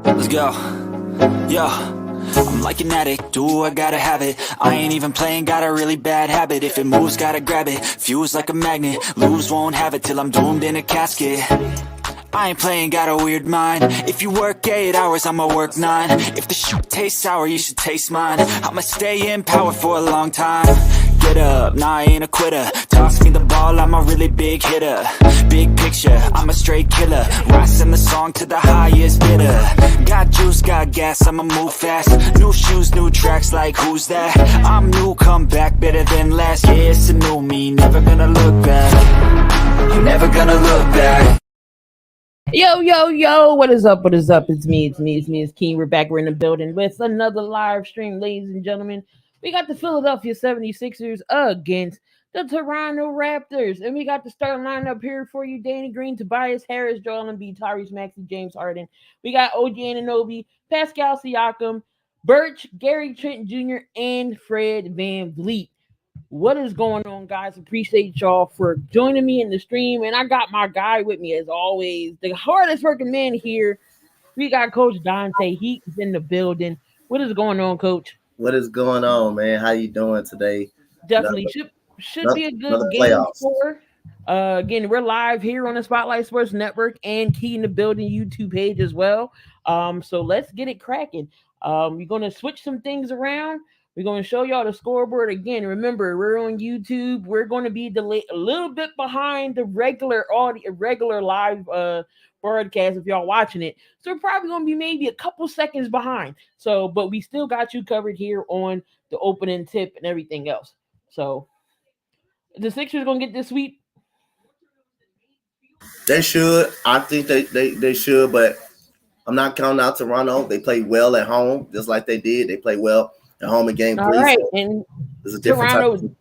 Let's go. Yo, I'm like an addict, do I gotta have it. I ain't even playing, got a really bad habit. If it moves, gotta grab it, fuse like a magnet. Lose, won't have it till I'm doomed in a casket. I ain't playing, got a weird mind. If you work 8 hours, I'ma work 9. If the shoot tastes sour, you should taste mine. I'ma stay in power for a long time. Get up, nah, I ain't a quitter. Toss me the ball, I'm a really big hitter. Big picture, I'm a straight killer. Rising the song to the highest bidder. Got juice, got gas, I'ma move fast. New shoes, new tracks, like who's that? I'm new, come back, better than last. Yeah, it's a new me, never gonna look back. I'm never gonna look back. Yo, what is up? It's me, it's King. We're back, we're in the building with another live stream, ladies and gentlemen. We got the Philadelphia 76ers against the Toronto Raptors. And we got the starting lineup here for you. Danny Green, Tobias Harris, Joel Embiid, Tyrese Maxey, James Harden. We got OG Anunoby, Pascal Siakam, Birch, Gary Trent Jr., and Fred VanVleet. What is going on, guys? Appreciate y'all for joining me in the stream. And I got my guy with me, as always, the hardest working man here. We got Coach Dante. He's in the building. What is going on, Coach? What is going on, man? How you doing today? Definitely should be a good game score. Again, we're live here on the Spotlight Sports Network and Key in the Building YouTube page as well. So let's get it cracking. We're going to switch some things around. We're going to show y'all the scoreboard again. Remember, we're on YouTube. We're going to be delayed a little bit behind the regular live broadcast if y'all watching it. So we're probably going to be maybe a couple seconds behind. So, but we still got you covered here on the opening tip and everything else. So the Sixers going to get this sweep. They should. I think they should, but I'm not counting out Toronto. They play well at home, just like they did. They play well at home in game All three. right, So and it's a different Toronto type of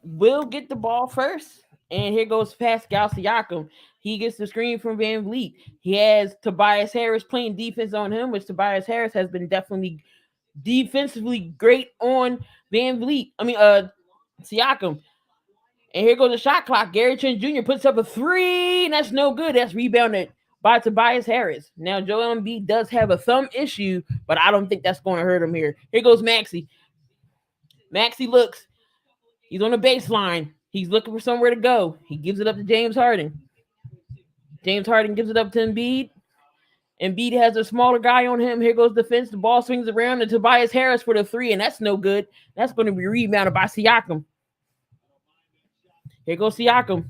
will get the ball first. And here goes Pascal Siakam. He gets the screen from Van Vliet. He has Tobias Harris playing defense on him, which Tobias Harris has been definitely defensively great on Van Vliet. Siakam. And here goes the shot clock. Gary Trent Jr. puts up a three, and that's no good. That's rebounded by Tobias Harris. Now, Joel Embiid does have a thumb issue, but I don't think that's going to hurt him here. Here goes Maxey. Maxey looks. He's on the baseline. He's looking for somewhere to go. He gives it up to James Harden. James Harden gives it up to Embiid. Embiid has a smaller guy on him. Here goes the fence. The ball swings around to Tobias Harris for the three, and that's no good. That's going to be rebounded by Siakam. Here goes Siakam.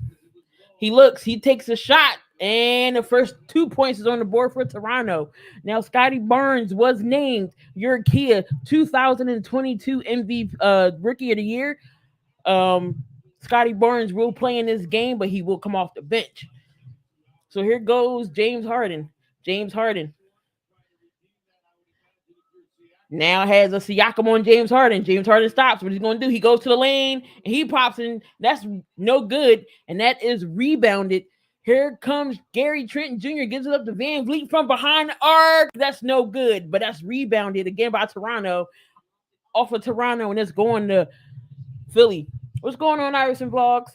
He looks. He takes a shot, and the first 2 points is on the board for Toronto. Now, Scotty Barnes was named Eurokia 2022 MVP Rookie of the Year. Scotty Barnes will play in this game, but he will come off the bench. So here goes James Harden. James Harden now has a Siakam on James Harden. James Harden stops. What he's going to do? He goes to the lane and he pops in. That's no good, and that is rebounded. Here comes Gary Trent Jr. Gives it up to Van Vliet from behind the arc. That's no good, but that's rebounded again by Toronto. Off of Toronto, and it's going to Philly. What's going on, Iverson Vlogs?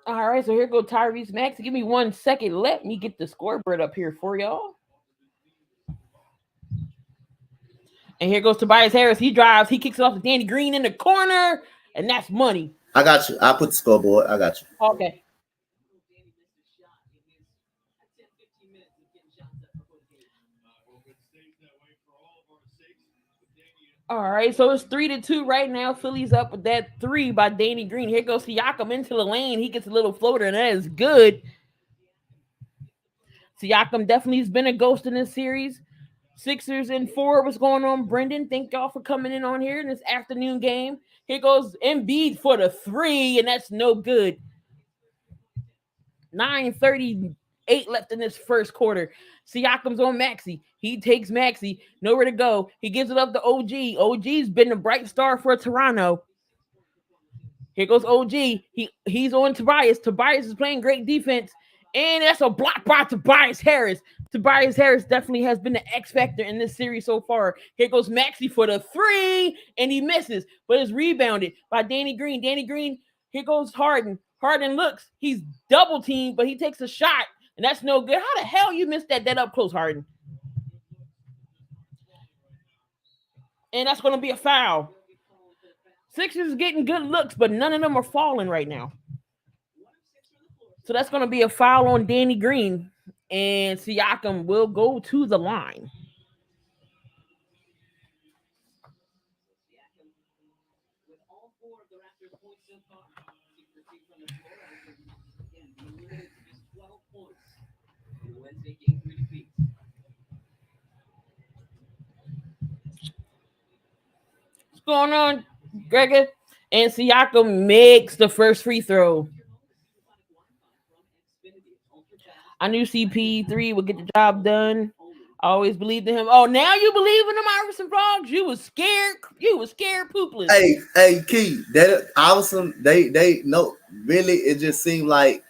All right, so here go Tyrese Maxey. Give me 1 second. Let me get the scoreboard up here for y'all. And here goes Tobias Harris. He drives. He kicks it off to Danny Green in the corner, and that's money. I got you. I put the scoreboard. I got you. Okay. All right, so it's 3-2 right now. Philly's up with that three by Danny Green. Here goes Siakam into the lane. He gets a little floater, and that is good. Siakam definitely has been a ghost in this series. Sixers in 4. What's going on, Brendan? Thank y'all for coming in on here in this afternoon game. Here goes Embiid for the three, and that's no good. 9:38 left in this first quarter. Siakam's on Maxey. He takes Maxey. Nowhere to go. He gives it up to OG. OG's been a bright star for Toronto. Here goes OG. He's on Tobias. Tobias is playing great defense. And that's a block by Tobias Harris. Tobias Harris definitely has been the X factor in this series so far. Here goes Maxey for the three, and he misses, but it's rebounded by Danny Green. Danny Green, here goes Harden. Harden looks. He's double teamed, but he takes a shot, and that's no good. How the hell you missed that up close, Harden? And that's going to be a foul. Sixers getting good looks, but none of them are falling right now. So that's going to be a foul on Danny Green, and Siakam will go to the line. What's going on, Gregor? And Siakam makes the first free throw. I knew CP3 would get the job done. I always believed in him. Oh, now you believe in him, Iverson Vlogs? You was scared. You was scared poopless. Hey, Key. That Iverson, they no, really. It just seemed like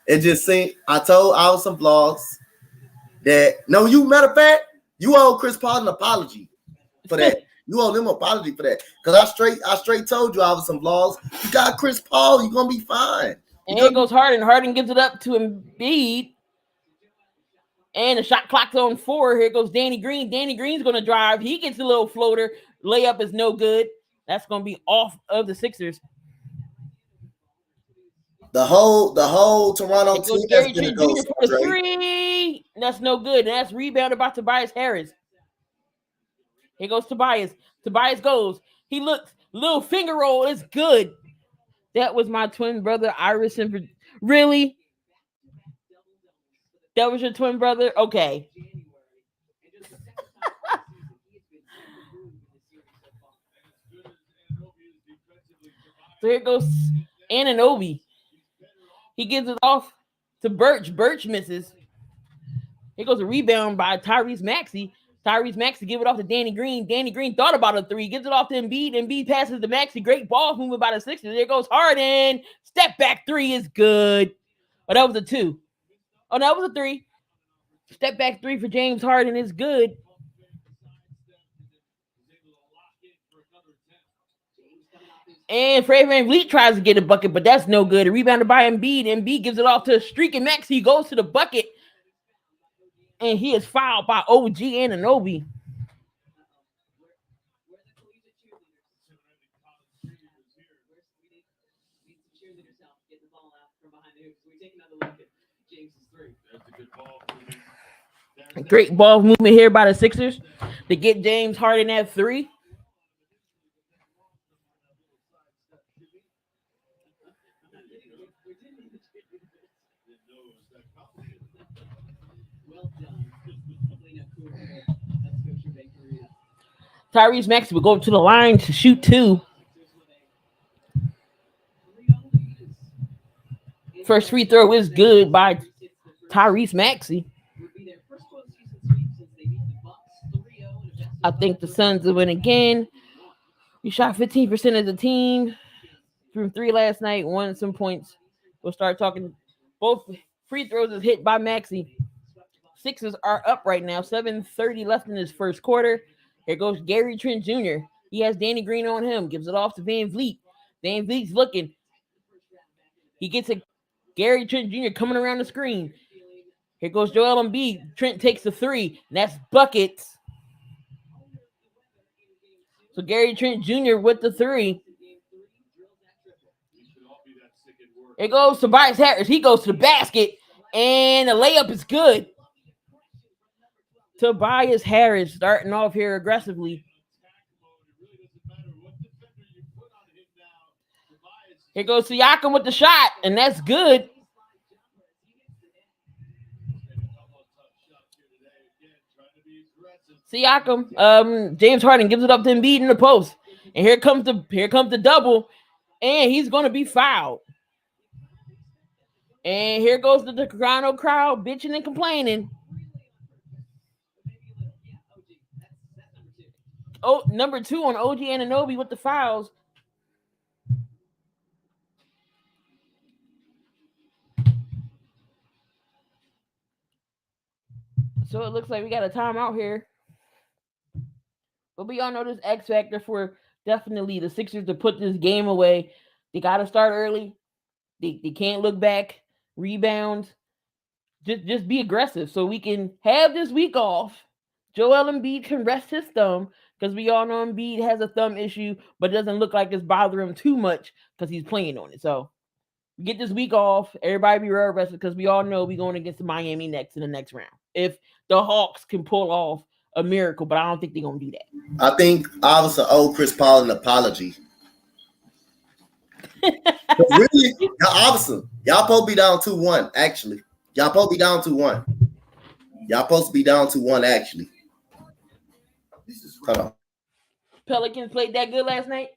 I told Iverson Vlogs that no. You matter of fact, you owe Chris Paul an apology for that. You owe him an apology for that. Because I straight told you Iverson Vlogs. You got Chris Paul. You're gonna be fine. And here goes Harden. Harden gives it up to Embiid. And the shot clock's on 4. Here goes Danny Green. Danny Green's going to drive. He gets a little floater. Layup is no good. That's going to be off of the Sixers. The whole Toronto It goes team has Gary been a Trent goal Jr. for the scorer. three. That's no good. And that's rebounded by Tobias Harris. Here goes Tobias. Tobias goes. He looks. Little finger roll is good. That was my twin brother, Irison. Really? That was your twin brother? Okay. So here goes Ananobi. He gives it off to Birch. Birch misses. Here goes a rebound by Tyrese Maxey. Tyrese Maxey give it off to Danny Green. Danny Green thought about a three. Gives it off to Embiid. Embiid passes to Maxey. Great ball movement by the Sixers. There goes Harden. Step back three is good. Oh, that was a two. Oh, that was a three. Step back three for James Harden is good. And Fred VanVleet tries to get a bucket, but that's no good. A rebounded by Embiid. Embiid gives it off to Streaking Maxey. He goes to the bucket. And he is fouled by OG Anunoby. Great ball movement here by the Sixers to get James Harden at three. Tyrese Maxey will go to the line to shoot two. First free throw is good by Tyrese Maxey. I think the Suns will win again. We shot 15% of the team from three last night, won some points. We'll start talking. Both free throws is hit by Maxey. Sixers are up right now. 7:30 left in this first quarter. Here goes Gary Trent Jr. He has Danny Green on him. Gives it off to VanVleet. VanVleet's looking. He gets a Gary Trent Jr. coming around the screen. Here goes Joel Embiid. Trent takes the three. And that's buckets. So Gary Trent Jr. with the three. It goes to Tobias Harris. He goes to the basket. And the layup is good. Tobias Harris starting off here aggressively. Here goes Siakam with the shot. And that's good. Siakam, James Harden gives it up to Embiid in the post. And here comes the double. And he's going to be fouled. And here goes the Toronto crowd bitching and complaining. Oh, number 2 on OG Anunoby with the fouls. So it looks like we got a timeout here. But we all know this X factor for definitely the Sixers to put this game away. They got to start early. They can't look back. Rebounds. Just be aggressive so we can have this week off. Joel Embiid can rest his thumb because we all know Embiid has a thumb issue, but it doesn't look like it's bothering him too much because he's playing on it. So get this week off. Everybody be well rested because we all know we're going against Miami next in the next round. If the Hawks can pull off a miracle, but I don't think they're going to do that. I think I was owe Chris Paul an apology. Really, y'all supposed to be down 2-1, actually. Y'all supposed to be down 2-1. Y'all supposed to be down 2-1, actually. Hold on. Pelicans played that good last night?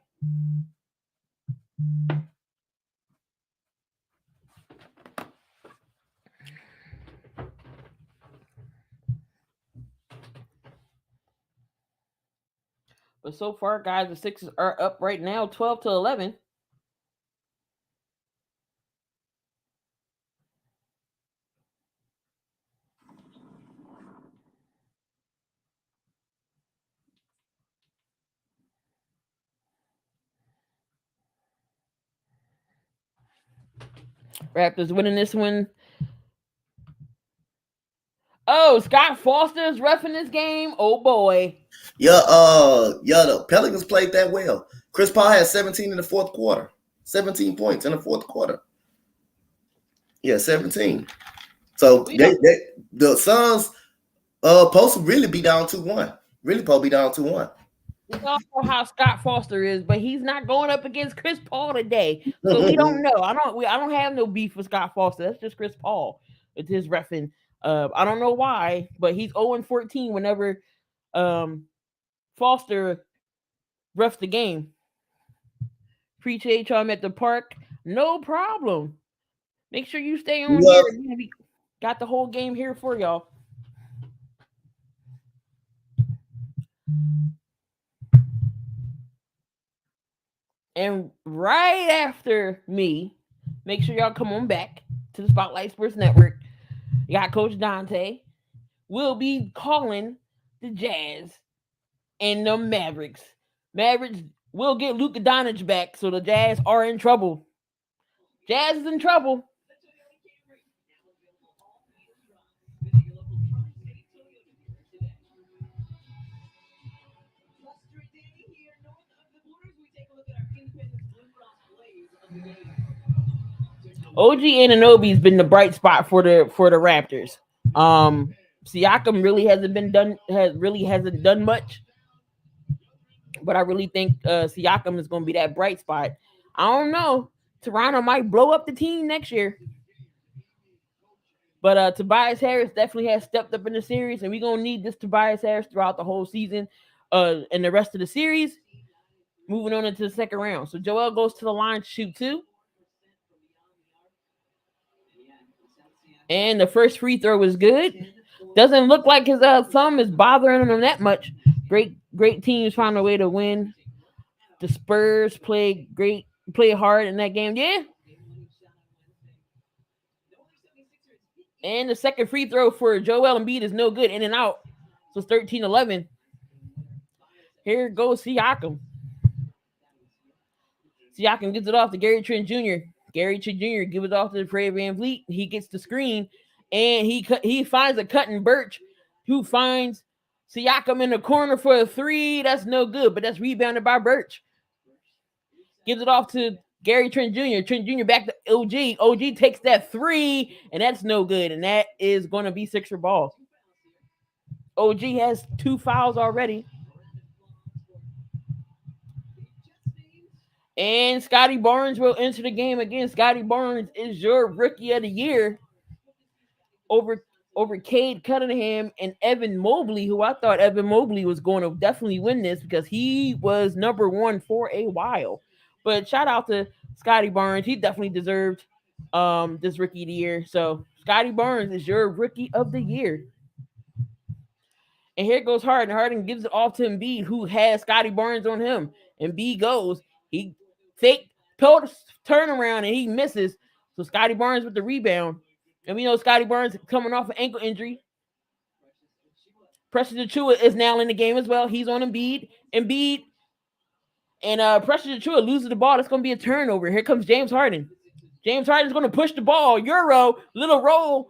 But so far, guys, the Sixers are up right now, 12-11. Raptors winning this one. Oh, Scott Foster is reffing this game. Oh boy. Yeah, the Pelicans played that well. Chris Paul had 17 in the fourth quarter. 17 points in the fourth quarter. Yeah, 17. So the Suns supposed to really be down 2-1. Really supposed to be down 2-1. We all know how Scott Foster is, but he's not going up against Chris Paul today, so we don't know. I don't have no beef with Scott Foster. That's just Chris Paul. It's his reffing. I don't know why, but he's 0-14 whenever um Foster refs the game. Appreciate y'all at the park. No problem. Make sure you stay on here. Well, We got the whole game here for y'all. And right after me, make sure y'all come on back to the Spotlight Sports Network. You got Coach Dante. We'll be calling the Jazz and the Mavericks. Mavericks will get Luka Doncic back, so the Jazz are in trouble. Jazz is in trouble. OG Anunoby's been the bright spot for the Raptors. Siakam really hasn't done much, but I really think Siakam is going to be that bright spot. I don't know. Toronto might blow up the team next year, but Tobias Harris definitely has stepped up in the series, and we're gonna need this Tobias Harris throughout the whole season, and the rest of the series. Moving on into the second round, so Joel goes to the line to shoot two. And the first free throw was good. Doesn't look like his thumb is bothering him that much. Great teams found a way to win. The Spurs play hard in that game. Yeah. And the second free throw for Joel Embiid is no good. In and out. So it's 13-11. Here goes Siakam. Siakam gives it off to Gary Trent Jr. Gary Trent Jr. gives it off to Fred VanVleet. He gets the screen, and he finds a cutting Birch, who finds Siakam in the corner for a three. That's no good, but that's rebounded by Birch. Gives it off to Gary Trent Jr. Trent Jr. back to OG. OG takes that three, and that's no good, and that is going to be Sixer ball. OG has 2 fouls already. And Scotty Barnes will enter the game again. Scotty Barnes is your rookie of the year over Cade Cunningham and Evan Mobley, who I thought Evan Mobley was going to definitely win this because he was number one for a while. But shout out to Scotty Barnes. He definitely deserved this rookie of the year. So Scotty Barnes is your rookie of the year. And here goes Harden. Harden gives it off to Embiid, who has Scotty Barnes on him. Embiid goes. He fake turnaround and he misses. So Scotty Barnes with the rebound. And we know Scotty Barnes coming off an ankle injury. Precious Achiuwa is now in the game as well. He's on Embiid. And Precious Achiuwa loses the ball. That's going to be a turnover. Here comes James Harden. James Harden's going to push the ball. Little roll.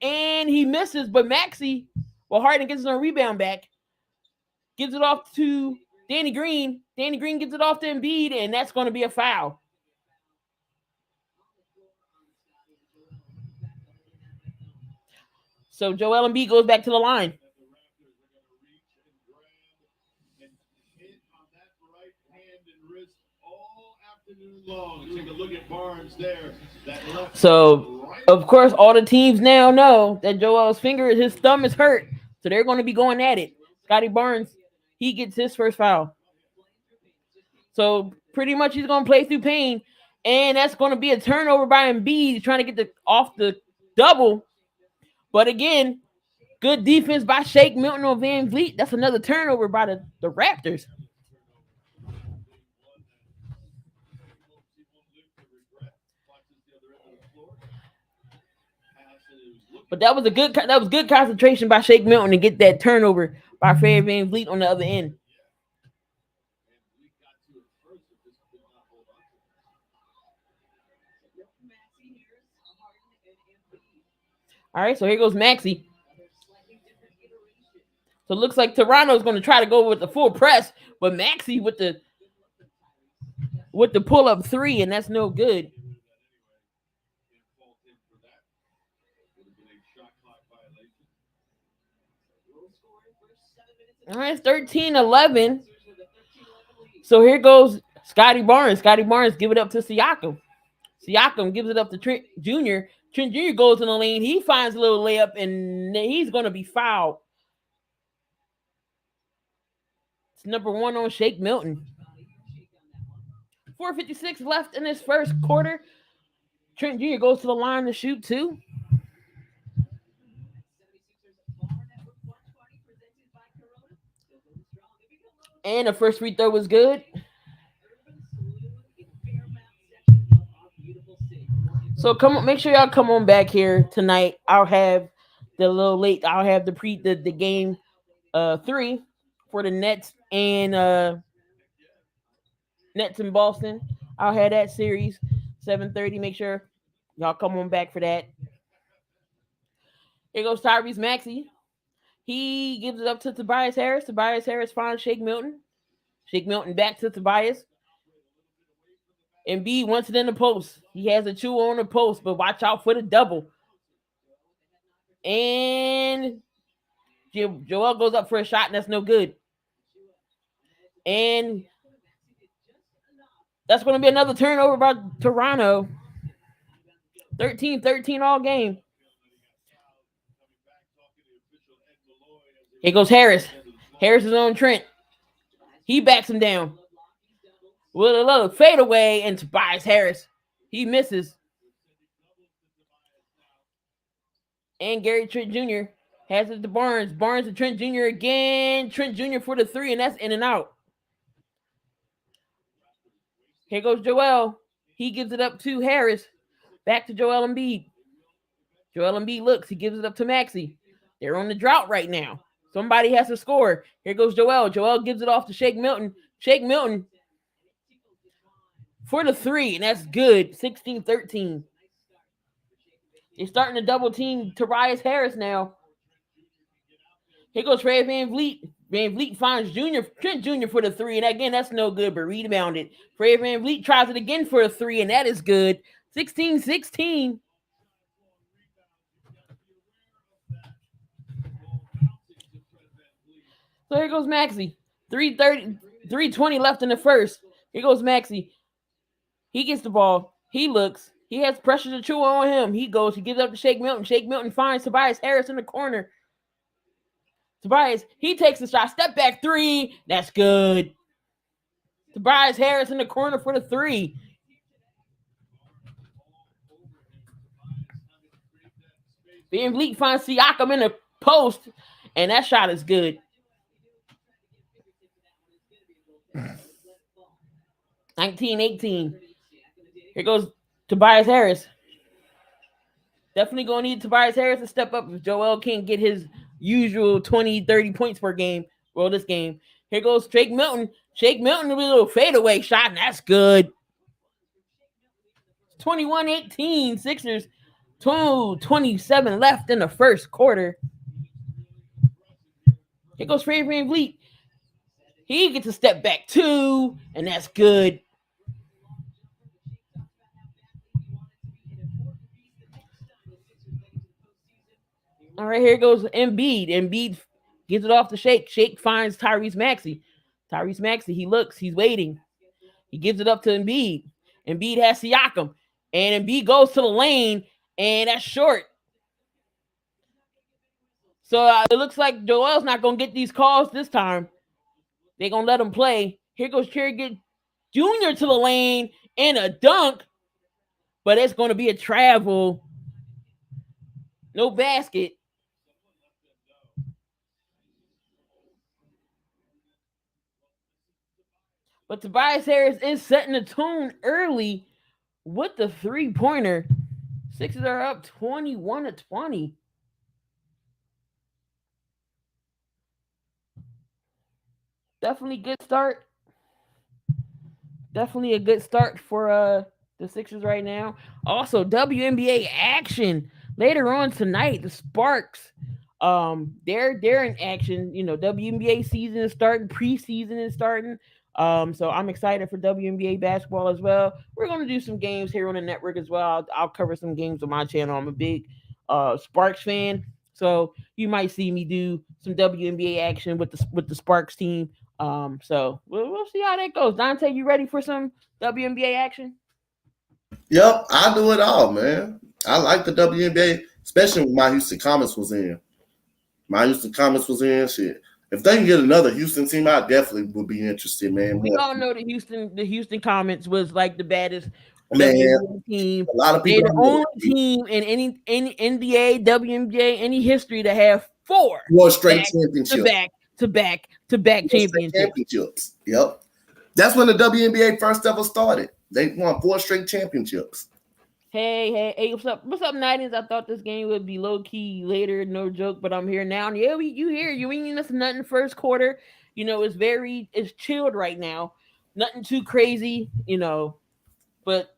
And he misses. But Maxey, Harden gets a rebound back. Gives it off to Danny Green. Danny Green gives it off to Embiid, and that's going to be a foul. So Joel Embiid goes back to the line. Take a look at Barnes there. So, of course, all the teams now know that Joel's his thumb is hurt. So they're going to be going at it. Scotty Barnes, he gets his first foul. So pretty much he's going to play through pain. And that's going to be a turnover by Embiid trying to get off the double. But again, good defense by Shake Milton on VanVleet. That's another turnover by the Raptors. But that was good concentration by Shake Milton to get that turnover by Fred VanVleet on the other end. All right, so here goes Maxey. So it looks like Toronto's going to try to go with the full press, but Maxey with the pull-up three, and that's no good. All right, 13-11. So here goes Scotty Barnes. Scotty Barnes give it up to Siakam. Siakam gives it up to Trent Jr. Trent Jr. goes in the lane. He finds a little layup, and he's going to be fouled. It's number 1 on Shake Milton. 4:56 left in this first quarter. Trent Jr. goes to the line to shoot 2. And the first free throw was good. So come on, make sure y'all come on back here tonight. I'll have the little late. I'll have the game 3 for the Nets and Nets in Boston. I'll have that series 7:30. Make sure y'all come on back for that. Here goes Tyrese Maxey. He gives it up to Tobias Harris. Tobias Harris finds Shake Milton. Shake Milton back to Tobias. Embiid wants it in the post. He has a 2 on the post, but watch out for the double. And Joel goes up for a shot, and that's no good. And that's going to be another turnover by Toronto. 13-13 all game. Here goes Harris. Harris is on Trent. He backs him down with a little fadeaway, and Tobias Harris. He misses. And Gary Trent Jr. has it to Barnes. Barnes to Trent Jr. again. Trent Jr. for the 3, and that's in and out. Here goes Joel. He gives it up to Harris. Back to Joel Embiid. Joel Embiid looks. He gives it up to Maxey. They're on the drought right now. Somebody has to score. Here goes Joel. Joel gives it off to Shake Milton. Shake Milton for the 3, and that's good. 16-13. They're starting to double team Tobias Harris now. Here goes Fred VanVleet. VanVleet finds Trent Jr. for the 3, and again, that's no good, but rebounded. Fred VanVleet tries it again for a 3, and that is good. 16-16. So here goes Maxey. 3:20 left in the first. Here goes Maxey. He gets the ball. He looks. He has pressure to chew on him. He goes. He gives up to Shake Milton. Shake Milton finds Tobias Harris in the corner. Tobias, he takes the shot. Step back 3. That's good. Tobias Harris in the corner for the 3. VanVleet finds Siakam in the post, and that shot is good. 19-18. Here goes Tobias Harris. Definitely going to need Tobias Harris to step up if Joel can't get his usual 20, 30 points per game. Well, this game. Here goes Shake Milton. Shake Milton with a little fadeaway shot, and that's good. 21-18. Sixers. 27 left in the first quarter. Here goes Fred VanVleet. He gets a step back 2, and that's good. All right, here goes Embiid. Embiid gives it off to Shake. Shake finds Tyrese Maxey. Tyrese Maxey, he looks. He's waiting. He gives it up to Embiid. Embiid has Siakam. And Embiid goes to the lane, and that's short. So it looks like Joel's not going to get these calls this time. They're going to let him play. Here goes Cherry Jr. to the lane and a dunk. But it's going to be a travel. No basket. But Tobias Harris is setting the tone early with the 3-pointer. Sixers are up 21-20. Definitely good start. Definitely a good start for the Sixers right now. Also, WNBA action later on tonight. The Sparks, they're in action. You know, WNBA season is starting, preseason is starting. So I'm excited for WNBA basketball as well. We're gonna do some games here on the network as well. I'll cover some games on my channel. I'm a big Sparks fan. So you might see me do some WNBA action with the Sparks team. So we'll see how that goes. Dante, you ready for some WNBA action? Yep, I do it all, man. I like the WNBA, especially when my Houston Comets was in. My Houston Comets was in shit. If they can get another Houston team, I definitely would be interested, man. We all know the Houston Comets was like the baddest Man, WNBA team. a lot of They're people the don't know only team in any NBA, WNBA, any history to have four four straight back to championships. back to back to back Four straight championships. championships. Yep. That's when the WNBA first ever started. They won 4 straight championships. Hey, what's up? What's up, Nightings? I thought this game would be low key later, no joke, but I'm here now. And yeah, you here. You ain't us nothing first quarter. It's chilled right now. Nothing too crazy, but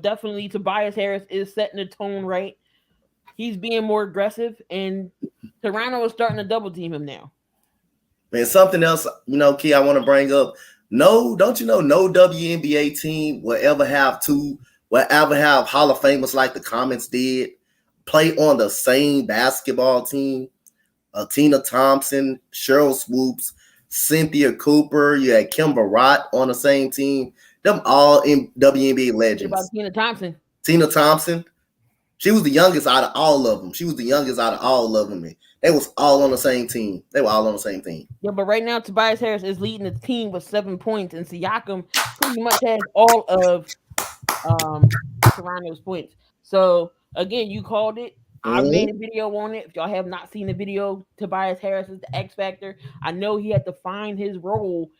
definitely Tobias Harris is setting the tone right. He's being more aggressive, and Toronto is starting to double team him now. And something else, Key, I want to bring up. No, don't you know no WNBA team will ever have Hall of Famers like the Comets did play on the same basketball team? Tina Thompson, Cheryl Swoops, Cynthia Cooper, you had Kimber Rott on the same team. Them all in WNBA legends. What about Tina Thompson? Tina Thompson, she was the youngest out of all of them. They was all on the same team. They were all on the same team. Yeah, but right now Tobias Harris is leading the team with 7 points, and Siakam pretty much has all of Toronto's points. So again, you called it. I made a video on it. If y'all have not seen the video, Tobias Harris is the X Factor. I know he had to find his role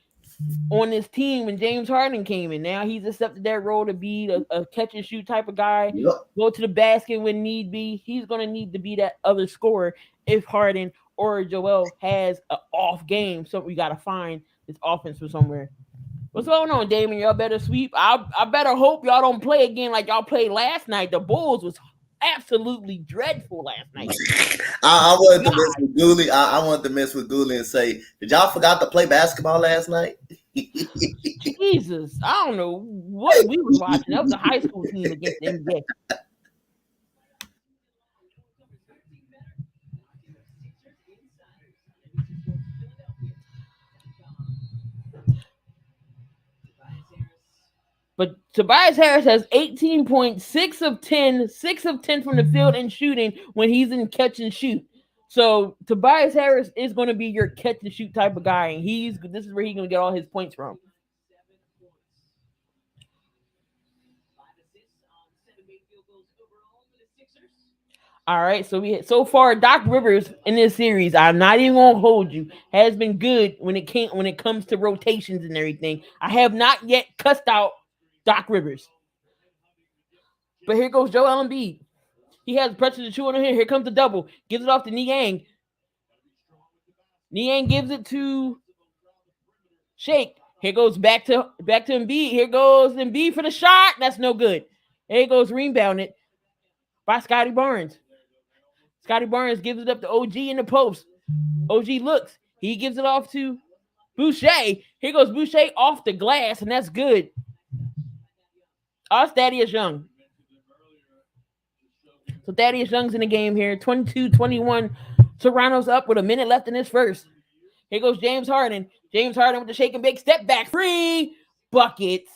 on this team when James Harden came in. Now he's accepted that role to be a catch and shoot type of guy. Yep. Go to the basket when need be. He's going to need to be that other scorer if Harden or Joel has an off game. So we got to find this offense from somewhere. What's going on, Damon? Y'all better sweep. I better hope y'all don't play again like y'all played last night. The Bulls was absolutely dreadful last night. I wanted to mess with Dooley. I wanted to mess with Dooley and say, did y'all forgot to play basketball last night? Jesus, I don't know what we were watching. That was a high school team against the NBA. But Tobias Harris has 18 points, 6 of 10, 6 of 10 from the field and shooting when he's in catch and shoot. So Tobias Harris is going to be your catch and shoot type of guy, and this is where he's going to get all his points from. All right, so far Doc Rivers in this series, I'm not even gonna hold you, has been good when it comes to rotations and everything. I have not yet cussed out Doc Rivers. But here goes Joel Embiid. He has pressure to chew on here. Here comes the double. Gives it off to Niang. Niang gives it to Shake. Here goes back to Embiid. Here goes Embiid for the shot. That's no good. Here goes rebounded by Scotty Barnes. Scotty Barnes gives it up to OG in the post. OG looks. He gives it off to Boucher. Here goes Boucher off the glass, and that's good. Thaddeus Young. So Thaddeus Young's in the game here. 22-21. Toronto's up with a minute left in this first. Here goes James Harden. James Harden with the shake and bake step back. Free buckets.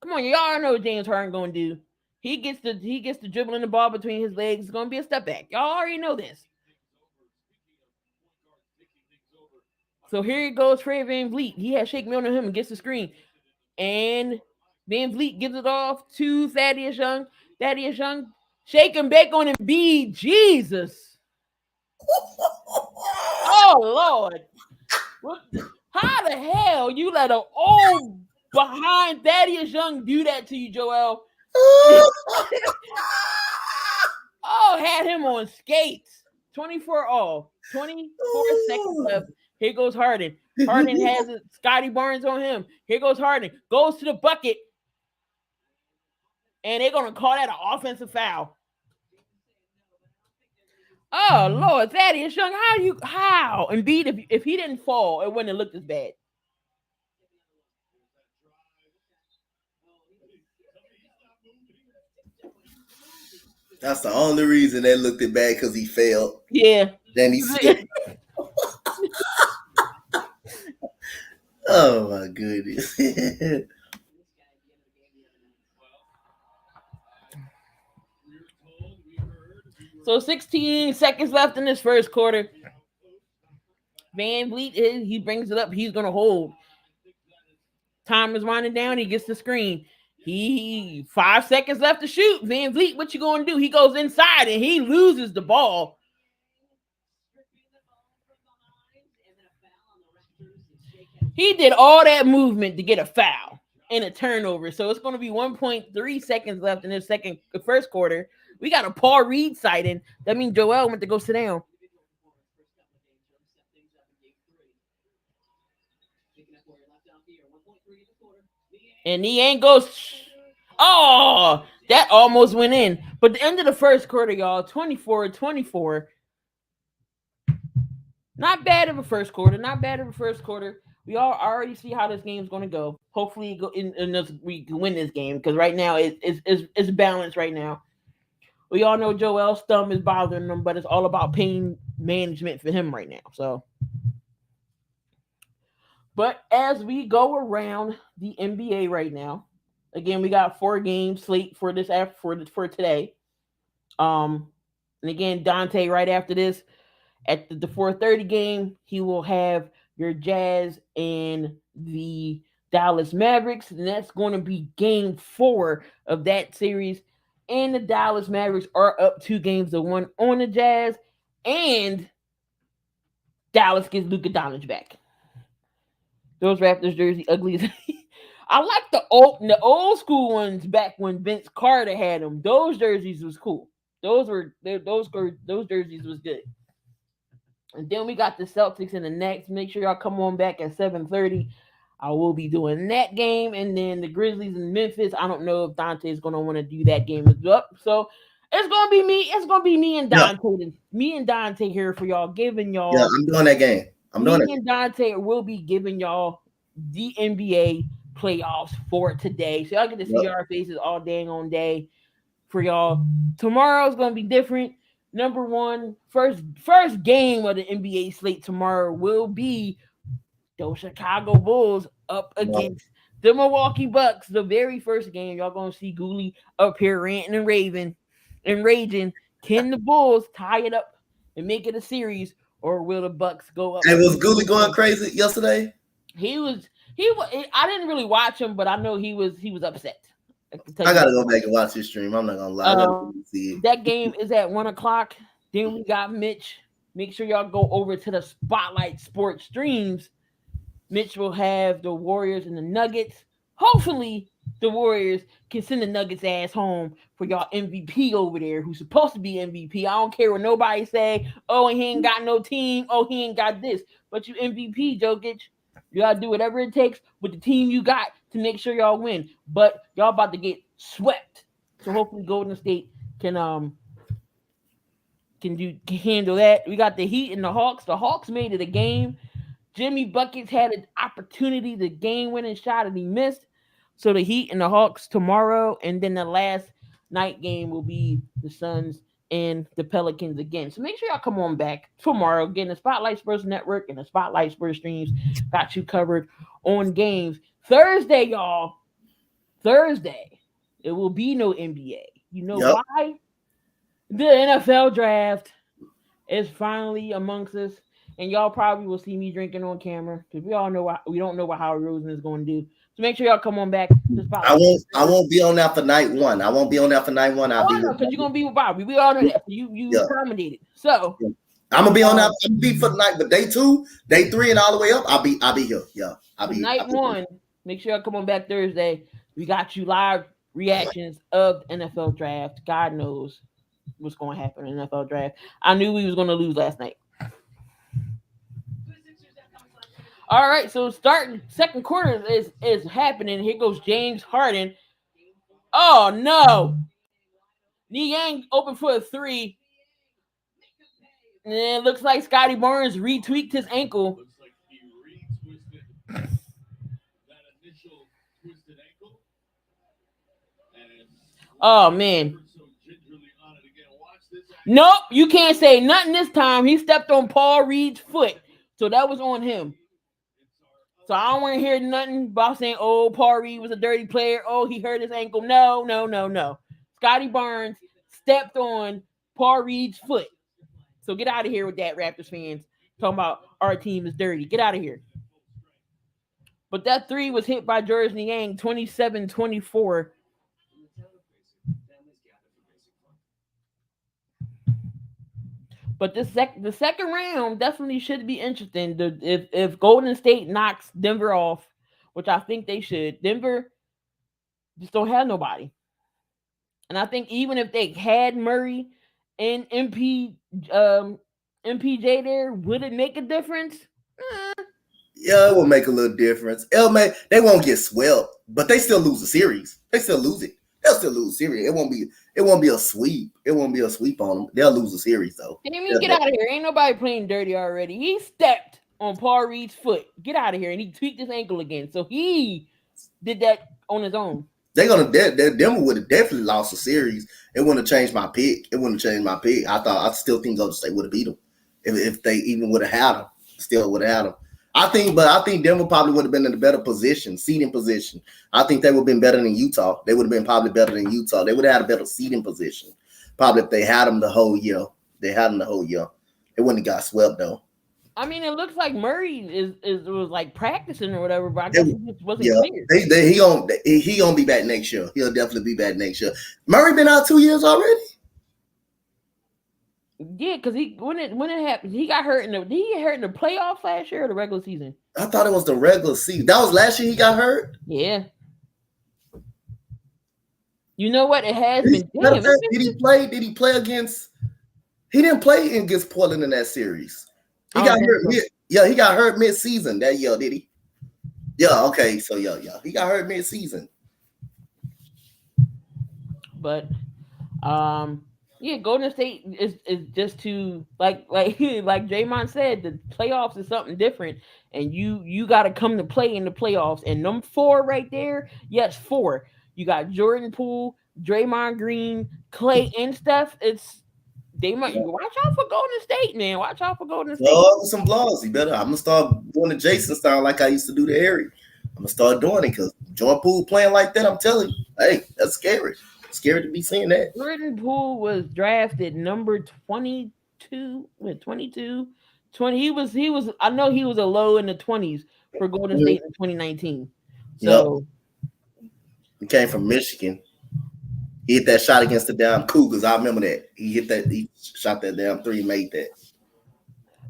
Come on, y'all know what James Harden gonna do. He gets the dribbling the ball between his legs. It's gonna be a step back. Y'all already know this. So here it goes, Fred VanVleet. He has Shake Milton on him and gets the screen. And VanVleet gives it off to Thaddeus Young. Thaddeus Young, shake and bake on Embiid. Jesus. Oh, Lord. How the hell you let an old behind Thaddeus Young do that to you, Joel? Oh, had him on skates. 24 all. 24 seconds left. Here goes Harden. Harden has Scotty Barnes on him. Here goes Harden. Goes to the bucket. And they're going to call that an offensive foul. Oh, Lord. Thaddeus Young, how? Embiid, if he didn't fall, it wouldn't have looked as bad. That's the only reason they looked it bad because he failed. Yeah. Then he skipped. Oh my goodness. So 16 seconds left in this first quarter. Van Vliet he brings it up. He's gonna hold. Time is winding down. He gets the screen. He 5 seconds left to shoot. Van Vliet, what you gonna do? He goes inside and he loses the ball. He did all that movement to get a foul and a turnover. So it's going to be 1.3 seconds left in the first quarter. We got a Paul Reed sighting. That means Joel went to go sit down. And he ain't goes. Oh, that almost went in. But the end of the first quarter, y'all, 24-24. Not bad of a first quarter. Not bad of a first quarter. We all already see how this game's going to go. Hopefully, we can win this game because right now it's balanced right now. We all know Joel's thumb is bothering him, but it's all about pain management for him right now. So, but as we go around the NBA right now, again, we got 4 games slate for this for today. And again, Dante right after this at the 4:30 game, he will have your Jazz and the Dallas Mavericks, and that's going to be game 4 of that series. And the Dallas Mavericks are up 2-1 on the Jazz, and Dallas gets Luka Doncic back. Those Raptors jersey ugly as I like the old school ones back when Vince Carter had them. Those jerseys was cool. Those jerseys was good. And then we got the Celtics in the next. Make sure y'all come on back at 7:30. I will be doing that game. And then the Grizzlies in Memphis. I don't know if Dante is gonna want to do that game as well. So it's gonna be me. It's gonna be me and Dante. Yeah. Me and Dante here for y'all, giving y'all. Yeah, I'm doing that game. Me and Dante will be giving y'all the NBA playoffs for today. So y'all get to see our faces all dang on day for y'all. Tomorrow's gonna be different. Number one, first game of the NBA slate tomorrow will be those Chicago Bulls up against the Milwaukee Bucks. The very first game, y'all gonna see Gooley up here ranting and raging. Can the Bulls tie it up and make it a series, or will the Bucks go up? And was Gooley going crazy yesterday? He was. I didn't really watch him, but I know he was upset. I gotta go back and watch his stream. I'm not gonna lie. That game is at 1:00. Then we got Mitch. Make sure y'all go over to the Spotlight Sports streams. Mitch will have the Warriors and the Nuggets. Hopefully, the Warriors can send the Nuggets ass home for y'all MVP over there, who's supposed to be MVP. I don't care what nobody say. Oh, and he ain't got no team. Oh, he ain't got this. But you MVP, Jokic. You gotta do whatever it takes with the team you got to make sure y'all win. But y'all about to get swept. So hopefully Golden State can handle that. We got the Heat and the Hawks. The Hawks made it a game. Jimmy Buckets had an opportunity, the game-winning shot, and he missed. So the Heat and the Hawks tomorrow, and then the last night game will be the Suns and the Pelicans again. So make sure y'all come on back tomorrow. Again, the Spotlight Sports Network and the Spotlight Sports streams got you covered on games. Thursday, y'all. Thursday, it will be no NBA. You know why? The NFL draft is finally amongst us. And y'all probably will see me drinking on camera because we don't know what Howard Rosen is going to do. So make sure y'all come on back. I won't be on that for night one. I won't be on that for night one. I'll be because you're gonna be with Bobby. We all know that. You accommodated. So I'm gonna be on that. I'm gonna be for the night, but day 2, day 3, and all the way up. I'll be here. Yeah, I'll be night 1. Make sure y'all come on back Thursday. We got you live reactions of the NFL draft. God knows what's going to happen in the NFL draft. I knew we was going to lose last night. All right, so starting second quarter is happening. Here goes James Harden. Oh no, Niang open for a 3, and it looks like Scotty Barnes retweaked his ankle. Oh man, Nope, you can't say nothing this time. He stepped on Paul Reed's foot, so that was on him. So I don't want to hear nothing about saying, "Oh, Paul Reed was a dirty player. Oh, he hurt his ankle." No, no, no, no. Scotty Barnes stepped on Paul Reed's foot. So get out of here with that, Raptors fans. Talking about our team is dirty. Get out of here. But that three was hit by George Niang, 27-24. But the second round definitely should be interesting. If Golden State knocks Denver off, which I think they should, Denver just don't have nobody. And I think even if they had Murray and MPJ there, would it make a difference? Yeah, it will make a little difference. They won't get swept, but they still lose the series. They still lose it. They'll still lose the series. It won't be a sweep. It won't be a sweep on them. They'll lose the series though. Damien, get out of here. Ain't nobody playing dirty already. He stepped on Paul Reed's foot. Get out of here. And he tweaked his ankle again. So he did that on his own. Denver would have definitely lost the series. It wouldn't have changed my pick. I still think Golden State would have beat them if they even would have had them. Still would have had them. I think Denver probably would have been in a better position, seeding position. I think they would have been better than Utah. They would have been probably better than Utah. They would have had a better seeding position. Probably if they had them the whole year. They wouldn't have got swept though. I mean, it looks like Murray was like practicing or whatever, but I guess it just wasn't clear. He gonna be back next year. He'll definitely be back next year. Murray been out 2 years already. Yeah, because when it happened, he got hurt in the playoffs last year or the regular season. I thought it was the regular season. That was last year he got hurt. Yeah. You know what? It has been. Did he play? Did he play against? He didn't play against Portland in that series. He got hurt. He got hurt mid-season that year. Did he? Yeah. Okay. So yeah. He got hurt mid-season. But, yeah, Golden State is just too like Draymond said, the playoffs is something different, and you got to come to play in the playoffs. And them four right there, yes, four. You got Jordan Poole, Draymond Green, Clay, and Steph. They might watch out for Golden State, man. Watch out for Golden State. Some blogs. I'm gonna start doing the Jason style like I used to do the Harry. I'm gonna start doing it because Jordan Poole playing like that. I'm telling you, hey, that's scary. Scary to be seeing that. Jordan Poole was drafted number 22. 22, 20. He was. I know he was a low in the 20s for Golden State in 2019. So he came from Michigan. He hit that shot against the damn Cougars. I remember that. He shot that damn three, made that.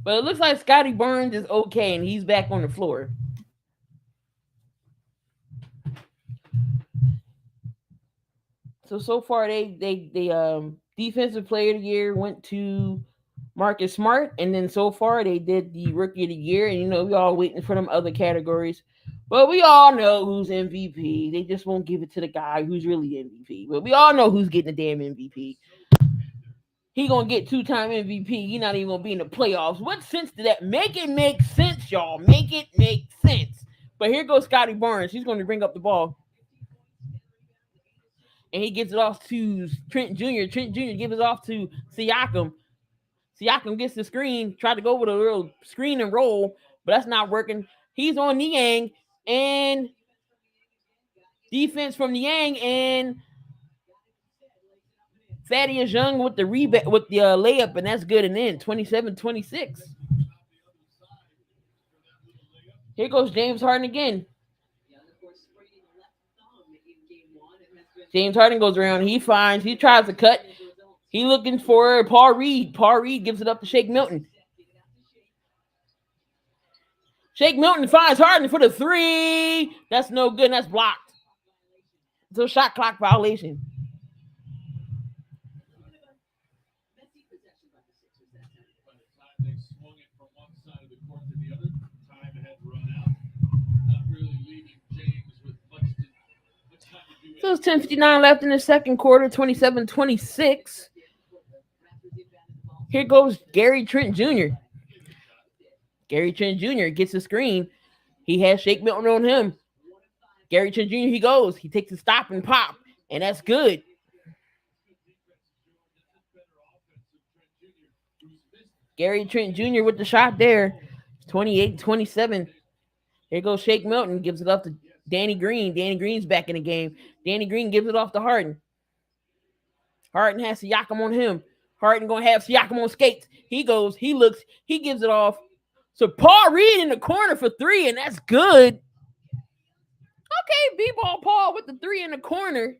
But it looks like Scotty Barnes is okay, and he's back on the floor. So far they defensive player of the year went to Marcus Smart, and then so far they did the rookie of the year, and we all waiting for them other categories. But we all know who's MVP. They just won't give it to the guy who's really MVP. But we all know who's getting the damn MVP. He gonna get 2-time MVP. He not even gonna be in the playoffs. What sense did that make? It make sense, y'all. Make it make sense. But here goes Scotty Barnes. He's gonna bring up the ball. And he gives it off to Trent Jr. Trent Jr. gives it off to Siakam. Siakam gets the screen, tried to go with a little screen and roll, but that's not working. He's on Niang, and defense from Niang, and Thaddeus Young with the layup, and that's good. And then 27-26. Here goes James Harden again. James Harden goes around. He tries to cut. He looking for Paul Reed. Paul Reed gives it up to Shake Milton. Shake Milton finds Harden for the three. That's no good. That's blocked. It's a shot clock violation. So it's 10:59 left in the second quarter, 27-26. Here goes Gary Trent Jr. Gary Trent Jr. gets the screen. He has Shake Milton on him. Gary Trent Jr. He goes. He takes a stop and pop, and that's good. Gary Trent Jr. with the shot there. 28-27. Here goes Shake Milton. Gives it up to Danny Green. Danny Green's back in the game. Danny Green gives it off to Harden. Harden has Siakam on him. Harden going to have Siakam on skates. He goes. He looks. He gives it off. So Paul Reed in the corner for three, and that's good. Okay, B-ball Paul with the three in the corner.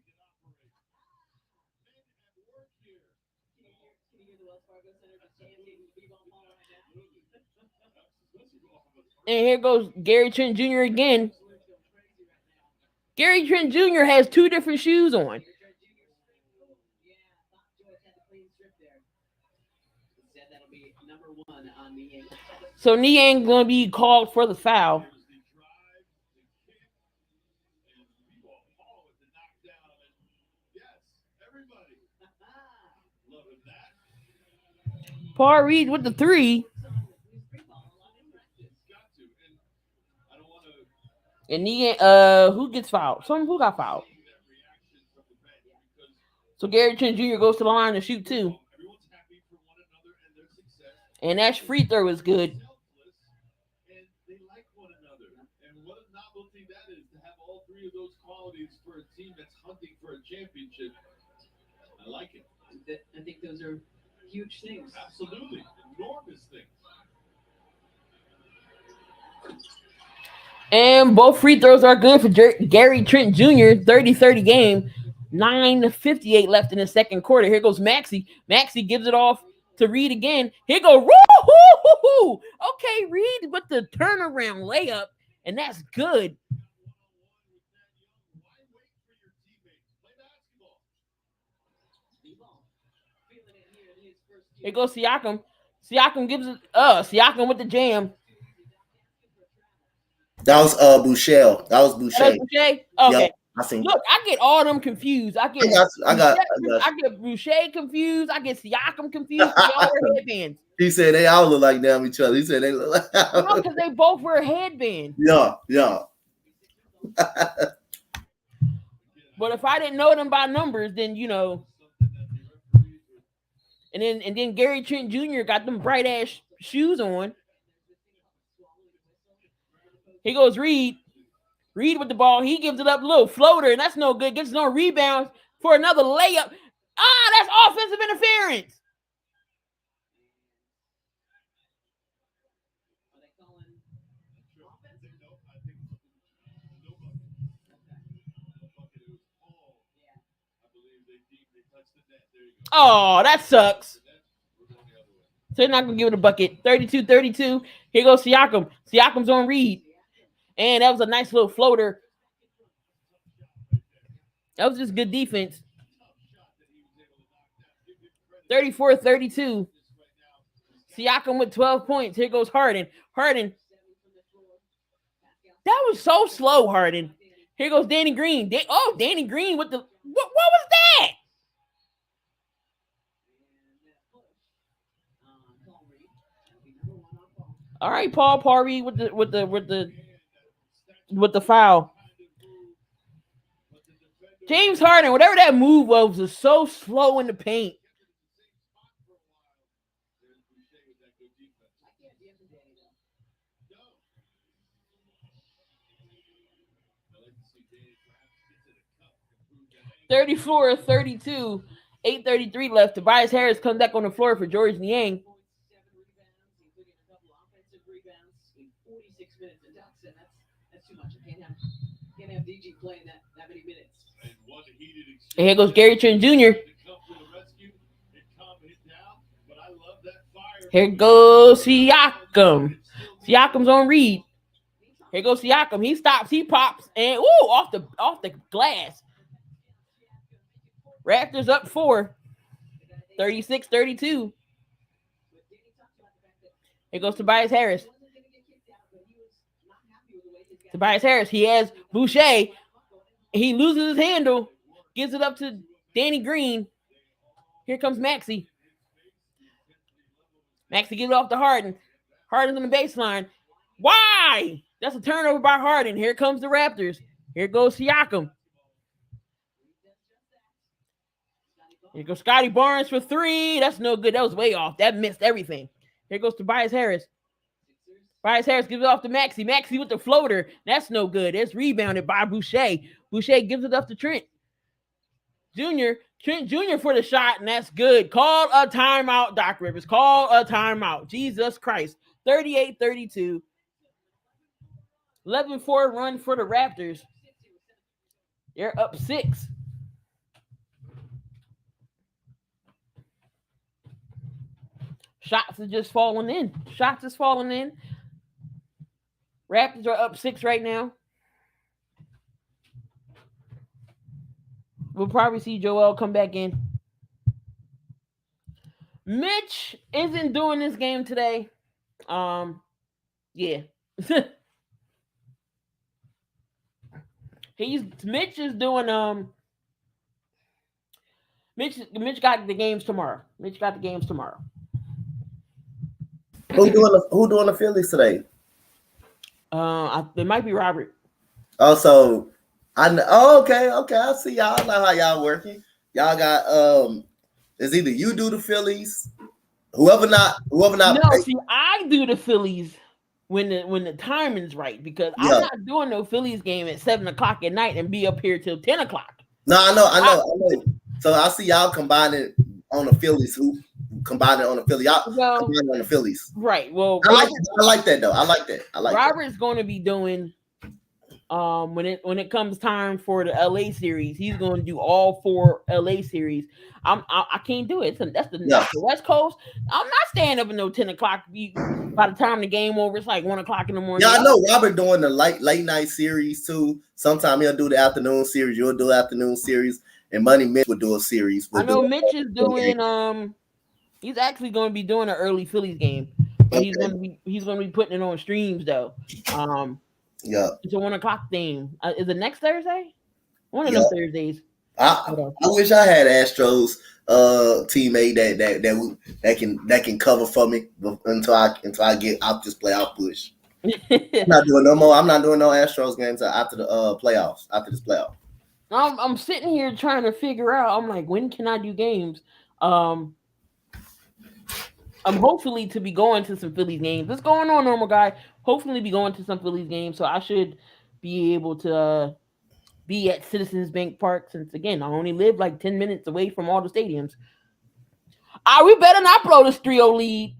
And here goes Gary Trent Jr. again. Gary Trent Jr. has two different shoes on. So Niang going to be called for the foul. Paul Reed with the three. And Niang, who gets fouled? Who got fouled? So Gary Trent Jr. goes to the line to shoot two. And that free throw is good. For a team that's hunting for a championship. I like it. I think those are huge things. Absolutely. Enormous things. And both free throws are good for Gary Trent Jr. 30-30 game. 9:58 left in the second quarter. Here goes Maxey. Maxey gives it off to Reed again. Here go woo-hoo-hoo-hoo. Okay, Reed with the turnaround layup, and that's good. Here goes Siakam. Siakam gives it. Siakam with the jam. That was Boucher. That was Boucher. That was Boucher? Okay. Yep, I seen. Look, I get all them confused. I get Boucher confused. I get Siakam confused. They all wear headbands. He said they all look like damn each other. He said they look like. No, because they both wear headbands. Yeah. But if I didn't know them by numbers, then you know. And then Gary Trent Jr. got them bright ass shoes on. Here goes Reed. Reed with the ball. He gives it up, little floater, and that's no good. Gets no rebounds for another layup. That's offensive interference. Oh, that sucks. So they're not going to give it a bucket. 32-32. Here goes Siakam. Siakam's on Reed. And that was a nice little floater. That was just good defense. 34-32. Siakam with 12 points. Here goes Harden. Harden. That was so slow, Harden. Here goes Danny Green. Danny Green with the... What was that? All right, Paul Reed with the foul. James Harden, whatever that move was so slow in the paint. (34-32). 8:33 left. Tobias Harris comes back on the floor for George Niang. And here goes Gary Trent Jr. Here goes Siakam. Siakam's on Reed. Here goes Siakam. He stops. He pops. And off the glass. Raptors up 4. 36-32. Here goes Tobias Harris. Tobias Harris. He has Boucher. He loses his handle. Gives it up to Danny Green. Here comes Maxey. Maxey gives it off to Harden. Harden's on the baseline. Why? That's a turnover by Harden. Here comes the Raptors. Here goes Siakam. Here goes Scotty Barnes for 3. That's no good. That was way off. That missed everything. Here goes Tobias Harris. Tobias Harris gives it off to Maxey. Maxey with the floater. That's no good. It's rebounded by Boucher. Boucher gives it up to Trent Jr. For the shot, and that's good. Call a timeout, Doc Rivers. Call a timeout. Jesus Christ. 38-32. 11-4 run for the Raptors. They're up 6. Shots are just falling in. Raptors are up 6 right now. We'll probably see Joel come back in. Mitch isn't doing this game today. Yeah. Mitch is doing Mitch got the games tomorrow. Who doing the Phillies today? It might be Robert. Also, okay. I see y'all. I know how y'all working. Y'all got it's either you do the Phillies, whoever not. No, see, I do the Phillies when the timing's right, because I'm not doing no Phillies game at 7:00 at night and be up here till 10:00. No, I know. So I see y'all combining on the Phillies. Who combining on the Phillies? Y'all combining on the Phillies, right? Well, I like that though. I like that. Robert's going to be doing when it comes time for the LA series, he's going to do all 4 LA series. I can't do it. That's the West Coast. I'm not staying up until 10:00. By the time the game over, it's like 1:00 in the morning. Yeah, I know Robert doing the late night series too. Sometimes he'll do the afternoon series. You'll do afternoon series, and Money Mitch will do a series. I know Mitch is doing he's actually going to be doing an early Phillies game, but he's going to be putting it on streams though. Yeah, it's a 1:00 thing. Is it next Thursday? One of them Thursdays. I wish I had Astros teammate that can cover for me until I get out this playoff push. I'm not doing no more. I'm not doing no Astros games after the playoffs. After this playoff, I'm sitting here trying to figure out. I'm like, when can I do games? I'm hopefully to be going to some Phillies games. What's going on, normal guy? Hopefully be going to some Phillies games, so I should be able to be at Citizens Bank Park, since again I only live like 10 minutes away from all the stadiums. We better not blow this 3-0 lead.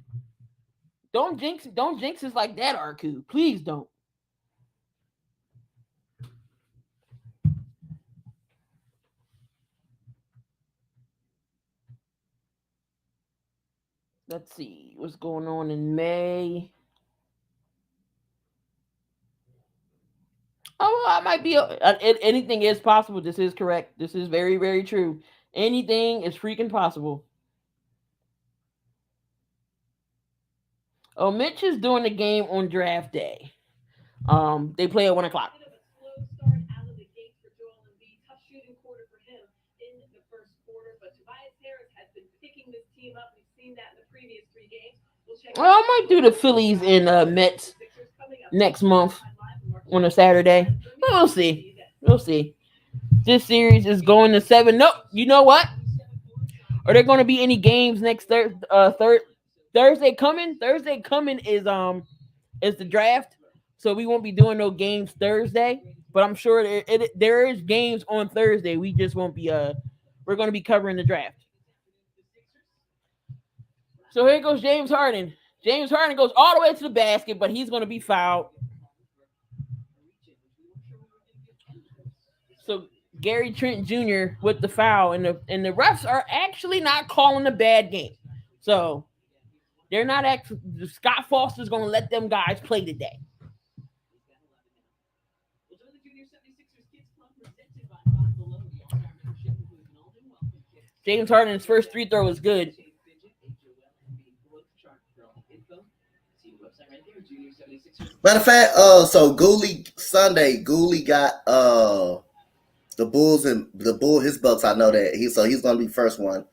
Don't jinx us like that, Arku. Please don't. Let's see what's going on in May. Oh, I might be. Anything is possible. This is correct. This is very, very true. Anything is freaking possible. Oh, Mitch is doing the game on draft day. They play at 1:00. Well, I might do the Phillies and Mets next month on a Saturday. We'll see. This series is going to 7. No, you know what? Are there going to be any games next Thursday coming? Thursday coming is the draft, so we won't be doing no games Thursday. But I'm sure there is games on Thursday. We just won't be we're going to be covering the draft. So here goes James Harden. James Harden goes all the way to the basket, but he's going to be fouled. So Gary Trent Jr. with the foul, and the refs are actually not calling a bad game. So they're not actually. Scott Foster's going to let them guys play today. James Harden's first free throw was good. Matter of fact, so Gooley got the Bulls and his Bucks. I know that he's gonna be first one.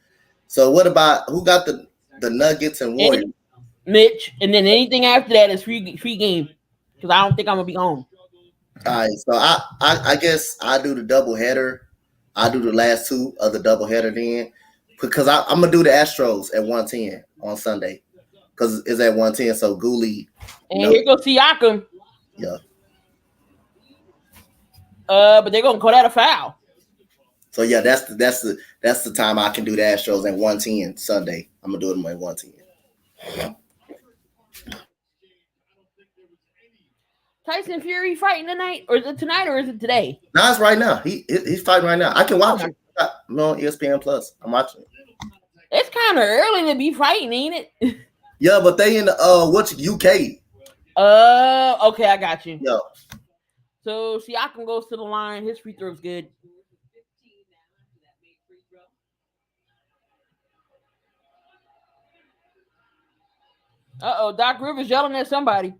So what about who got the Nuggets and Warriors? Mitch, and then anything after that is free game, because I don't think I'm gonna be home. All right, so I guess I do the double header. I do the last 2 of the double header then, because I'm gonna do the Astros at 1:10 on Sunday. because it's at 110. So Gooley, And here goes Siakam. Yeah. But they're gonna call that a foul. So yeah, that's the time I can do the Astros at 110 Sunday. I'm gonna do them at 110. Tyson Fury fighting tonight, or is it tonight, or is it today? No, it's right now. He's fighting right now. I can watch it. I'm on ESPN Plus. I'm watching it. It's kind of early to be fighting, ain't it? Yeah, but they in the UK. Okay, I got you. Yeah. So Siakam goes to the line. His free throw's good. Doc Rivers yelling at somebody.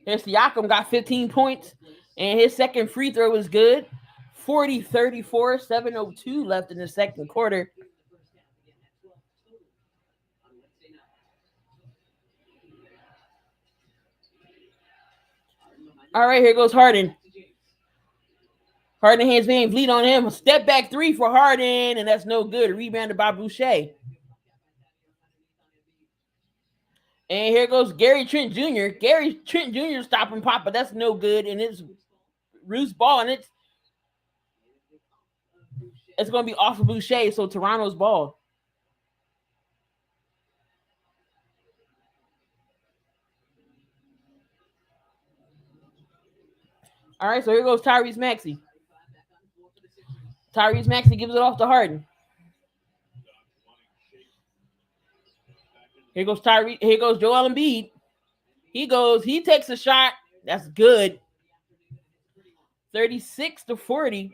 Here's Siakam got 15 points, and his second free throw was good. 40-34, 7:02 left in the second quarter. All right, here goes Harden. Harden hands Van Vliet on him. A step back three for Harden, and that's no good. Rebounded by Boucher. And here goes Gary Trent Jr. Gary Trent Jr. stopping pop, but that's no good. And it's Roos ball, and it's going to be off of Boucher, so Toronto's ball. All right, so here goes Tyrese Maxey. Tyrese Maxey gives it off to Harden. Here goes Tyrese. Here goes Joel Embiid. He takes a shot. That's good. 36-40.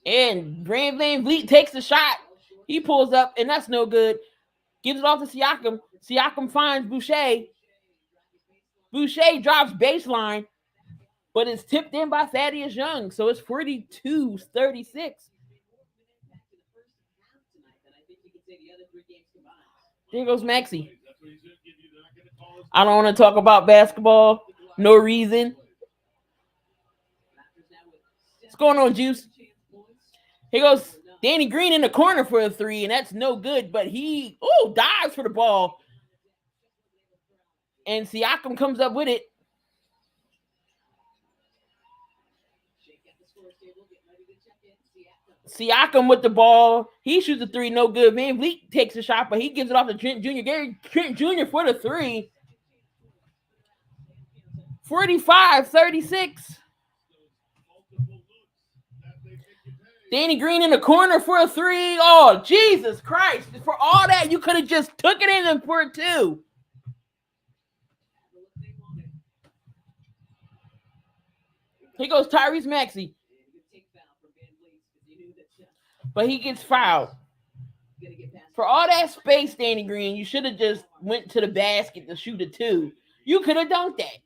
And Brand Van Vliet takes the shot. He pulls up, and that's no good. Gives it off to Siakam. Siakam finds Boucher. Boucher drops baseline, but it's tipped in by Thaddeus Young. So it's 42-36. There goes Maxey. I don't want to talk about basketball. No reason. What's going on, Juice? Here goes Danny Green in the corner for a three, and that's no good, but he dives for the ball. And Siakam comes up with it. Siakam with the ball. He shoots a three, no good. Van Vliet takes a shot, but he gives it off to Trent Jr. Gary Trent Jr. for the three. 45-36. Danny Green in the corner for a three. Oh, Jesus Christ. For all that, you could have just took it in for a two. Here goes Tyrese Maxey. But he gets fouled. For all that space, Danny Green, you should have just went to the basket to shoot a two. You could have dunked that.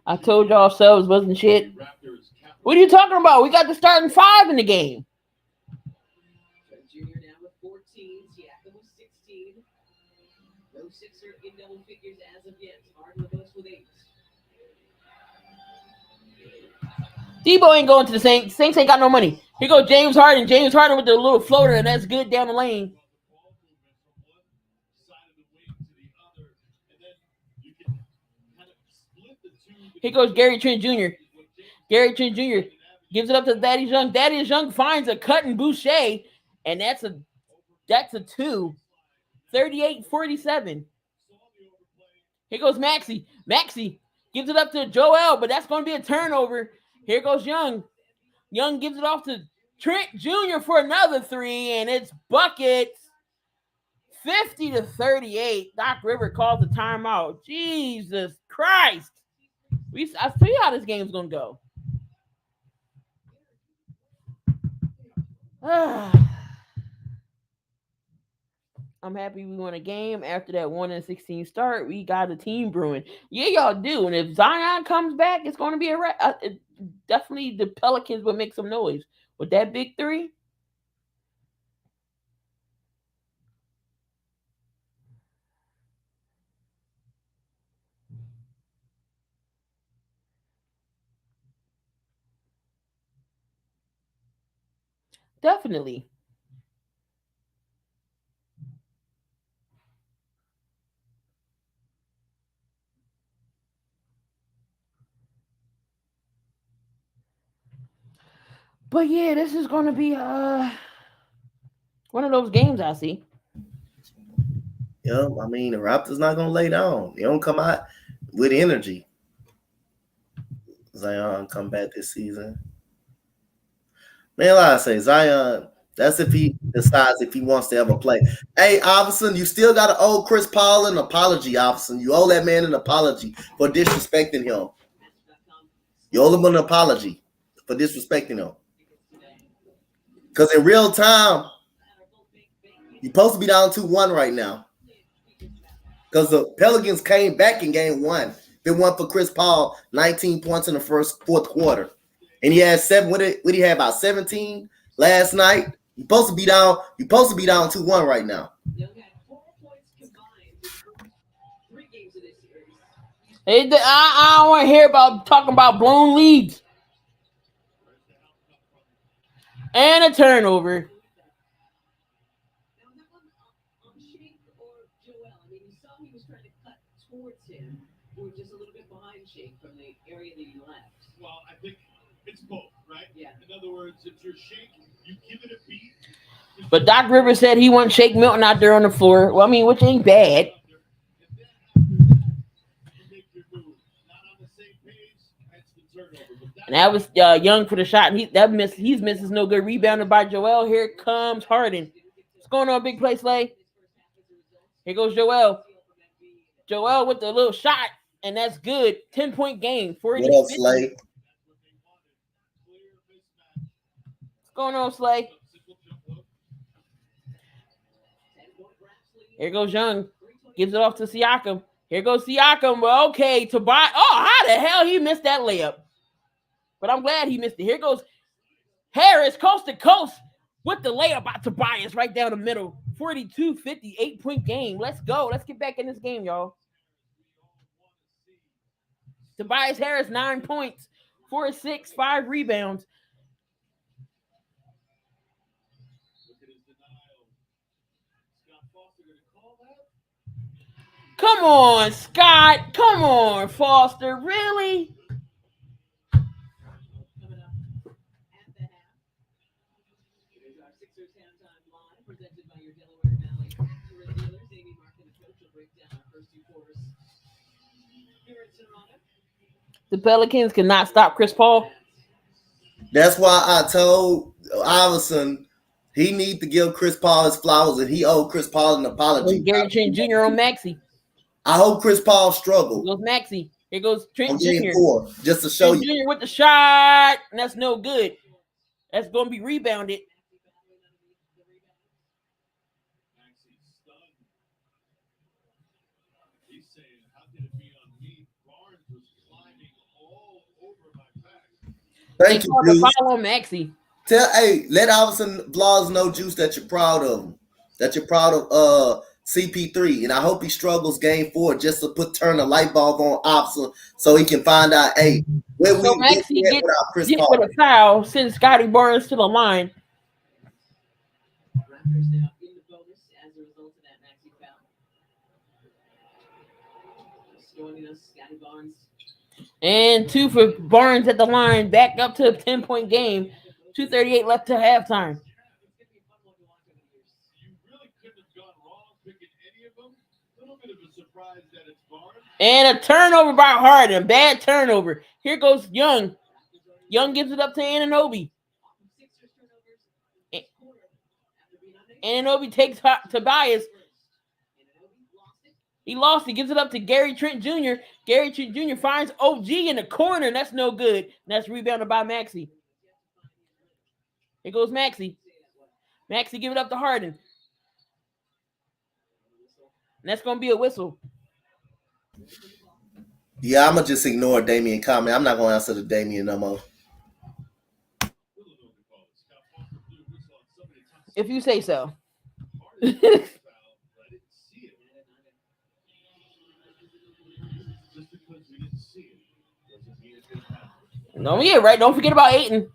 I told y'all Subs wasn't shit. What are you talking about? We got the starting five in the game. Junior now with 14, Siakam with 16. No Sixer in double figures as of yet. Harden the most with 8. Debo ain't going to the Saints. Saints ain't got no money. Here goes James Harden. James Harden with the little floater, and that's good down the lane. Here goes Gary Trent Jr. Gary Trent Jr. gives it up to Thaddeus Young. Thaddeus Young finds a cut in Boucher, and that's a two. 38-47. Here goes Maxey. Maxey gives it up to Joel, but that's going to be a turnover. Here goes Young. Young gives it off to Trent Jr. for another three, and it's buckets. 50-38. Doc Rivers calls the timeout. Jesus Christ. I see how this game's going to go. I'm happy we won a game after that 1-16 start. We got a team brewing. Yeah, y'all do. And if Zion comes back, it's going to be definitely the Pelicans will make some noise. With that big three, Definitely. But yeah, this is gonna be one of those games I see. Yeah, I mean the Raptors not gonna lay down. They don't come out with energy. Zion come back this season. Man, like I say, Zion. That's if he decides if he wants to ever play. Hey, Iverson, you still got to owe Chris Paul an apology, Iverson. You owe that man an apology for disrespecting him. You owe him an apology for disrespecting him. Because in real time, you're supposed to be down 2-1 right now. Because the Pelicans came back in game one. They won for Chris Paul 19 points in the fourth quarter. And he had seven. What did he have, about 17 last night? You're supposed to be down. You're supposed to be down 2-1 right now. Hey, I don't want to hear about talking about blown leads and a turnover. Or just a little bit behind Shake from the area that he left. Well, I think it's both, right? Yeah. In other words, if you're Shake, you give it a beat. But Doc Rivers said he wants Shake Milton out there on the floor. Well, I mean, which ain't bad. And that was Young for the shot. He's misses no good. Rebounded by Joel. Here comes Harden. What's going on, big play, Slay? Here goes Joel. Joel with the little shot, and that's good. 10-point game. 40 What up, Slay? What's going on, Slay? Here goes Young. Gives it off to Siakam. Here goes Siakam. Well, okay, Tobias. Oh, how the hell he missed that layup? But I'm glad he missed it. Here goes Harris, coast to coast, with the layup by Tobias right down the middle. 42-50, 8-point game. Let's go. Let's get back in this game, y'all. Tobias Harris, 9 points, 4 assists, 5 rebounds. Come on, Scott. Come on, Foster. Really? The Pelicans cannot stop Chris Paul. That's why I told Iverson he need to give Chris Paul his flowers, and he owed Chris Paul an apology. Gary Trent Jr. on Maxey. I hope Chris Paul struggled. Here goes Maxey. Here goes Trent Game Jr. 4, just to show Trent you. Jr. with the shot. And that's no good. That's going to be rebounded. Thank you, Juice. Foul on Maxey. Let Iverson Vlogs know, Juice, that you're proud of him. That you're proud of CP3. And I hope he struggles game 4 just to turn the light bulb on Iverson so he can find out, hey, where so we Maxey get without Chris Paul. With a foul, sends Scotty Barnes to the line. Raptors now in the bonus as a result of that Maxey foul. Just joining us, Scotty Barnes. And 2 for Barnes at the line, back up to a 10-point game. 2:38 left to halftime. And a turnover by Harden. Bad turnover. Here goes Young. Young gives it up to Anunoby. Anunoby takes Tobias. He lost. He gives it up to Gary Trent Jr. Gary Trent Jr. finds OG in the corner. That's no good. And that's rebounded by Maxey. Here goes Maxey. Maxey give it up to Harden. And that's going to be a whistle. Yeah, I'm going to just ignore Damian comment. I'm not going to answer the Damian no more. If you say so. No, yeah, right. Don't forget about Ayton.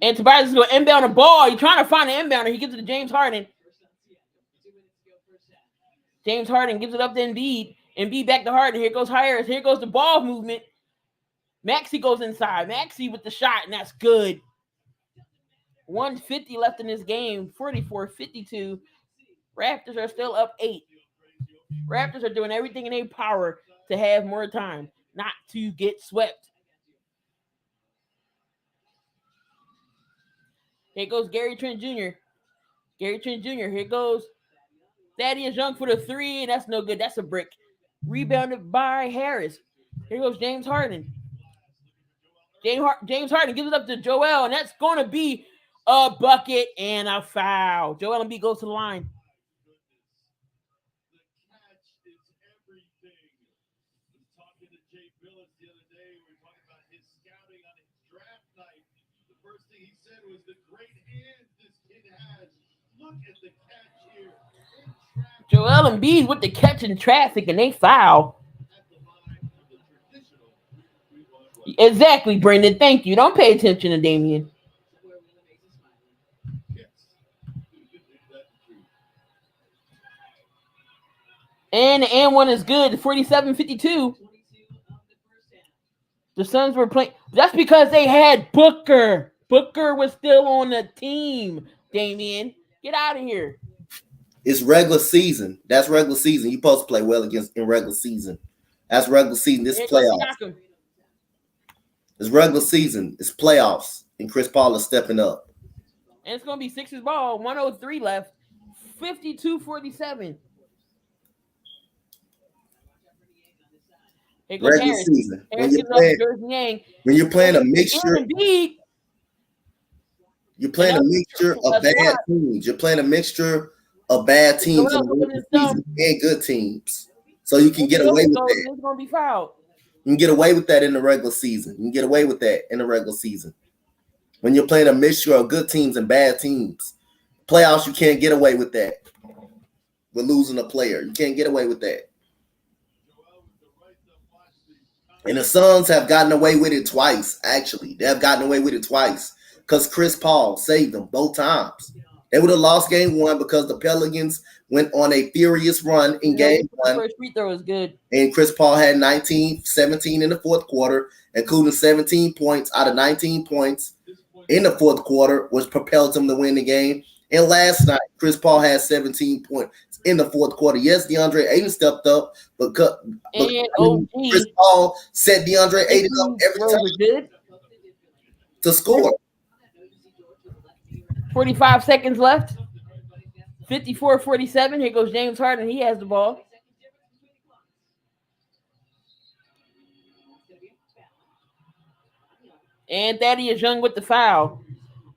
And Tobias is going to inbound the ball. He's trying to find an inbounder. He gives it to James Harden. James Harden gives it up to Embiid. Embiid back to Harden. Here goes Harris. Here goes the ball movement. Maxey goes inside. Maxey with the shot, and that's good. 150 left in this game. 44-52. Raptors are still up 8. Raptors are doing everything in their power to have more time, not to get swept. Here goes Gary Trent Jr. Gary Trent Jr. Here goes Thaddeus Young for the 3, and that's no good. That's a brick. Rebounded by Harris. Here goes James Harden. James Harden gives it up to Joel, and that's going to be a bucket and a foul. Joel Embiid goes to the line. Joel Embiid with the catch in traffic, and they foul. Exactly, Brendan. Thank you. Don't pay attention to Damian. And the and one is good. 47-52. The Suns were playing. That's because they had Booker. Booker was still on the team, Damian. Get out of here. It's regular season. That's regular season. You're supposed to play well against in regular season. That's regular season. This is playoffs. It's regular season. It's playoffs. And Chris Paul is stepping up. And it's going to be Sixers ball. 103 left. 52-47. Regular season. When you're playing a mixture. You're playing a mixture of bad teams. You're playing a mixture of bad teams and good teams. So you can get away with that. It's going to be fouled. You can get away with that in the regular season. You can get away with that in the regular season. When you're playing a mixture of good teams and bad teams. Playoffs, you can't get away with that. With losing a player. You can't get away with that. And the Suns have gotten away with it twice, actually. They have gotten away with it twice because Chris Paul saved them both times. They would have lost game 1 because the Pelicans went on a furious run in game 1. The first free throw was good. And Chris Paul had 17 in the fourth quarter, including 17 points out of 19 points in the fourth quarter, which propelled him to win the game. And last night, Chris Paul had 17 points in the fourth quarter. Yes, DeAndre Ayton stepped up, but Chris Paul set DeAndre Ayton up every time to score. 45 seconds left. 54-47. Here goes James Harden. He has the ball. And Thaddeus Young with the foul.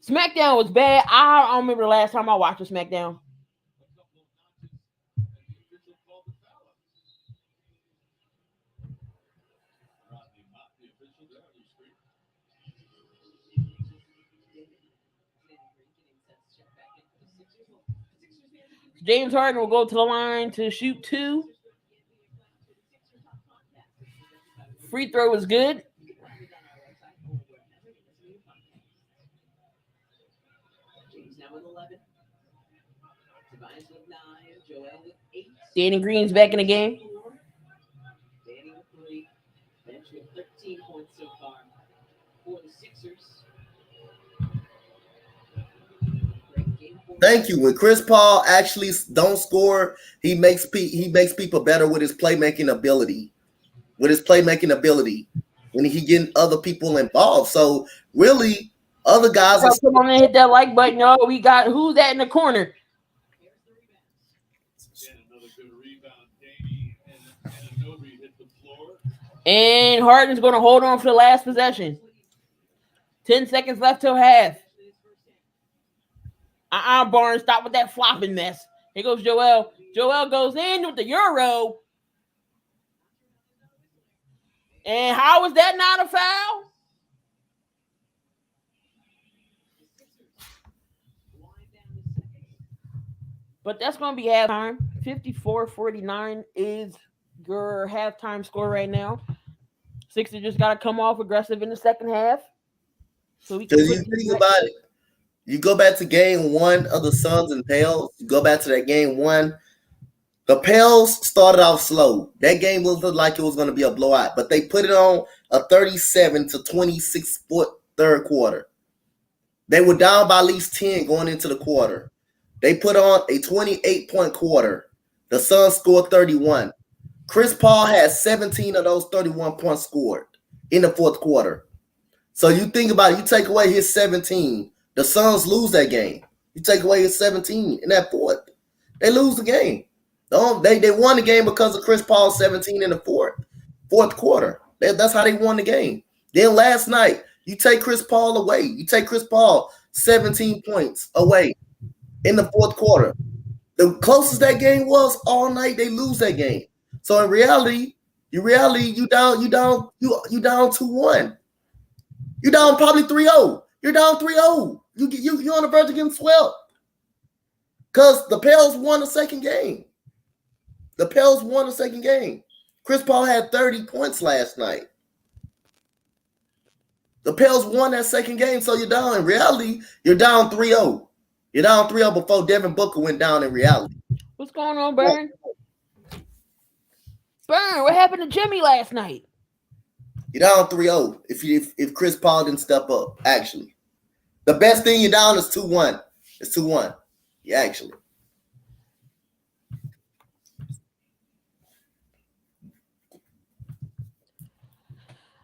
SmackDown was bad. I don't remember the last time I watched a SmackDown. James Harden will go to the line to shoot 2. Free throw was good. Danny Green's back in the game. Danny with 3. Bench with 13 points so far for the Sixers. Thank you. When Chris Paul actually don't score, he makes people better with his playmaking ability. When he getting other people involved. So really, other guys come on and hit that like button. Oh, we got who's that in the corner? And Harden's going to hold on for the last possession. 10 seconds left till half. Barnes, stop with that flopping mess. Here goes Joel. Joel goes in with the Euro. And how is that not a foul? But that's going to be halftime. 54-49 is your halftime score right now. Sixers just got to come off aggressive in the second half. So we can Because you quickly think about it, you go back to game one of the Suns and Pels. You go back to that game one. The Pels started off slow. That game looked like it was going to be a blowout, but they put it on a 37-26 third quarter. They were down by at least 10 going into the quarter. They put on a 28-point quarter. The Suns scored 31. Chris Paul had 17 of those 31 points scored in the fourth quarter. So you think about it, you take away his 17, the Suns lose that game. You take away his 17 in that fourth, they lose the game. They won the game because of Chris Paul's 17 in the fourth quarter. That's how they won the game. Then last night, you take Chris Paul away. You take Chris Paul 17 points away in the fourth quarter. The closest that game was all night, they lose that game. So in reality, you down 2-1. You down probably 3-0. You're down 3-0. You're on the verge of getting swept. Because the Pels won the second game. Chris Paul had 30 points last night. The Pels won that second game, so you're down. In reality, you're down 3-0. You're down 3-0 before Devin Booker went down in reality. What's going on, Burn? Burn, what happened to Jimmy last night? You're down 3-0 if Chris Paul didn't step up, actually. The best thing you're down is 2-1. It's 2-1. Yeah, actually.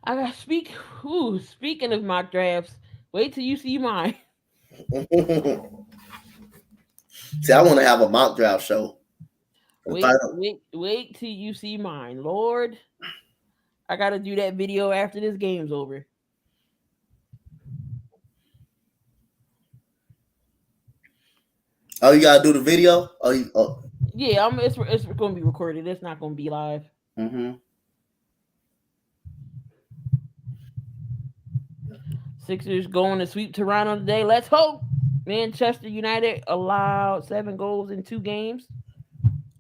I got speaking of mock drafts, wait till you see mine. See, I want to have a mock draft show. Wait till you see mine. Lord, I gotta do that video after this game's over. Oh, you gotta do the video? Yeah, it's gonna be recorded. It's not gonna be live. Mm-hmm. Sixers going to sweep Toronto today. Let's hope. Manchester United allowed 7 goals in 2 games.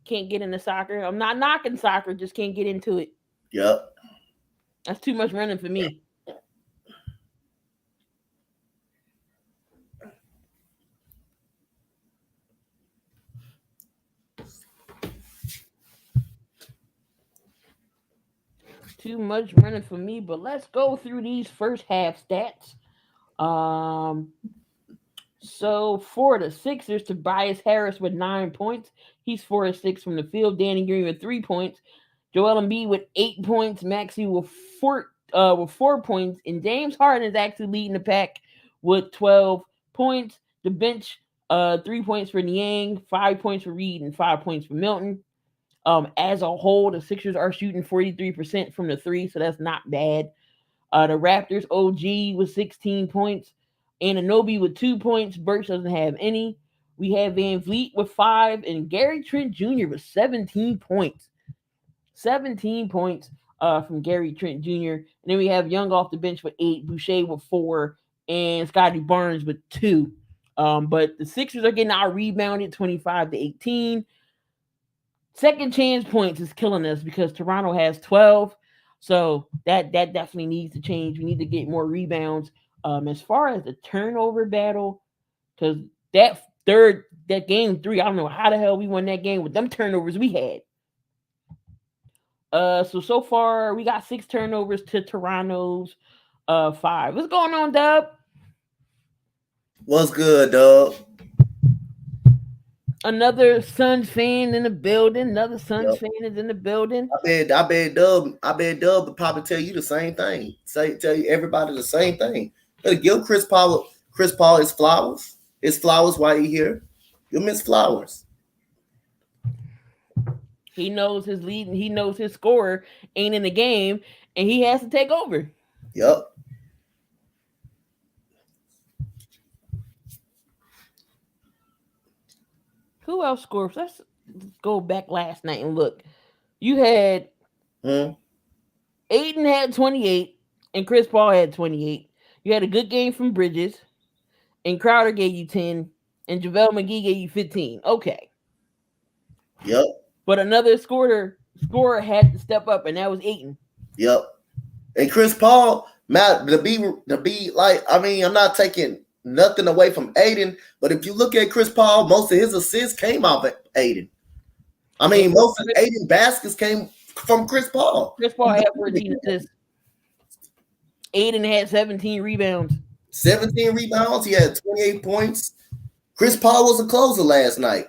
Can't get into soccer. I'm not knocking soccer, just can't get into it. Yep. That's too much running for me. Too much running for me, but let's go through these first half stats. So for the Sixers, Tobias Harris with 9 points. He's 4 of 6 from the field. Danny Green with 3 points. Joel Embiid with 8 points. Maxey with 4 points. And James Harden is actually leading the pack with 12 points. The bench, 3 points for Niang, 5 points for Reed, and 5 points for Milton. As a whole, the Sixers are shooting 43% from the 3, so that's not bad. The Raptors, OG with 16 points. Anunoby with 2 points. Burks doesn't have any. We have Van Vliet with 5, and Gary Trent Jr. with 17 points. 17 points from Gary Trent Jr. And then we have Young off the bench with 8, Boucher with 4, and Scotty Barnes with 2. But the Sixers are getting out rebounded 25-18. Second chance points is killing us because Toronto has 12. So that definitely needs to change. We need to get more rebounds. As far as the turnover battle, because that game 3, I don't know how the hell we won that game with them turnovers we had. So far we got 6 turnovers to Toronto's 5. What's going on, Dub? What's good, dog? Another Suns fan in the building. Another Suns fan is in the building. I bet Dub would probably tell you the same thing. Tell you everybody the same thing. Better give Chris Paul his flowers. His flowers while he here. Give him his flowers. He knows his lead and he knows his scorer ain't in the game, and he has to take over. Yep. Who else scored? Let's go back last night and look. You had Aiden had 28, and Chris Paul had 28. You had a good game from Bridges, and Crowder gave you 10, and JaVale McGee gave you 15. Okay. Yep. But another scorer had to step up, and that was Aiden. Yep. And Chris Paul Matt, to be like, I mean, I'm not taking nothing away from Aiden, but if you look at Chris Paul, most of his assists came off of Aiden. I mean, most of Aiden baskets came from Chris Paul. Chris Paul had 14 assists. Aiden had 17 rebounds. 17 rebounds. He had 28 points. Chris Paul was a closer last night.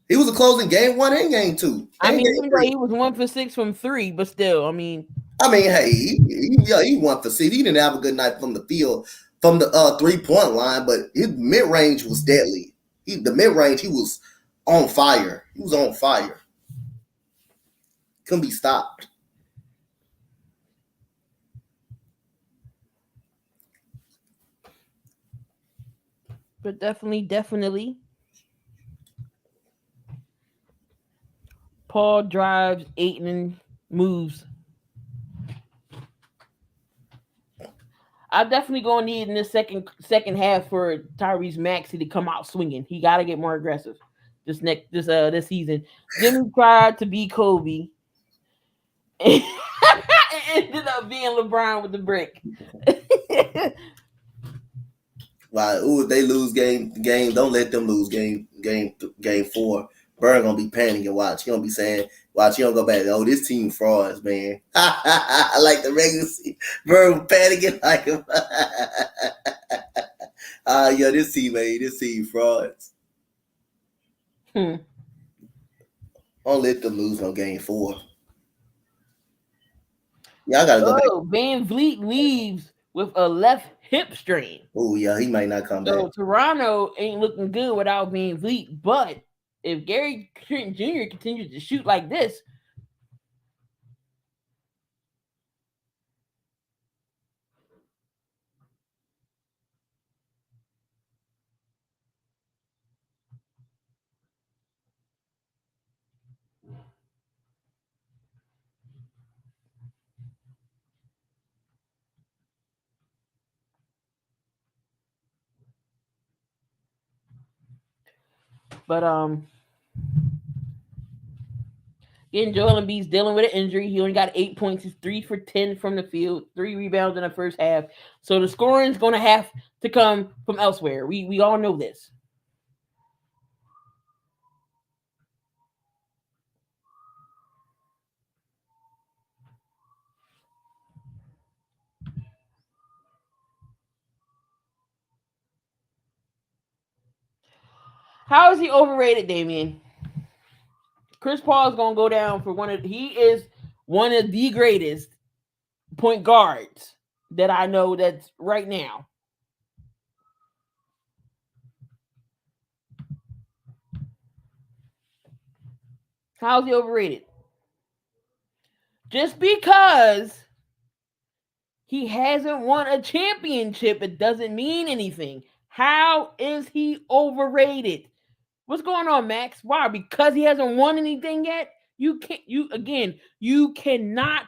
He was a closer in game 1 and game 2. I mean, even though he was 1 for 6 from 3, but still, I mean, hey, he 1 for 6. He didn't have a good night from the field, from the 3-point line, but his mid range was deadly. The mid range, he was on fire. He was on fire. Couldn't be stopped. But definitely. Paul drives, Aiden moves. I'm definitely going to need in this second half for Tyrese Maxey to come out swinging. He got to get more aggressive this season. Jimmy tried to be Kobe. It ended up being LeBron with the brick. Wow, ooh, if they lose game, don't let them lose game 4. Bird gonna be panicking. Watch, he gonna be saying, "Watch, he don't go back. Oh, this team frauds, man." I like the regular season. Bird panicking like him. Yo, this team frauds. Don't let them lose on game 4. Yeah, I gotta go back. Van Vliet leaves with a left hip strain. Oh yeah, he might not come back. So Toronto ain't looking good without Van Vliet, but if Gary Trent Jr. continues to shoot like this, but again, Joel Embiid's dealing with an injury. He only got 8 points. He's 3 for 10 from the field, 3 rebounds in the first half. So the scoring is going to have to come from elsewhere. We all know this. How is he overrated, Damian? Chris Paul is going to go down for he is one of the greatest point guards that I know that's right now. How's he overrated? Just because he hasn't won a championship, it doesn't mean anything. How is he overrated? What's going on, Max? Why? Because he hasn't won anything yet? You cannot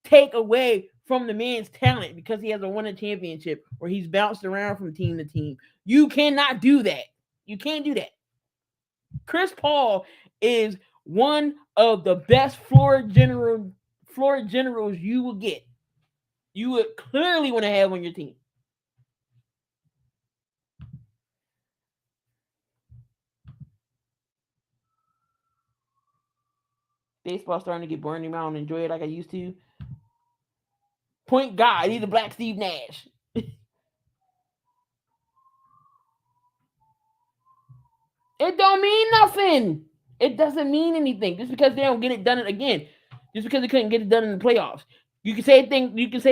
take away from the man's talent because he hasn't won a championship or he's bounced around from team to team. You cannot do that. You can't do that. Chris Paul is one of the best floor generals you will get. You would clearly want to have on your team. Baseball starting to get boring. I don't enjoy it like I used to. Point guard, he's a Black Steve Nash. It don't mean nothing. It doesn't mean anything. Just because they don't get it done again. Just because they couldn't get it done in the playoffs. You can say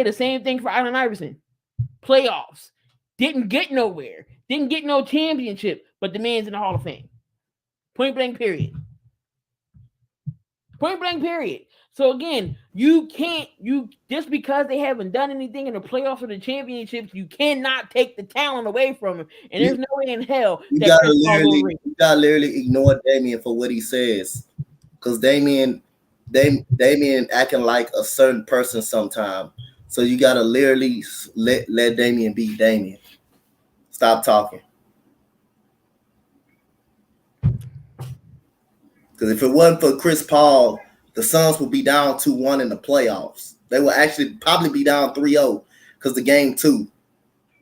the same thing for Allen Iverson. Playoffs. Didn't get nowhere. Didn't get no championship, but the man's in the Hall of Fame. Point blank period. Point blank period. So again, you just because they haven't done anything in the playoffs or the championships, you cannot take the talent away from them. And there's no way in hell you gotta literally ignore Damian for what he says. Because Damian acting like a certain person sometimes. So you gotta literally let Damian be Damian. Stop talking. Because if it wasn't for Chris Paul, the Suns would be down 2-1 in the playoffs. They will actually probably be down 3-0 because the game 2.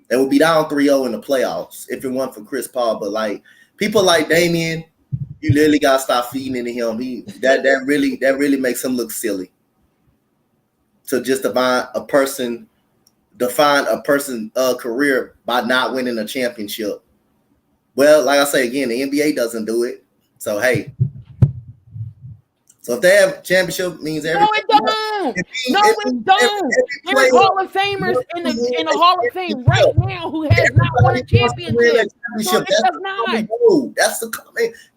They would be down 3-0 in the playoffs if it weren't for Chris Paul. But like people like Damian, you literally gotta stop feeding into him. That really makes him look silly. To just define a person's career by not winning a championship. Well, like I say again, the NBA doesn't do it. So hey. So if they have championship, means every No, it don't. It don't. There's Hall of Famers in the Hall of Fame right now who has not won a championship. So it does not.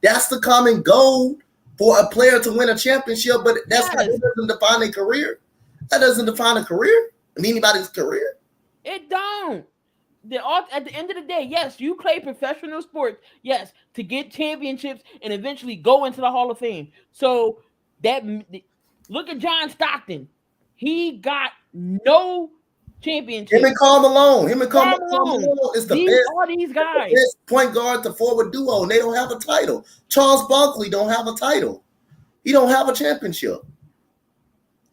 That's the common goal for a player to win a championship, but it doesn't define a career. That doesn't define a career. Anybody's career. It don't. At the end of the day, yes, you play professional sports, yes, to get championships and eventually go into the Hall of Fame. So look at John Stockton. He got no championship. Him and Karl Malone. Is the best. All these guys. The best point guard to forward duo, and they don't have a title. Charles Barkley don't have a title. He don't have a championship.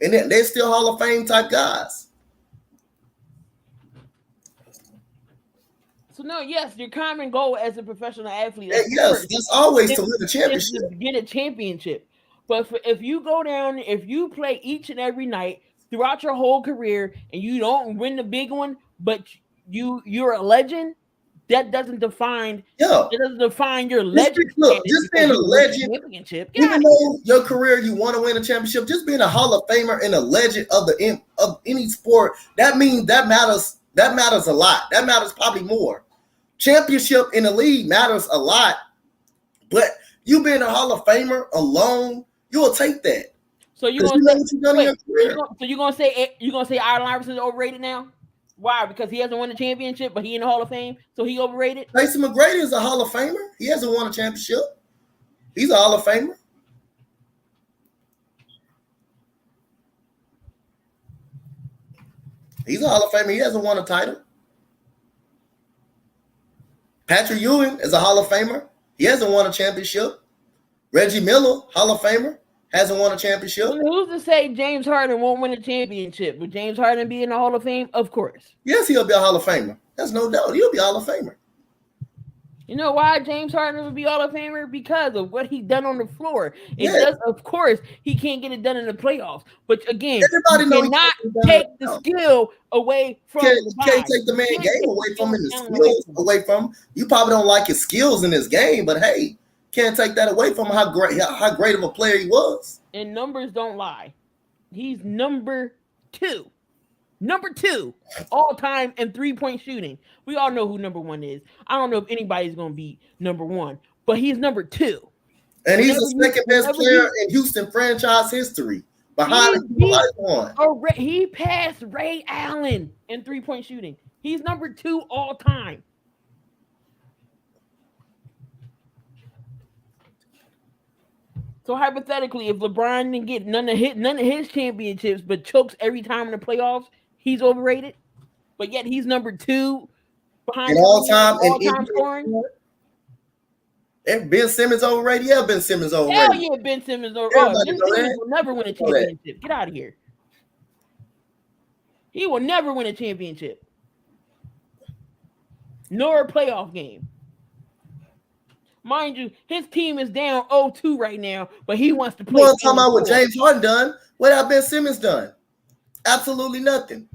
And they're still Hall of Fame type guys. So no, yes, your common goal as a professional athlete. That's always to win a championship. To get a championship. But if you go down, if you play each and every night throughout your whole career and you don't win the big one, but you're a legend, that doesn't define. It doesn't define your legend. Just being a legend, championship. Even though your career you want to win a championship, just being a Hall of Famer and a legend of any sport, that means that matters. That matters a lot. That matters probably more. Championship in the league matters a lot, but you being a Hall of Famer alone, you will take that. So you're gonna say Allen Iverson is overrated now? Why? Because he hasn't won a championship, but he in the Hall of Fame, so he overrated. Tracy McGrady is a Hall of Famer. He hasn't won a championship. He's a Hall of Famer. He's a Hall of Famer. He hasn't won a title. Patrick Ewing is a Hall of Famer. He hasn't won a championship. Reggie Miller, Hall of Famer, hasn't won a championship. Well, who's to say James Harden won't win a championship? Would James Harden be in the Hall of Fame? Of course. Yes, he'll be a Hall of Famer. That's no doubt. He'll be a Hall of Famer. You know why James Harden would be Hall of Famer? Because of what he done on the floor. Of course, he can't get it done in the playoffs. But again, everybody cannot take the skill away from the can't take the man game away from him, the skills away from him. You probably don't like his skills in his game, but hey, can't take that away from him, how great of a player he was. And numbers don't lie. He's number 2. Number 2 all time in 3-point shooting. We all know who number 1 is. I don't know if anybody's going to be number 1, but he's number 2. And he's the second best player in Houston franchise history. Behind he passed Ray Allen in 3-point shooting. He's number 2 all time. So hypothetically, if LeBron didn't get none of his championships, but chokes every time in the playoffs, he's overrated. But yet he's number 2 behind all time scoring. Ben Simmons overrated? Yeah, Ben Simmons overrated. Hell yeah, Ben Simmons overrated. Ben Simmons will never win a championship. Get out of here. He will never win a championship. Nor a playoff game. Mind you, his team is down 0-2 right now, but he wants to play. You want to talk about what James Harden done? What have Ben Simmons done? Absolutely nothing.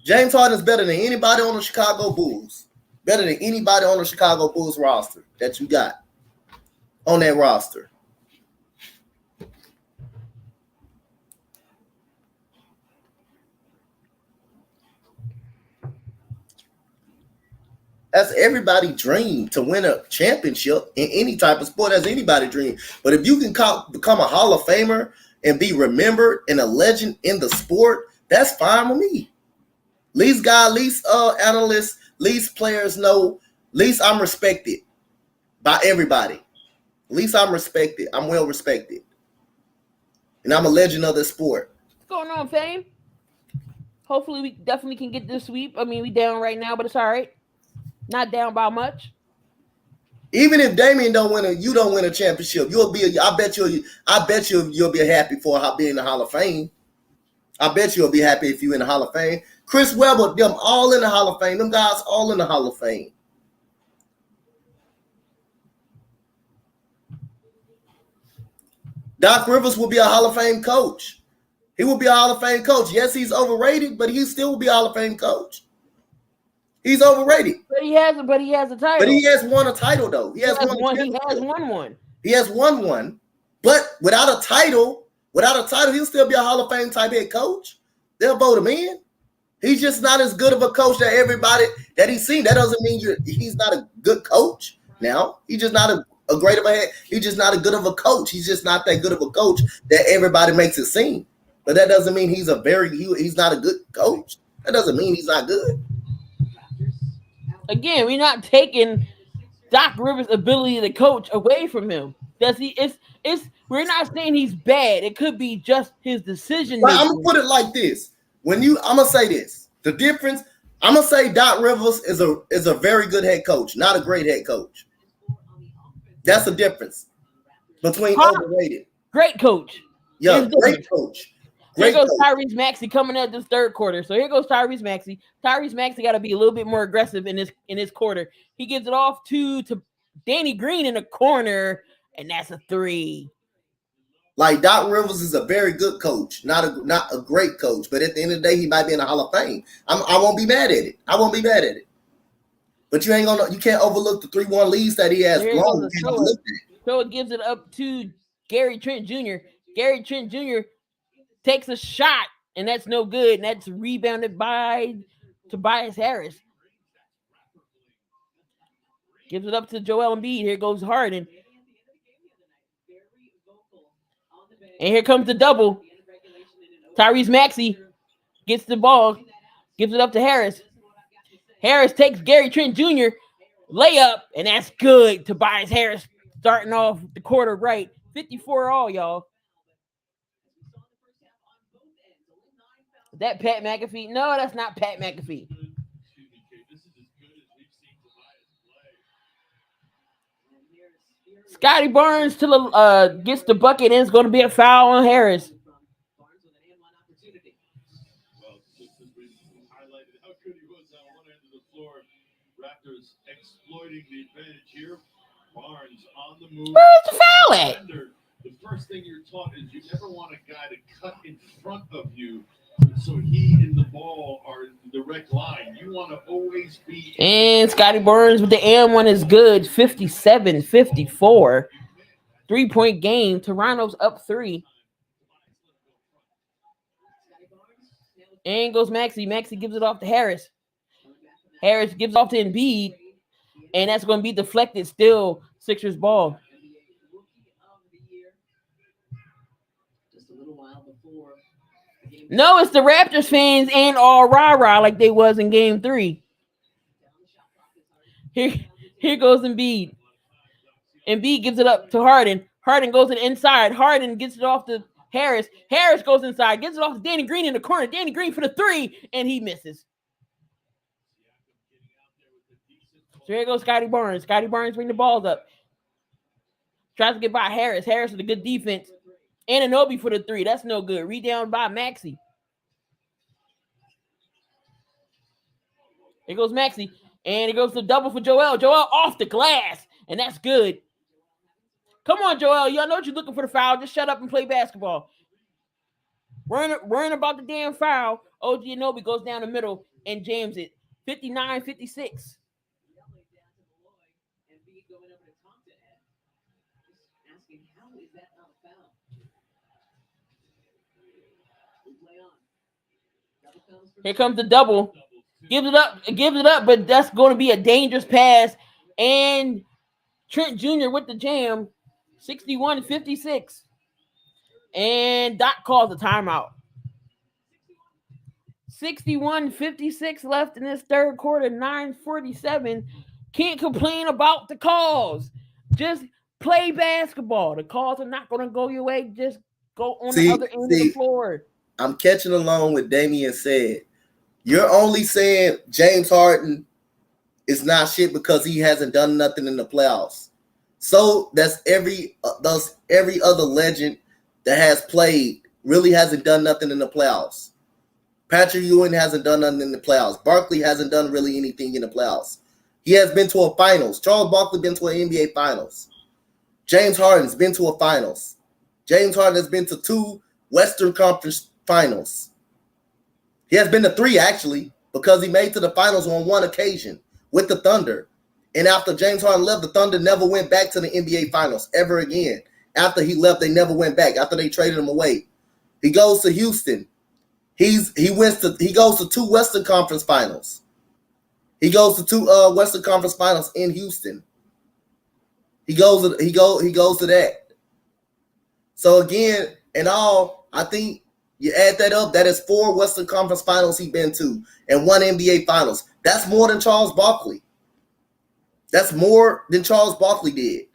James Harden is better than anybody on the Chicago Bulls. Better than anybody on the Chicago Bulls roster that you got on that roster. That's everybody's dream to win a championship in any type of sport. That's anybody's dream. But if you can become a Hall of Famer and be remembered and a legend in the sport, that's fine with me. Least analysts, least players know, least I'm respected by everybody. At least I'm respected. I'm well respected. And I'm a legend of the sport. What's going on, Fame? Hopefully we definitely can get this sweep. I mean, we down right now, but it's all right. Not down by much. Even if Damian you don't win a championship, I bet you'll be happy for being in the Hall of Fame. I bet you'll be happy if you're in the Hall of Fame. Chris Webber, them all in the Hall of Fame. Them guys all in the Hall of Fame. Doc Rivers will be a Hall of Fame coach. He will be a Hall of Fame coach. Yes, he's overrated, but he still will be a Hall of Fame coach. He's overrated. But he has a title. But he has won a title, though. He has won one. He has won one. But without a title, he'll still be a Hall of Fame type head coach. They'll vote him in. He's just not as good of a coach that everybody that he's seen. That doesn't mean he's not a good coach. Now he's just not a great of a head. He's just not a good of a coach. He's just not that good of a coach that everybody makes it seem. But that doesn't mean he's not a good coach. That doesn't mean he's not good. Again, we're not taking Doc Rivers' ability to coach away from him. We're not saying he's bad. It could be just his decision making. I'm gonna put it like this. I'm gonna say this. The difference, I'm gonna say Doc Rivers is a very good head coach, not a great head coach. That's the difference between overrated. Great coach. Yeah, great coach. Here goes Tyrese Maxey coming up this third quarter. So here goes Tyrese Maxey. Tyrese Maxey got to be a little bit more aggressive in this quarter. He gives it off to Danny Green in the corner, and that's a three. Like Doc Rivers is a very good coach, not a great coach, but at the end of the day, he might be in the Hall of Fame. I won't be mad at it. But you can't overlook the 3-1 leads that he has blown. So it gives it up to Gary Trent Jr. Gary Trent Jr. takes a shot, and that's no good, and that's rebounded by Tobias Harris. Gives it up to Joel Embiid. Here goes Harden. And here comes the double. Tyrese Maxey gets the ball, gives it up to Harris. Harris takes Gary Trent Jr. layup, and that's good. Tobias Harris starting off the quarter right. 54 all, y'all. Is that Pat McAfee? No, that's not Pat McAfee. Scotty Barnes gets the bucket, and it's going to be a foul on Harris. Well, just as we highlighted how good he was on one end of the floor, Raptors exploiting the advantage here. Barnes on the move. Where's the foul at? The first thing you're taught is you never want a guy to cut in front of you, so he and the ball are in the direct line. You want to always be. And Scotty Barnes with the M1 is good. 57-54. 3-point game. Toronto's up 3. And goes Maxey. Maxey gives it off to Harris. Harris gives off to Embiid. And that's going to be deflected. Still Sixers ball. No, it's the Raptors fans and all rah-rah like they was in game 3. Here goes Embiid. Embiid gives it up to Harden. Harden goes to the inside. Harden gets it off to Harris. Harris goes inside. Gets it off to Danny Green in the corner. Danny Green for the 3, and he misses. So here goes Scotty Barnes. Scotty Barnes bring the balls up. Tries to get by Harris. Harris with a good defense. Anunoby for the 3. That's no good. Rebound by Maxey. Here goes Maxey. And it goes to double for Joel. Joel off the glass. And that's good. Come on, Joel. Y'all know what you're looking for the foul. Just shut up and play basketball. Worrying about the damn foul. OG Anunoby goes down the middle and jams it. 59-56. Here comes the double. Gives it up, but that's going to be a dangerous pass. And Trent Jr. with the jam. 61-56. And Doc calls a timeout. 61-56 left in this third quarter. 9:47. Can't complain about the calls. Just play basketball. The calls are not going to go your way. Just go on the other end of the floor. I'm catching along with Damian said. You're only saying James Harden is not shit because he hasn't done nothing in the playoffs. So that's every other legend that has played really hasn't done nothing in the playoffs. Patrick Ewing hasn't done nothing in the playoffs. Barkley hasn't done really anything in the playoffs. He has been to a finals. Charles Barkley been to an NBA finals. James Harden's been to a finals. James Harden has been to 2 Western Conference finals. He has been to 3, actually, because he made to the finals on 1 occasion with the Thunder. And after James Harden left, the Thunder never went back to the NBA finals ever again. After he left, they never went back. After they traded him away. He goes to Houston. He goes to 2 Western Conference finals. He goes to 2 Western Conference finals in Houston. He goes to that. So again, in all, I think you add that up, that is 4 Western Conference finals he's been to and 1 NBA finals. That's more than Charles Barkley. That's more than Charles Barkley did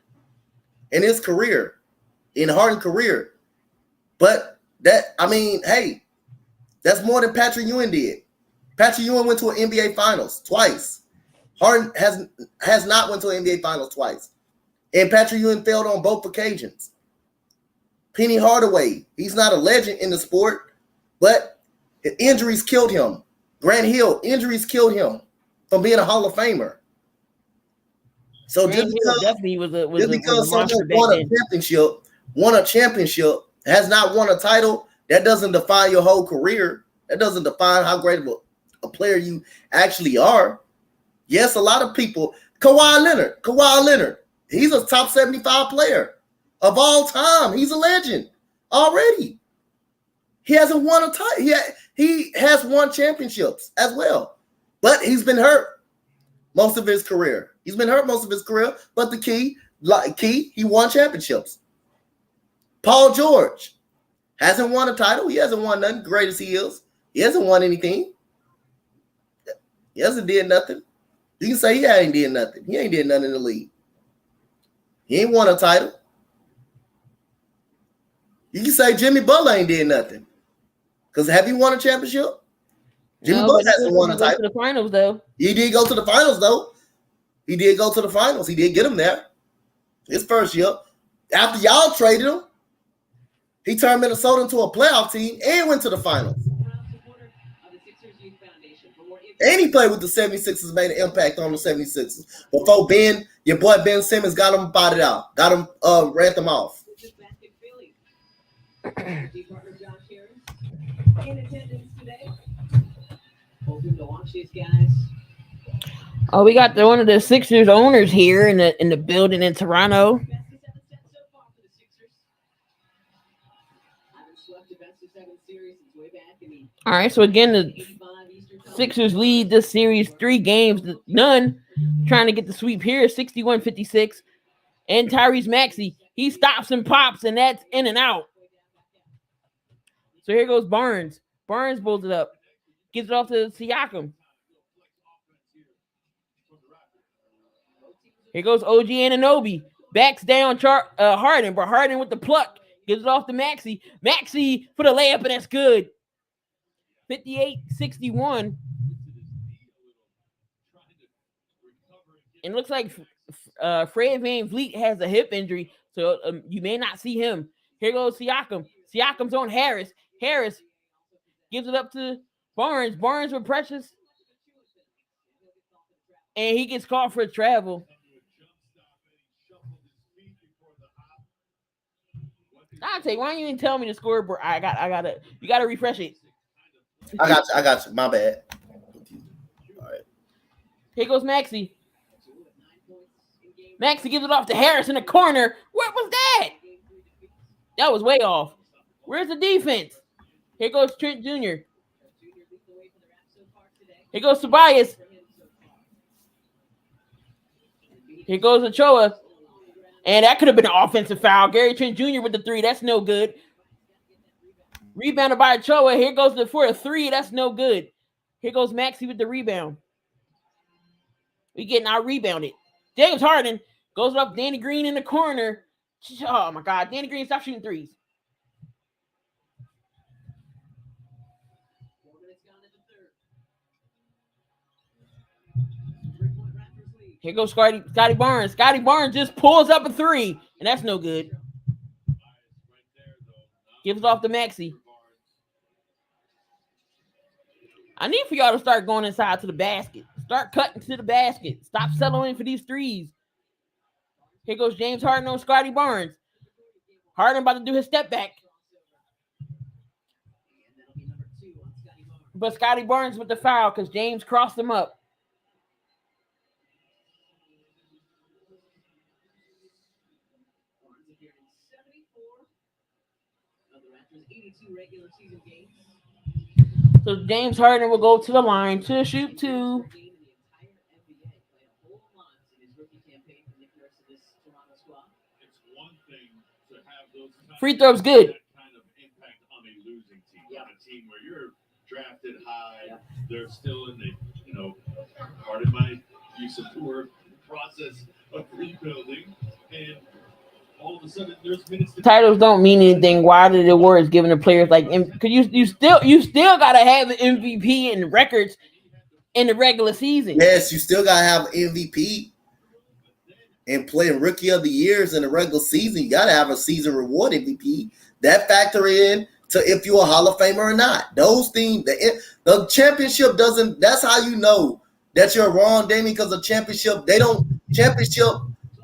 in his career, in Harden's career. But hey, that's more than Patrick Ewing did. Patrick Ewing went to an NBA finals twice. Harden has not went to an NBA finals twice. And Patrick Ewing failed on both occasions. Penny Hardaway, he's not a legend in the sport, but injuries killed him. Grant Hill, injuries killed him from being a Hall of Famer. So just because someone won a championship, has not won a title, that doesn't define your whole career. That doesn't define how great of a player you actually are. Yes, a lot of people. Kawhi Leonard, he's a top 75 player of all time. He's a legend already. He hasn't won a title. He has won championships as well, but he's been hurt most of his career. But the key, he won championships. Paul George hasn't won a title. He hasn't won nothing. Great as he is, he hasn't won anything. He hasn't did nothing. You can say he ain't did nothing. He ain't did nothing in the league. He ain't won a title. You can say Jimmy Butler ain't did nothing. Because have he won a championship? Jimmy Butler hasn't won a title. To the finals, though. He did go to the finals, though. He did go to the finals. He did get him there. His first year. After y'all traded him, he turned Minnesota into a playoff team and went to the finals. And he played with the 76ers, made an impact on the 76ers. Before your boy Ben Simmons got him botted out. Got him, ran them off. Oh, we got one of the Sixers owners here in the building in Toronto. All right, so again, the Sixers lead this series 3 games to none, trying to get the sweep here, 61-56. And Tyrese Maxey, he stops and pops, and that's in and out. So here goes Barnes. Barnes pulls it up, gives it off to Siakam. Here goes OG Anunoby, backs down Harden, but Harden with the pluck, gives it off to Maxey. Maxey for the layup, and that's good. 58-61. And looks like Fred VanVleet has a hip injury, so you may not see him. Here goes Siakam. Siakam's on Harris. Harris gives it up to Barnes. Barnes with Precious. And he gets called for a travel. Dante, why don't you even tell me the scoreboard? I got it. You got to refresh it. I got you. My bad. All right. Here goes Maxey. Maxey gives it off to Harris in the corner. What was that? That was way off. Where's the defense? Here goes Trent Jr. Here goes Tobias. Here goes Ochoa. And that could have been an offensive foul. Gary Trent Jr. with the 3. That's no good. Rebounded by Ochoa. Here goes for a 3. That's no good. Here goes Maxey with the rebound. We getting out rebounded. James Harden goes up. Danny Green in the corner. Oh, my God. Danny Green, stop shooting threes. Here goes Scotty Barnes. Scotty Barnes just pulls up a 3, and that's no good. Gives it off to Maxey. I need for y'all to start going inside to the basket. Start cutting to the basket. Stop settling for these threes. Here goes James Harden on Scotty Barnes. Harden about to do his step back. But Scotty Barnes with the foul because James crossed him up. So James Harden will go to the line to shoot two. Free throw's good. Kind of impact on a losing team, on a team where you're drafted high, they're still in the, part of my use of the word process of rebuilding, and all of a sudden there's minutes. Titles don't mean anything. Why did the awards given to players like? Because you still gotta have the MVP and records in the regular season. Yes, you still gotta have MVP and playing Rookie of the Years in the regular season. You gotta have a season reward MVP. That factor in to if you're a Hall of Famer or not. Those things, the championship doesn't. That's how you know that you're wrong, Damien. Because the championship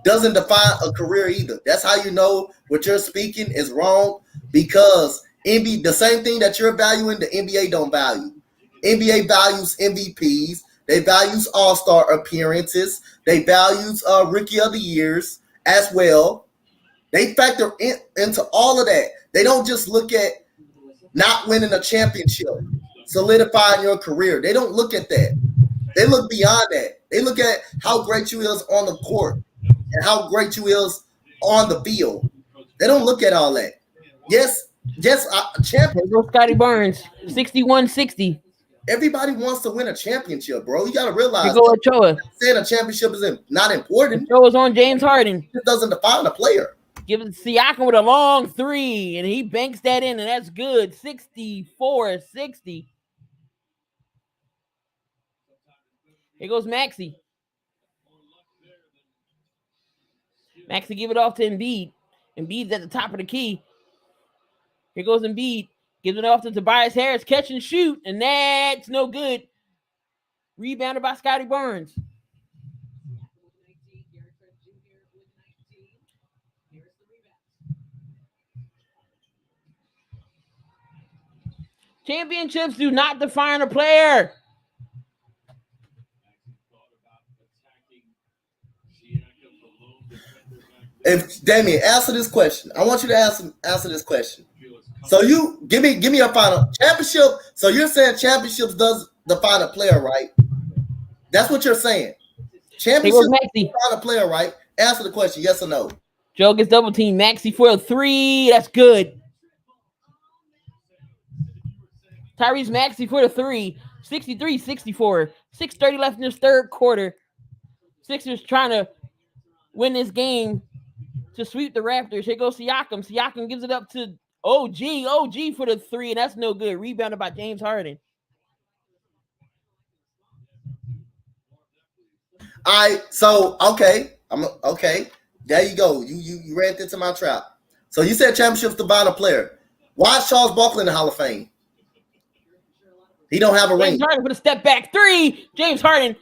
doesn't define a career either. That's how you know what you're speaking is wrong, because NBA, the same thing that you're valuing, the NBA don't value. NBA values MVPs. They values All-Star appearances. They values Rookie of the Years as well. They factor into all of that. They don't just look at not winning a championship, solidifying your career. They don't look at that. They look beyond that. They look at how great you is on the court and how great you is on the field. They don't look at all that. Yes, champion. Scotty Barnes, 61-60. Everybody wants to win a championship, bro. You got to realize saying a championship is not important. Ochoa's on James Harden. It doesn't define a player. Give it Siakam with a long three, and he banks that in, and that's good. 64-60. Here goes Maxey. Maxey give it off to Embiid. Embiid's at the top of the key. Here goes Embiid. Gives it off to Tobias Harris. Catch and shoot. And that's no good. Rebounded by Scotty Barnes. Championships do not define a player. If Damien, answer this question. I want you to answer this question. So you give me your final championship. So you're saying championships does define a player, right? That's what you're saying. Championships define a player, right? Answer the question, yes or no. Joe gets double team. Maxey for a three. That's good. Tyrese Maxey for the three. 63-64. 6:30 left in this third quarter. Sixers trying to win this game to sweep the Raptors. Here goes Siakam. Siakam gives it up to OG for the three, and that's no good. Rebounded by James Harden. Okay. There you go. You ran into my trap. So you said championships define a player. Why is Charles Barkley in the Hall of Fame? He don't have a ring. James Harden for the step back three. James Harden.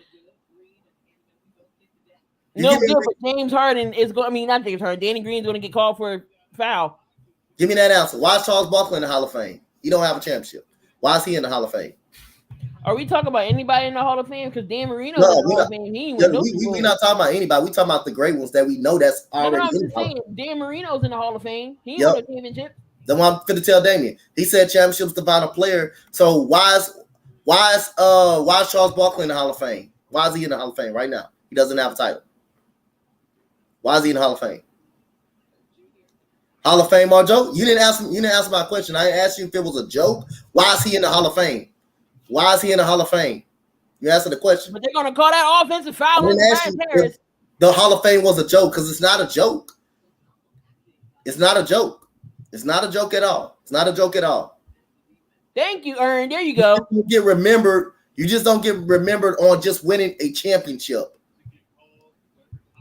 No good, but James Harden is going. I mean, not James Harden. Danny Green's going to get called for a foul. Give me that answer. Why is Charles Barkley in the Hall of Fame? He don't have a championship. Why is he in the Hall of Fame? Are we talking about anybody in the Hall of Fame? Because Dan Marino's in the Hall of Fame. We're not talking about anybody. We're talking about the great ones that we know that's already in the Hall of Fame. Dan Marino's in the Hall of Fame. He ain't won a championship. Then I'm finna tell Damien. He said championships define a player. So why is Charles Barkley in the Hall of Fame? Why is he in the Hall of Fame right now? He doesn't have a title. Why is he in the Hall of Fame? Hall of Fame or joke? You didn't answer my question. I asked you if it was a joke. Why is he in the Hall of Fame? Why is he in the Hall of Fame? You answer the question. But they're gonna call that offensive foul on Harris. The Hall of Fame was a joke because it's not a joke. It's not a joke. It's not a joke at all. It's not a joke at all. Thank you, Ern. There you go. You get remembered. You just don't get remembered on just winning a championship.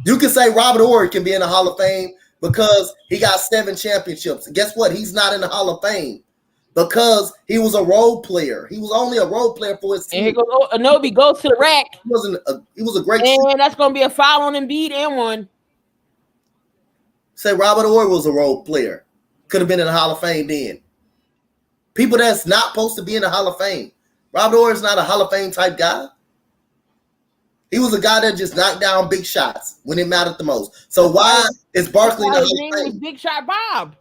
You can say Robert Horry can be in the Hall of Fame because he got 7 championships. Guess what? He's not in the Hall of Fame. because he was a role player. He was only a role player for his And team. here goes Anobi goes to the rack. He was a great. And that's going to be a foul on Embiid and one. Say Robert Horry was a role player. Could have been in the Hall of Fame then. People that's not supposed to be in the Hall of Fame. Robert Horry is not a Hall of Fame type guy. He was a guy that just knocked down big shots when it mattered the most. So why is Barkley in the His Hall name of was Fame? Big Shot Bob.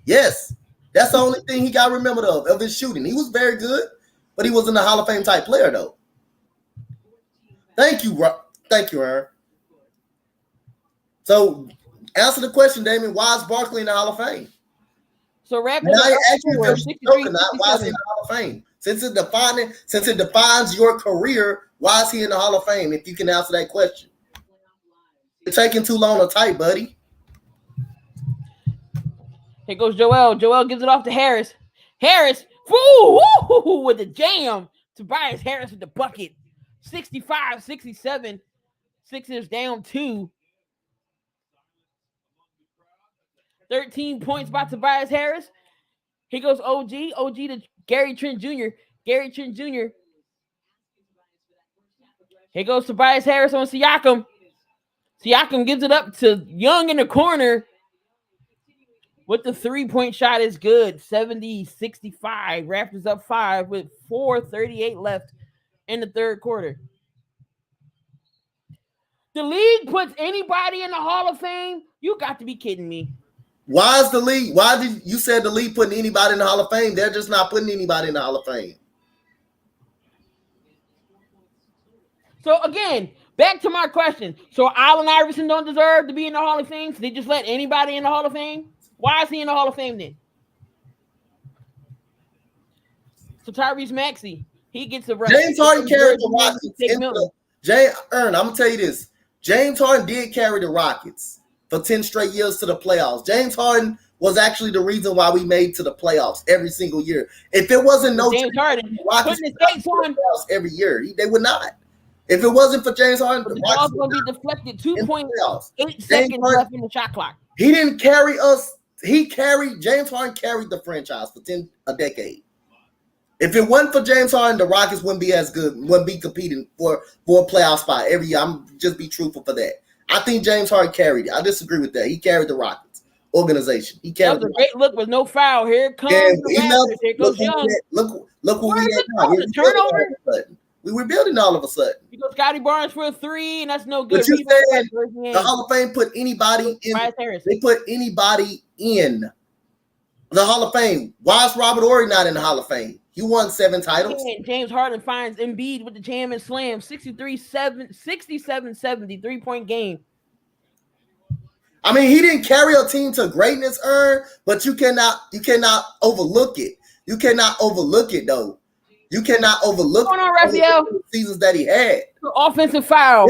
Yes. That's the only thing he got remembered of his shooting. He was very good, but he wasn't a Hall of Fame type player, though. Thank you, Aaron. So answer the question, Damon. Why is Barkley in the Hall of Fame? So Raptors Now I ask you if are it's a joke or not, why is he in the Hall of Fame? Since it defines your career, why is he in the Hall of Fame? If you can answer that question. You're taking too long to type, buddy. Here goes Joel. Joel gives it off to Harris. Harris, woo, with the jam. Tobias Harris with the bucket. 65-67. Sixers down 2. 13 points by Tobias Harris. Here goes OG. OG to Gary Trent Jr. Gary Trent Jr. Here goes Tobias Harris on Siakam. Siakam gives it up to Young in the corner. With the 3-point shot is good. 70-65. Raptors up 5 with 4:38 left in the third quarter. The league puts anybody in the Hall of Fame? You got to be kidding me. Why is the league? Why did you said the league putting anybody in the Hall of Fame? They're just not putting anybody in the Hall of Fame. So again, back to my question. So Allen Iverson don't deserve to be in the Hall of Fame? So they just let anybody in the Hall of Fame? Why is he in the Hall of Fame then? So Tyrese Maxey, he gets a run. James Harden carried the Rockets. I'm gonna tell you this. James Harden did carry the Rockets for 10 straight years to the playoffs. James Harden was actually the reason why we made to the playoffs every single year. If it wasn't no James Harden, Rockets putting his skates on every year, they would not. If it wasn't for James Harden, the ball's going to be deflected. 2.8 seconds left in the shot clock. He didn't carry us. James Harden carried the franchise for a decade. If it wasn't for James Harden, the Rockets wouldn't be as good, wouldn't be competing for a playoff spot every year. I'm just be truthful for that. I think James Harden carried it. I disagree with that. He carried the Rockets organization. He carried. That was a great look with no foul. Here comes the Raptors. Here goes Young. Look what we had now. The turnover. We were building all of a sudden. You go Scotty Barnes for a 3, and that's no good. But you said the Hall of Fame put anybody in. They put anybody in the Hall of Fame. Why is Robert Horry not in the Hall of Fame? He won 7 titles. And James Harden finds Embiid with the jam and slam. 67-70, 3-point game. I mean, he didn't carry a team to greatness, but you cannot overlook it. You cannot overlook it, though. You cannot overlook the seasons that he had. Offensive foul.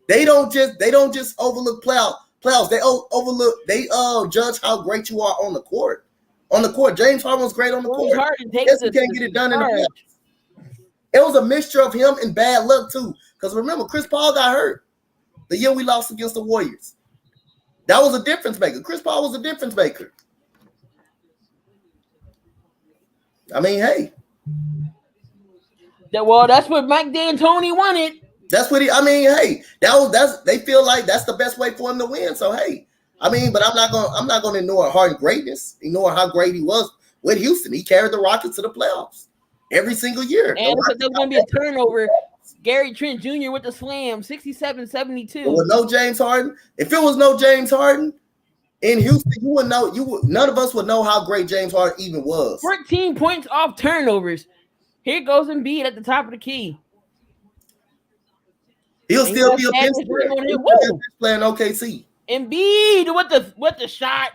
They don't just overlook playoffs. They overlook. They judge how great you are on the court. On the court, James Harden was great on the court. Yes, he can't get it done in the playoffs. It was a mixture of him and bad luck too. Because remember, Chris Paul got hurt the year we lost against the Warriors. That was a difference maker. Chris Paul was a difference maker. I mean, hey. That's what Mike D'Antoni wanted. That's what hey, they feel like that's the best way for him to win. So hey, I mean, but I'm not gonna ignore Harden's greatness, ignore how great he was with Houston. He carried the Rockets to the playoffs every single year. And there's gonna be a turnover. Gary Trent Jr. with the slam, 67-72. With no James Harden. If it was no James Harden in Houston, you wouldn't know. None of us would know how great James Harden even was. 14 points off turnovers. Here goes Embiid at the top of the key. He'll still be a bench player in OKC. Embiid with the shot.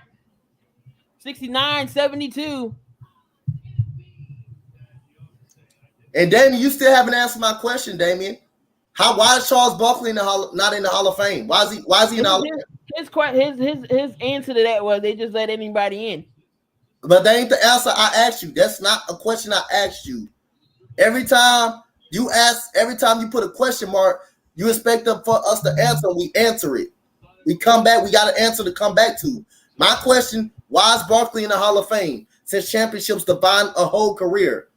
69-72. And Damien, you still haven't answered my question, Damien. Why is Charles Barkley not in the Hall of Fame? Why is he in the Hall of Fame? His answer to that was they just let anybody in. But that ain't the answer I asked you. That's not a question I asked you. Every time you put a question mark, you expect for us to answer. We answer it. We come back. We got an answer to come back to. My question: why is Barkley in the Hall of Fame? since championships define a whole career.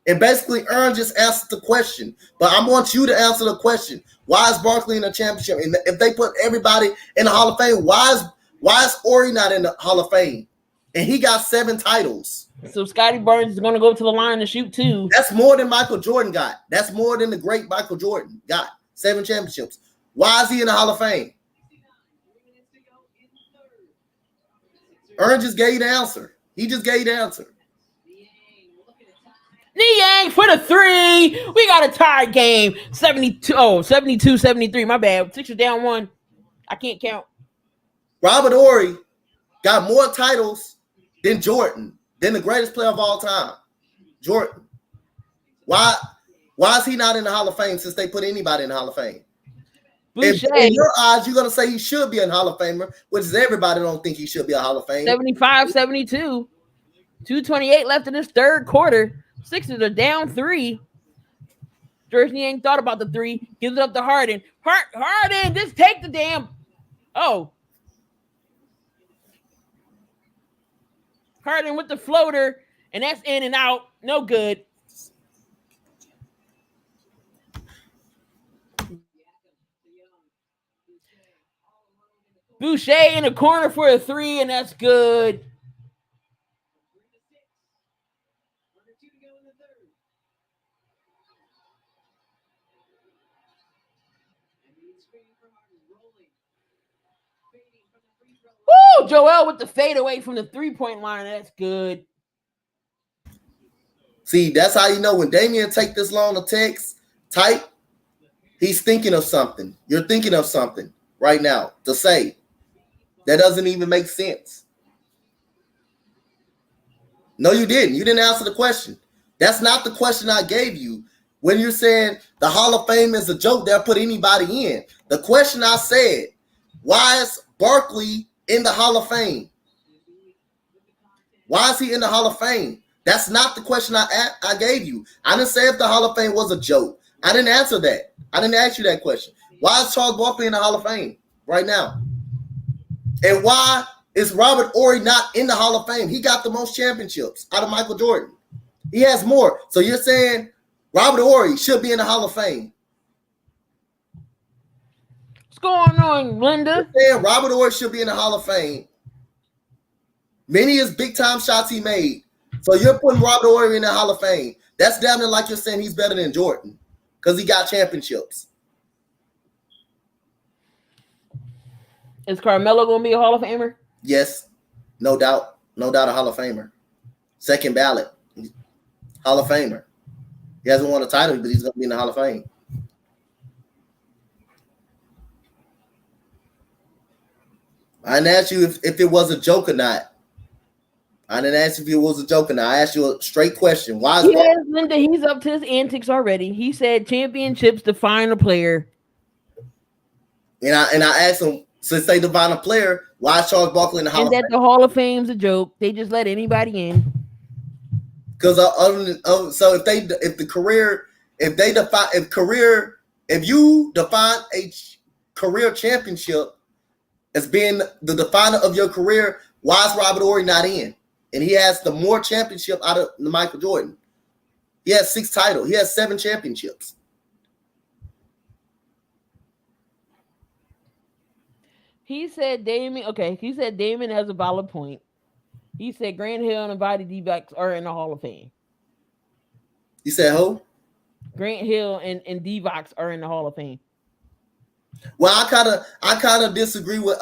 And basically, Ern just answered the question. But I want you to answer the question. Why is Barkley in the championship? And if they put everybody in the Hall of Fame, why is Ori not in the Hall of Fame? And he got 7 titles. So Scotty Barnes is going to go to the line to shoot too. That's more than Michael Jordan got. That's more than the great Michael Jordan got. 7 championships. Why is he in the Hall of Fame? Ern just gave the answer. He just gave the answer. Niang for the 3. We got a tie game. 72-73. My bad. Sixers down 1. I can't count. Robert Horry got more titles than Jordan, than the greatest player of all time. Jordan. Why is he not in the Hall of Fame since they put anybody in the Hall of Fame? If, in your eyes, you're going to say he should be a Hall of Famer, which is everybody don't think he should be a Hall of Fame. 75-72. 2:28 left in this third quarter. Sixers are down 3. George Niang thought about the 3. Gives it up to Harden. Harden, just take the damn. Oh. Harden with the floater, and that's in and out. No good. Boucher in the corner for a 3, and that's good. Woo! Joel with the fadeaway from the 3-point line. That's good. See, that's how you know when Damian take this long to text, type, he's thinking of something. You're thinking of something right now to say. That doesn't even make sense. No, you didn't. You didn't answer the question. That's not the question I gave you. When you're saying the Hall of Fame is a joke, they'll put anybody in. The question I said, why is Barkley in the Hall of Fame? Why is he in the Hall of Fame? That's not the question I gave you. I didn't say if the Hall of Fame was a joke. I didn't answer that. I didn't ask you that question. Why is Charles Barkley in the Hall of Fame right now? And why is Robert Horry not in the Hall of Fame? He got the most championships out of Michael Jordan. He has more. So you're saying Robert Horry should be in the Hall of Fame? What's going on, Linda? You're saying Robert Horry should be in the Hall of Fame. Many of his big-time shots he made. So you're putting Robert Horry in the Hall of Fame. That's damn near like you're saying he's better than Jordan because he got championships. Is Carmelo going to be a Hall of Famer? Yes, no doubt. No doubt a Hall of Famer. Second ballot. Hall of Famer. He hasn't won a title, but he's going to be in the Hall of Fame. I didn't ask you if it was a joke or not. I didn't ask if it was a joke or not. I asked you a straight question. Why is Linda, he's up to his antics already. He said championships define a player. And I asked him, since they define a player, why is Charles Barkley in the Hall of Fame? And that the Hall of Fame's a joke. They just let anybody in. Because if you define a career championship as being the definer of your career, why is Robert Horry not in? And he has the more championship out of Michael Jordan. He has 6 titles. He has 7 championships. He said Damon has a valid point. He said Grant Hill and Avadi D-backs are in the Hall of Fame. You said who? Grant Hill and D-Vox are in the Hall of Fame. Well, I kind of disagree with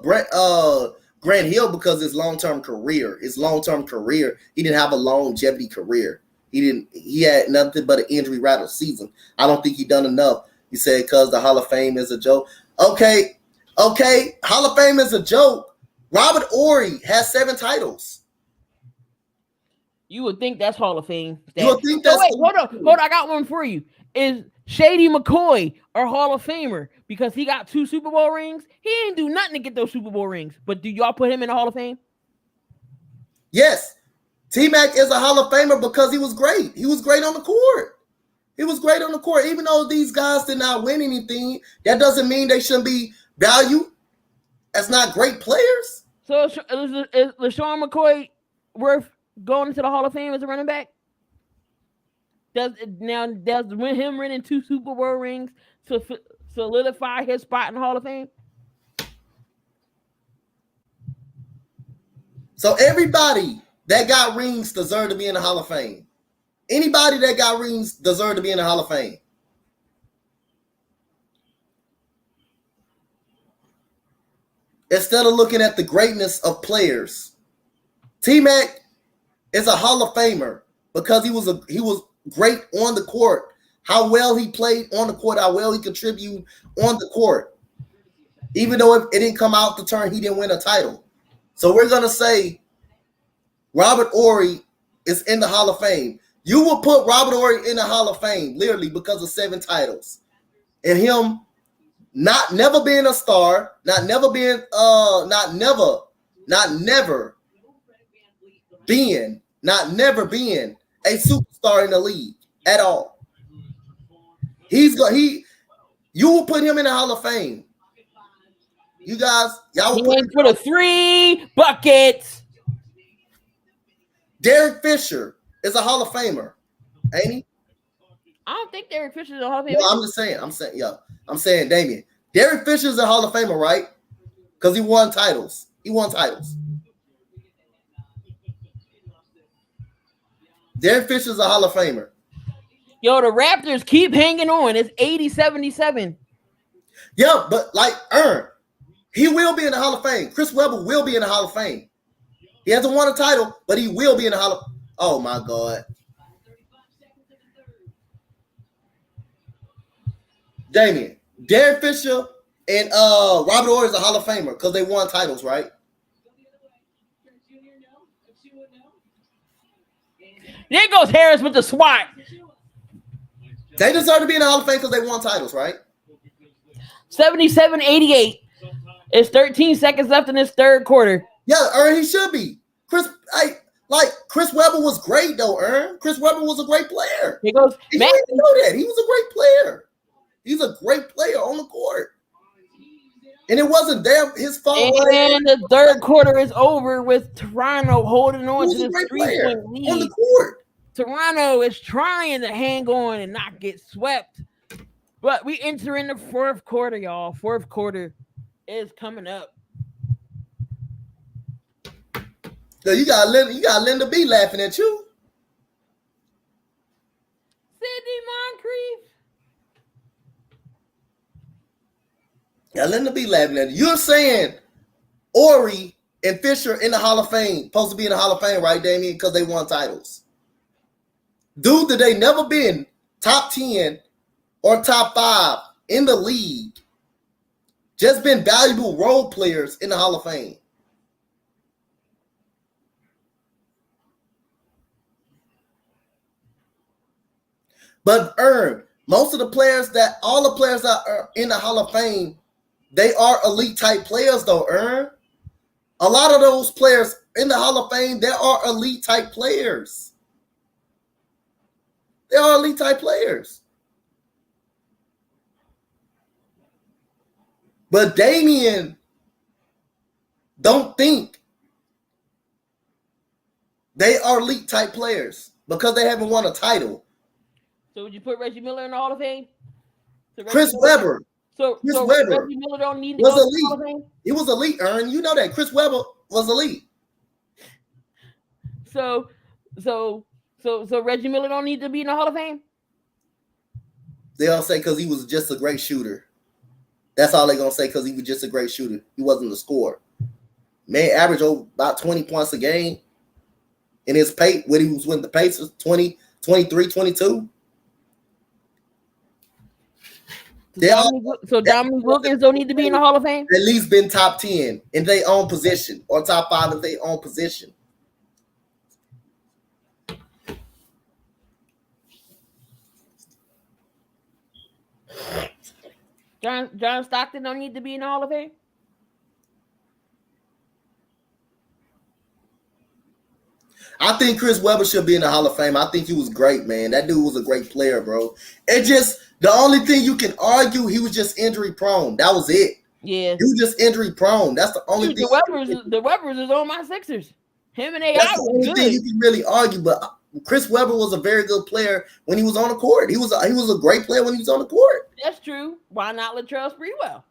Grant Hill because his long-term career. He didn't have a longevity career. He had nothing but an injury-rattled season. I don't think he done enough. He said because the Hall of Fame is a joke. Okay, Hall of Fame is a joke. Robert Horry has 7 titles. You would think that's Hall of Fame. You would think that's. Wait, hold on. I got one for you. Is Shady McCoy a Hall of Famer because he got 2 Super Bowl rings? He ain't do nothing to get those Super Bowl rings. But do y'all put him in the Hall of Fame? Yes. T-Mac is a Hall of Famer because he was great. He was great on the court. Even though these guys did not win anything, that doesn't mean they shouldn't be valued as not great players. So is LaShawn McCoy worth going into the Hall of Fame as a running back? Does him winning 2 Super Bowl rings to solidify his spot in the Hall of Fame? So everybody that got rings deserve to be in the Hall of Fame. Anybody that got rings deserve to be in the Hall of Fame. Instead of looking at the greatness of players, T-Mac is a Hall of Famer because he was great on the court. How well he played on the court, how well he contributed on the court. Even though it didn't come out the turn, he didn't win a title. So we're going to say Robert Horry is in the Hall of Fame. You will put Robert Horry in the Hall of Fame literally because of 7 titles. And him never being a star, never being a superstar in the league at all. You will put him in the Hall of Fame. You guys, y'all will put him for the 3 buckets. Derek Fisher is a Hall of Famer, ain't he? I don't think Derek Fisher is a Hall of Famer. No, I'm saying, Damian. Derek Fisher is a Hall of Famer, right? Because he won titles. Derek Fisher is a Hall of Famer. Yo, the Raptors keep hanging on. It's 80-77. Yeah, but like he will be in the Hall of Fame. Chris Webber will be in the Hall of Fame. He hasn't won a title, but he will be in the Hall of Fame. Oh, my God. Damian, Derek Fisher and Robert Horry is a Hall of Famer because they won titles, right? There goes Harris with the swat. They deserve to be in the Hall of Fame because they won titles, right? 77-88. It's 13 seconds left in this third quarter. Yeah, he should be. Chris Webber was great, though, Chris Webber was a great player. He goes, you didn't know that. He was a great player. He's a great player on the court. And it wasn't his fault. And the third quarter is over with Toronto holding on to this 3-point lead. On the court. Toronto is trying to hang on and not get swept. But we enter in the fourth quarter, y'all. Fourth quarter is coming up. So you got Linda B laughing at you. Sidney Moncrief. Yeah, Linda B laughing at you. You're saying Horry and Fisher in the Hall of Fame, supposed to be in the Hall of Fame, right, Damian? Because they won titles. Dude, that they never been top 10 or top 5 in the league. Just been valuable role players in the Hall of Fame. But all the players that are in the Hall of Fame, they are elite type players, though, A lot of those players in the Hall of Fame, they are elite type players. They are elite type players. But Damian don't think they are elite type players because they haven't won a title. So would you put Reggie Miller in the Hall of Fame? Chris Webber. Chris Webber Reggie Miller don't need to go to the Hall of Fame? He was elite, You know that. Chris Webber was elite. So Reggie Miller don't need to be in the Hall of Fame? They all say because he was just a great shooter. That's all they're going to say, because he was just a great shooter. He wasn't a scorer. Man averaged about 20 points a game in his pace when he was with the Pacers, 20, 23, 22. Dominique Wilkins don't need to be in the Hall of Fame? At least been top 10 in their own position, or top 5 in their own position. John Stockton don't need to be in the Hall of Fame? I think Chris Webber should be in the Hall of Fame. I think he was great, man. That dude was a great player, bro. It just, the only thing you can argue, he was just injury prone. That was it. Yeah. He was just injury prone. That's the only thing. The Webbers is on my Sixers. Him and AI That's the was only thing you good. can really argue. But Chris Webber was a very good player when he was on the court. He was a great player when he was on the court. That's true. Why not Latrell Sprewell?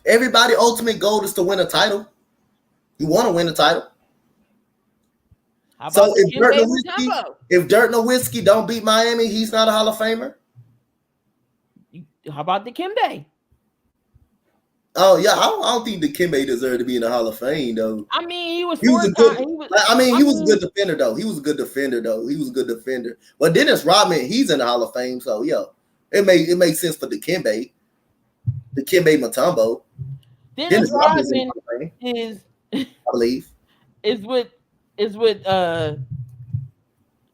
Everybody' ultimate goal is to win a title. You want to win a title. How So about Mutombo? if Dirk Nowitzki don't beat Miami, he's not a Hall of Famer. How about Dikembe? Oh yeah, I don't think Dikembe deserved to be in the Hall of Fame though. I mean, he was He was a good. He was a good defender though. He was a good defender though. He was a good defender. But Dennis Rodman, he's in the Hall of Fame, so yeah, it makes sense for Dikembe Mutombo. Dennis Rodman is, I believe, is what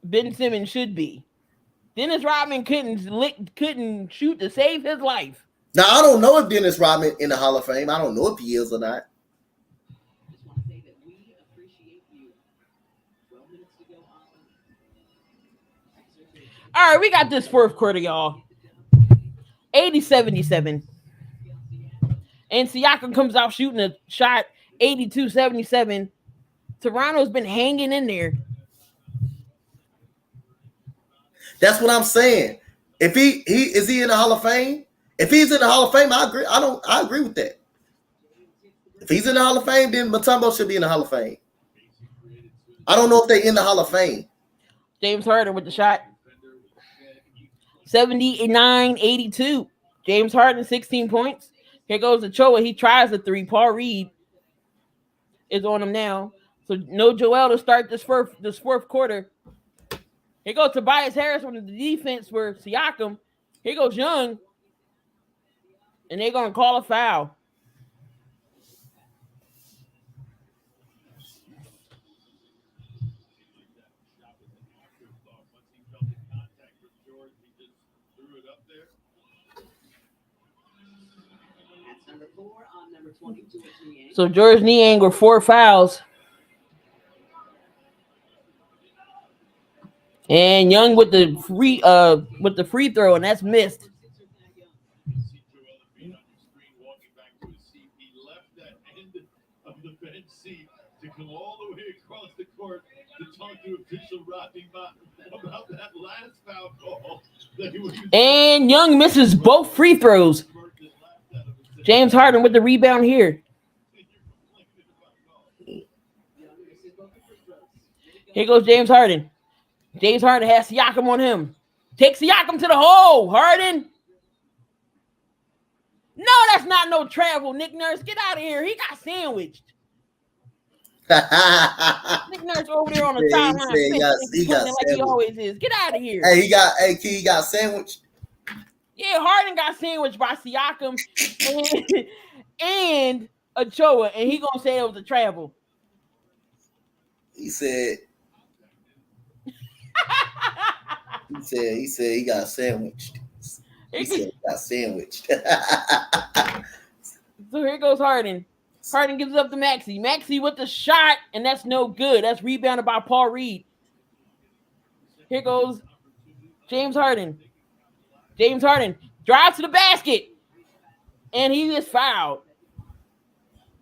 Ben Simmons should be. Dennis Rodman couldn't shoot to save his life. Now I don't know if Dennis Rodman in the Hall of Fame. I don't know if he is or not. Just want to say that we appreciate you. 12 minutes to go on. All right, we got this fourth quarter, y'all. 80-77. And Siakam comes out shooting a shot 82-77. Toronto's been hanging in there. That's what I'm saying. If he is he in the Hall of Fame? If he's in the Hall of Fame, I agree. I agree with that. If he's in the Hall of Fame, then Mutombo should be in the Hall of Fame. I don't know if they're in the Hall of Fame. James Harden with the shot. 79-82. James Harden, 16 points. Here goes Ochoa. He tries the three. Paul Reed is on him now. So no Joel to start this fourth quarter. Here goes Tobias Harris on the defense for Siakam. Here goes Young. And they're going to call a foul. That's number 4 on number 22 at Niang. So George Niang with 4 fouls. And Young with the free throw, and that's missed. He left that end of the bench seat to come all the way across the court to talk to official Rodney Martin about that last foul call. And Young misses both free throws. James Harden with the rebound here. Here goes James Harden. James Harden has Siakam on him. Takes Siakam to the hole. Harden. No, that's not no travel, Nick Nurse. Get out of here. He got sandwiched. Nick Nurse over there on the sideline. He got like he always is. Get out of here. Hey, he got sandwiched. Yeah, Harden got sandwiched by Siakam and Ochoa, and he gonna say it was a travel. He said he got sandwiched. He said he got sandwiched. So here goes Harden. Harden gives up to Maxey. Maxey with the shot, and that's no good. That's rebounded by Paul Reed. Here goes James Harden. James Harden drives to the basket, and he is fouled.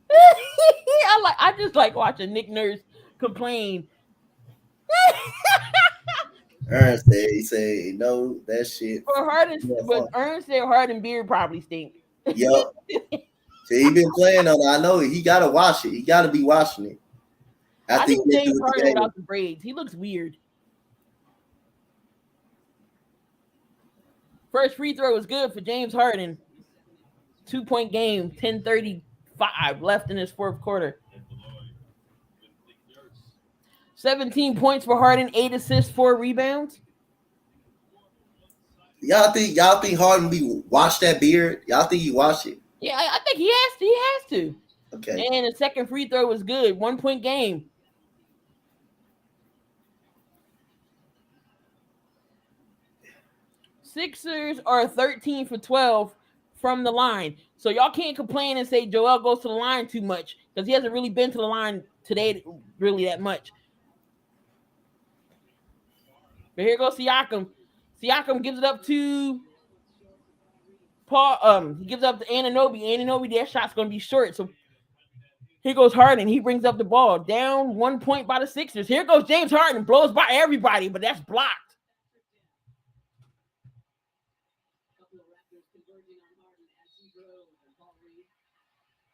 I just like watching Nick Nurse complain. Ernst said, he said, no, that shit. But Ernst said Harden beard probably stink. Yup. So he been playing on it. I know he gotta wash it. He gotta be washing it. I think James Harden without the braids. He looks weird. First free throw was good for James Harden. 2-point game, 10:35 left in his fourth quarter. 17 points for Harden, 8 assists, 4 rebounds. Y'all think Harden be wash that beard? Y'all think he wash it? Yeah, I think he has to. Okay. And the second free throw was good. 1-point game. Sixers are 13 for 12 from the line. So y'all can't complain and say Joel goes to the line too much because he hasn't really been to the line today really that much. But here goes Siakam. Siakam gives it up to He gives up to Anunoby. Anunoby, that shot's gonna be short. So here goes Harden. He brings up the ball. Down 1 point by the Sixers. Here goes James Harden. Blows by everybody, but that's blocked.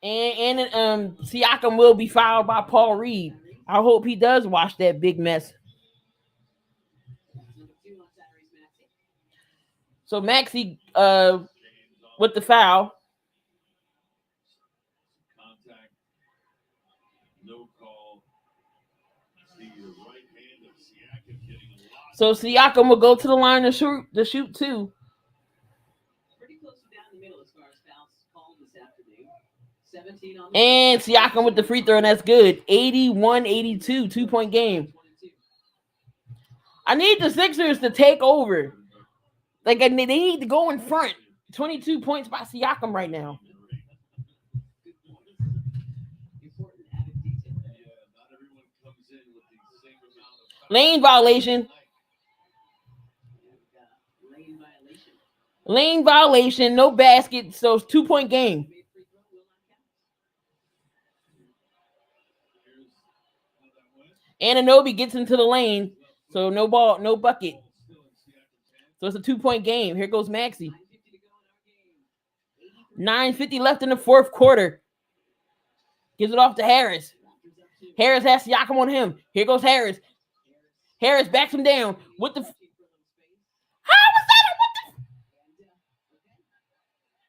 And Siakam will be fouled by Paul Reed. I hope he does wash that big mess. So Maxey with the foul. Contact, no call. See the right hand of Siakam getting a lot. So Siakam will go to the line to shoot too. Pretty close to down the middle as far as fouls called this afternoon. 17 on And Siakam with the free throw, and that's good. 81-82, 2-point game. I need the Sixers to take over. Like they need to go in front. 22 points by Siakam right now. important added detail. Yeah, not everyone comes in with the same amount of Lane violation. Lane violation. Lane violation. No basket. So it's 2-point game. Made free throw will not count. Here's how that went. Anunoby gets into the lane. So no ball, no bucket. Still in Siakam's hand. So it's a 2-point game. Here goes Maxey. 9:50 to go in our game. 9:50 left in the fourth quarter. Gives it off to Harris. Raptors up 2. Harris has Siakam on him. Here goes Harris. Harris backs him down with the. How was that?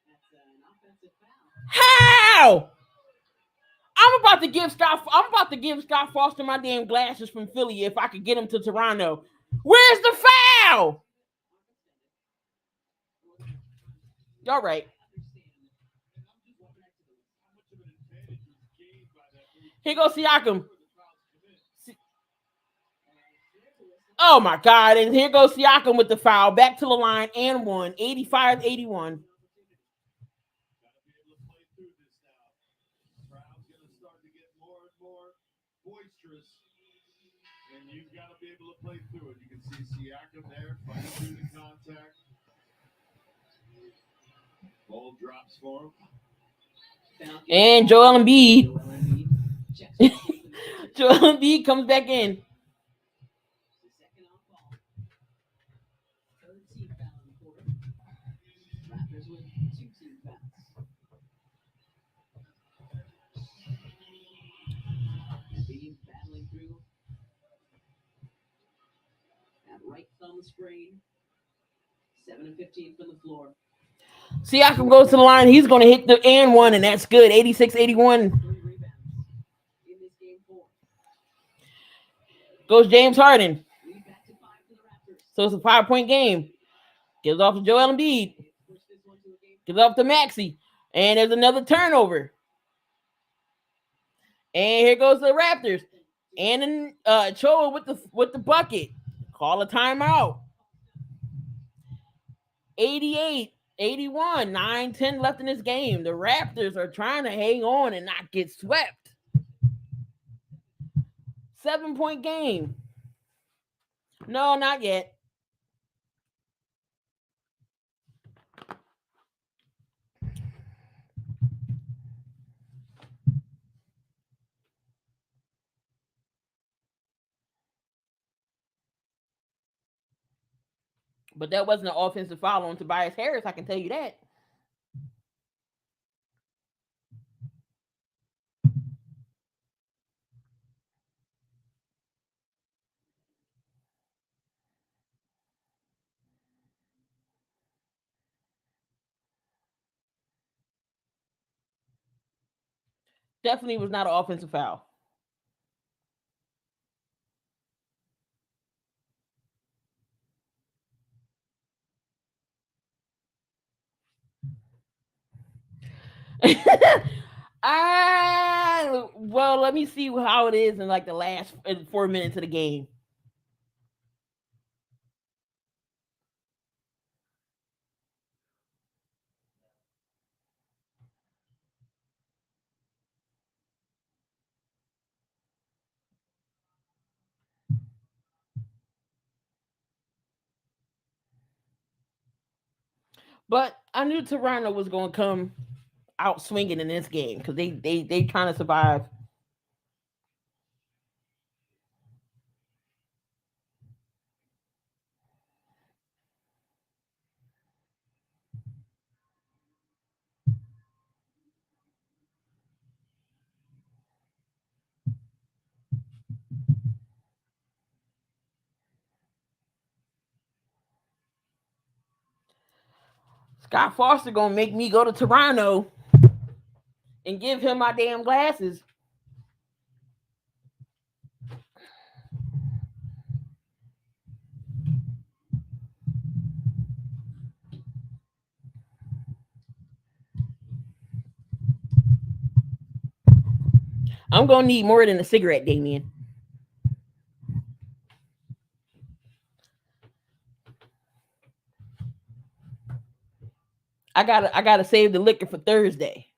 That's an offensive foul. How? I'm about to give Scott Foster my damn glasses from Philly if I could get him to Toronto. Where's the foul? Y'all right. Here goes Siakam. Oh my God. And here goes Siakam with the foul. Back to the line and one. 85-81. Gotta be able to play through this now. Crowd's gonna start to get more and more boisterous, and you've got to be able to play through it. You can see Siakam there fighting through the contact. Ball drops for him. And Joel Embiid. Checks it. Joel Embiid comes back in. The second on ball. Third team foul in the quarter. Raptors with 2 team fouls. Embiid battling through. That right thumb sprain. 7 of 15 from the floor. Siakam goes to the line. He's going to hit the and one, and that's good. 86-81. 3 rebounds in this game 4. Goes James Harden. Lead back to 5 for the Raptors. So it's a 5-point game. Gives off to Joel Embiid. Push this one to a game. Gives off to Maxey. And there's another turnover. And here goes the Raptors. And then Choa with the bucket. Call a timeout. 88-81. 9-10 left in this game. The Raptors are trying to hang on and not get swept. 7-point game. No, not yet. But that wasn't an offensive foul on Tobias Harris, I can tell you that. Definitely was not an offensive foul. Well, let me see how it is in like the last 4 minutes of the game. But I knew Toronto was going to come out swinging in this game because they trying to survive. Scott Foster gonna make me go to Toronto and give him my damn glasses. I'm gonna need more than a cigarette, Damien. I gotta save the liquor for Thursday.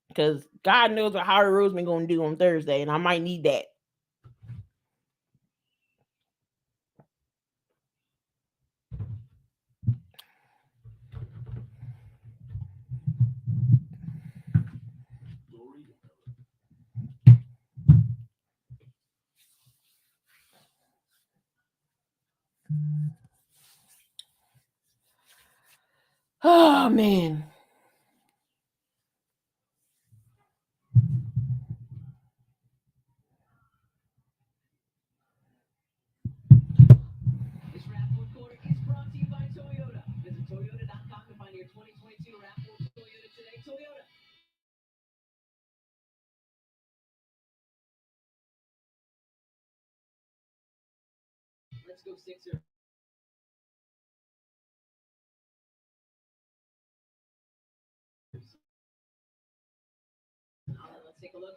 Because God knows what Howard Roseman gonna do on Thursday, and I might need that. Oh man. This Raptor Corner is brought to you by Toyota. Visit Toyota.com to find your 2022 Raptor Toyota today. Toyota. Let's go Sixers. Let's take a look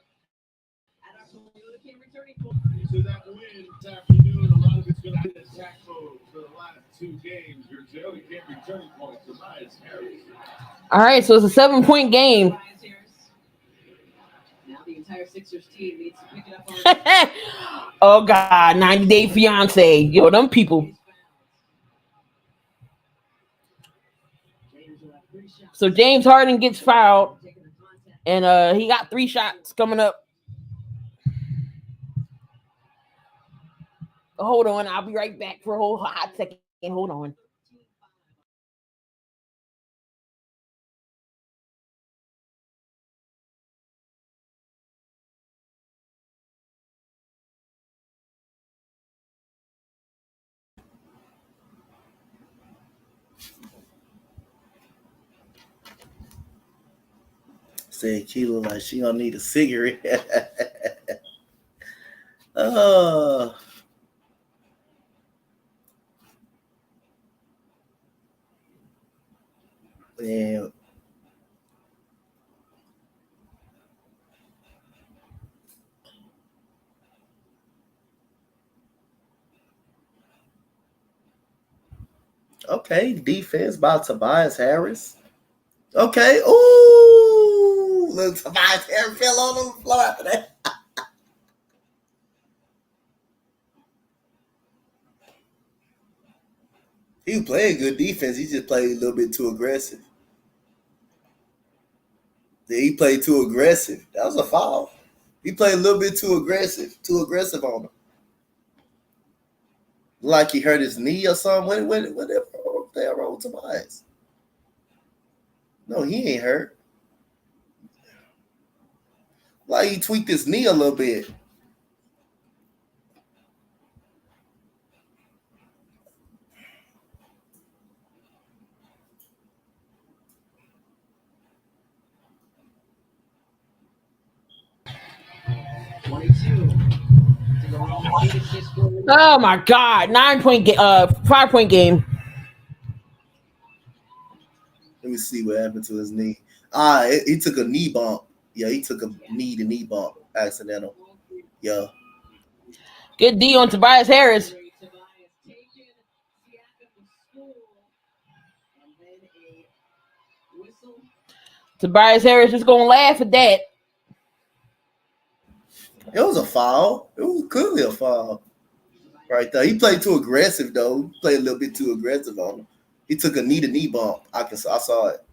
at our Toyota King returning for. To that win this afternoon, a lot of it's going to be attack mode for the last two games. Your Toyota King returning point, Tobias Harris. All right, so it's a 7-point game. Tobias Harris. Now the entire Sixers team needs to pick it up on. Oh God, 90 Day Fiance. Yo, them people. So James Harden gets fouled, and he got 3 shots coming up. Hold on, I'll be right back for a whole hot second. Hold on. Saying Keela like she don't need a cigarette. Oh. Man. Okay, defense by Tobias Harris. Okay, ooh, look, Tobias Harris fell on the floor after that. He was playing good defense. He just played a little bit too aggressive. Yeah, he played too aggressive. That was a foul. He played a little bit too aggressive on him. Like he hurt his knee or something. Whatever the hell wrong with Tobias? No, he ain't hurt. Like he tweaked his knee a little bit. Oh my God, 9-point game, 5-point game. Let me see what happened to his knee. He took a knee bump. Yeah, he took a knee bump accidental. Yeah. Good D on Tobias Harris. Tobias Harris is gonna laugh at that. It was a foul. It was clearly a foul. Right there. He played too aggressive though. He played a little bit too aggressive on him. He took a knee bump. I saw it.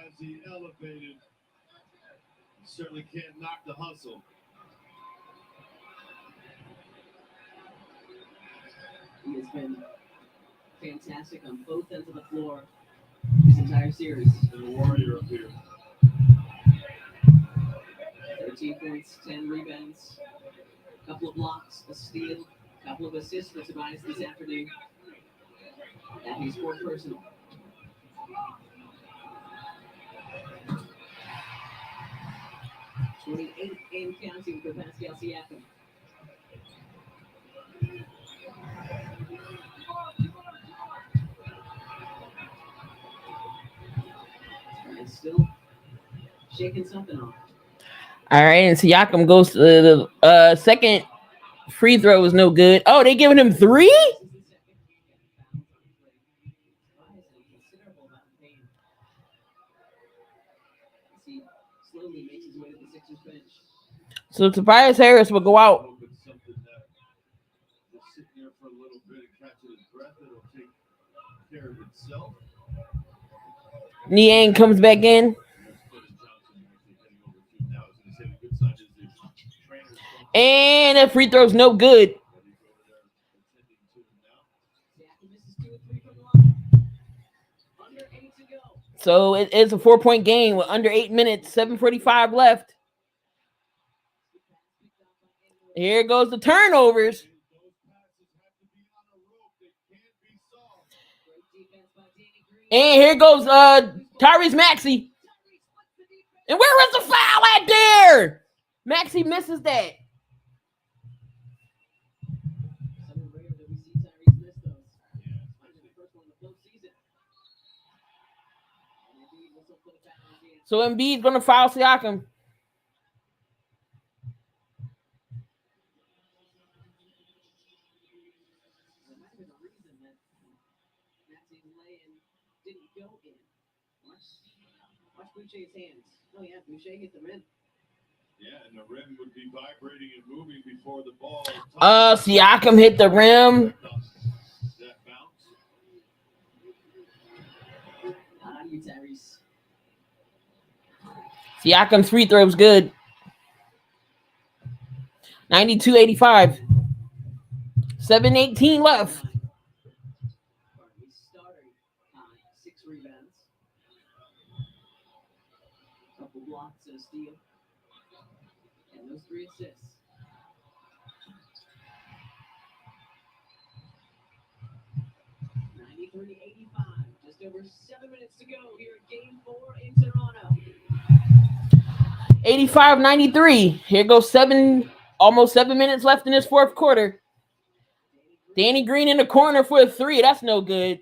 has he elevated? He certainly can't knock the hustle. He has been fantastic on both ends of the floor this entire series. He's been a warrior up here. 13 points, 10 rebounds, a couple of blocks, a steal, a couple of assists for Tobias this afternoon. That he's scored personal. 28 and counting for Pascal Siakam. And still shaking something off. All right, and Siakam goes to the second free throw was no good. Oh, they giving him 3? This is the second and fouls on the play. Tobias in considerable amount of pain. As he slowly makes his way to the Sixers bench. So Tobias Harris will go out. Hoping something that just sitting there for a little bit and catching his breath, it'll take care of itself. Niang comes back in. And that free throw's no good. Siakam misses 2 and 3 from the line. Under 8 to go. So it's a 4-point game with under 8 minutes, 7:45 left. Here goes the turnovers. Great defense by Danny Green. And here goes Tyrese Maxey. And where was the foul at there? Maxey misses that. Something rare that we see Tyrese miss those. Might be the first one in the postseason. And indeed, whistle for the foul again. So Embiid's going to foul Siakam. There might have been a reason that Maxey's lay-in didn't go in. Watch Boucher's hands. Oh yeah, Boucher hit the rim. Yeah, and the rim would be vibrating and moving before the ball. Siakam hit the rim. That bounce. Not on you, Tyrese. Siakam's free throw's good. 92-85. 7:18 left. He's starting high. 6 rebounds. Couple blocks and a steal. And those 3 assists. Just over 7 minutes to go here at Game 4 in Toronto. 85-93. Here goes almost 7 minutes left in this fourth quarter. Danny Green in the corner for a 3. That's no good.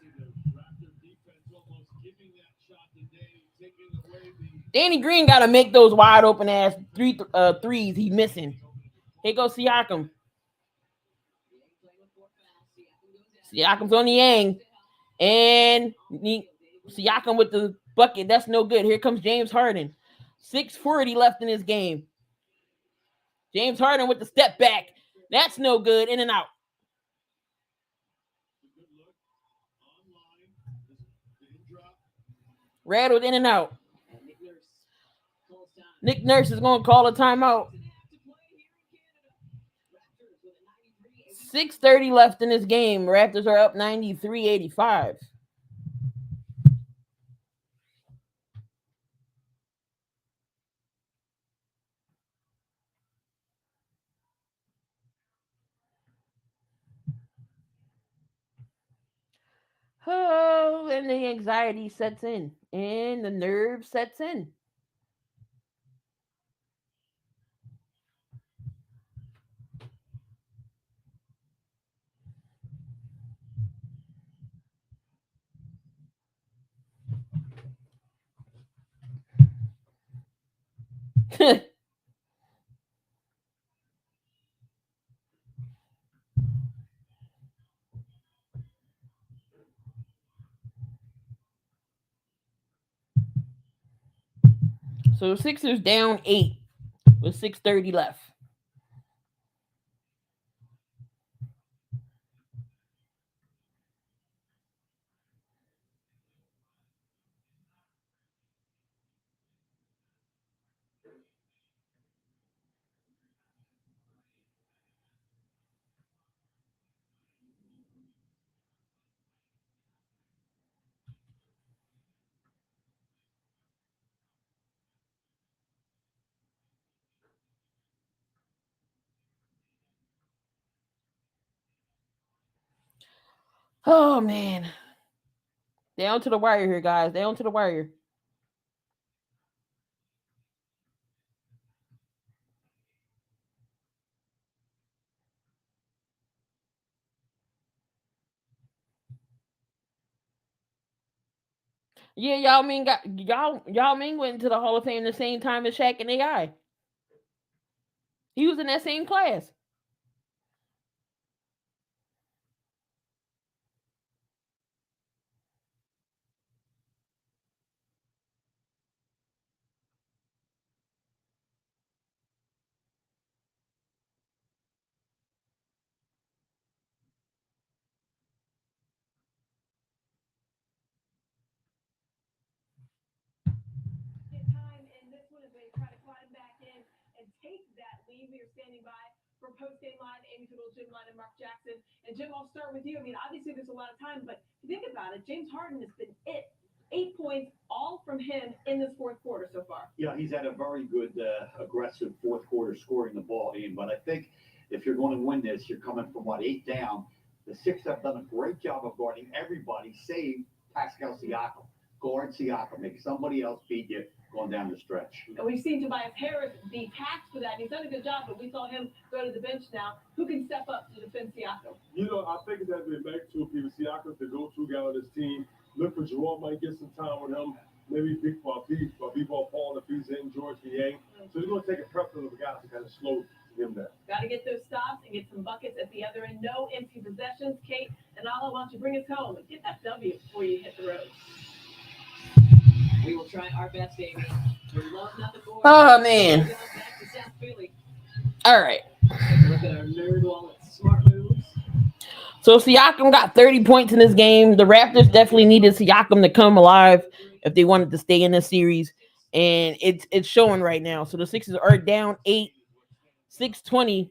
See the Raptor defense almost giving that shot today, taking away the Danny Green got to make those wide open ass threes he's missing. Here goes Siakam. Siakam's on the Yang. And Siakam with the bucket. That's no good. Here comes James Harden. 6:40 left in this game. James Harden with the step back. That's no good. In and out. good look online. This pin drop. Rattled in and out. And Nick Nurse calls time. Nick Nurse is going to call a timeout. To play here in Canada. Raptors with a 93. 6:30 left in this game. Raptors are up 93-85. Oh, and the anxiety sets in, and the nerve sets in. So Sixers down 8 with 6:30 left. Oh man. Down to the wire here, guys. Down to the wire. Yeah, Yao Ming went into the Hall of Fame the same time as Shaq and AI. He was in that same class. Time, and this one is they try to climb back in and take that lead. We are standing by for post game line, Amy Goodall, Jim Line, and Mark Jackson. And Jim, I'll start with you. I mean, obviously there's a lot of time, but if you think about it, James Harden has been it. 8 points, all from him in this fourth quarter so far. Yeah, he's had a very good, aggressive fourth quarter scoring the ball in. But I think if you're going to win this, you're coming from, 8 down. The Sixers have done a great job of guarding everybody, save Pascal Siakam. Guard Siakam, make somebody else beat you going down the stretch. And we've seen Tobias Harris be taxed for that. He's done a good job, but we saw him go to the bench now. Who can step up to defend Siakam? I think that we're back to people. Siakam's the go-to guy on this team. Look for Jerome, might get some time with him. Maybe Big Ball Paul if he's in, George Yang. So they're going to take a preference of a guy to kind of slow him down. Got to get those stops and get some buckets at the other end. No empty possessions. Kate and Ala, why don't you bring us home and get that W before you hit the road? We will try our best, Amy. Oh man. Back to South Philly. All right. Look at our nerd wallets. Smart moves. So Siakam got 30 points in this game. The Raptors definitely needed Siakam to come alive if they wanted to stay in this series. And it's showing right now. So the Sixers are down 8, 6:20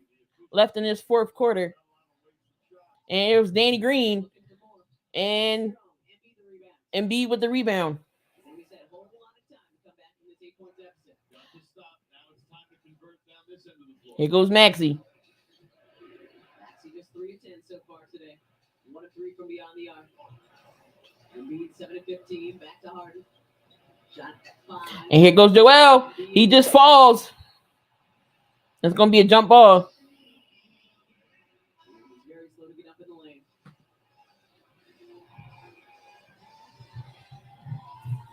left in this fourth quarter. And it was Danny Green and Embiid with the rebound. Here goes Maxey. Maxey just 3 of 10 so far today. 1 of 3 from beyond the arc. Embiid 7 of 15. Back to Harden. Shot 5. And here goes Joel. He just falls. It's going to be a jump ball. He's very slow to get up in the lane.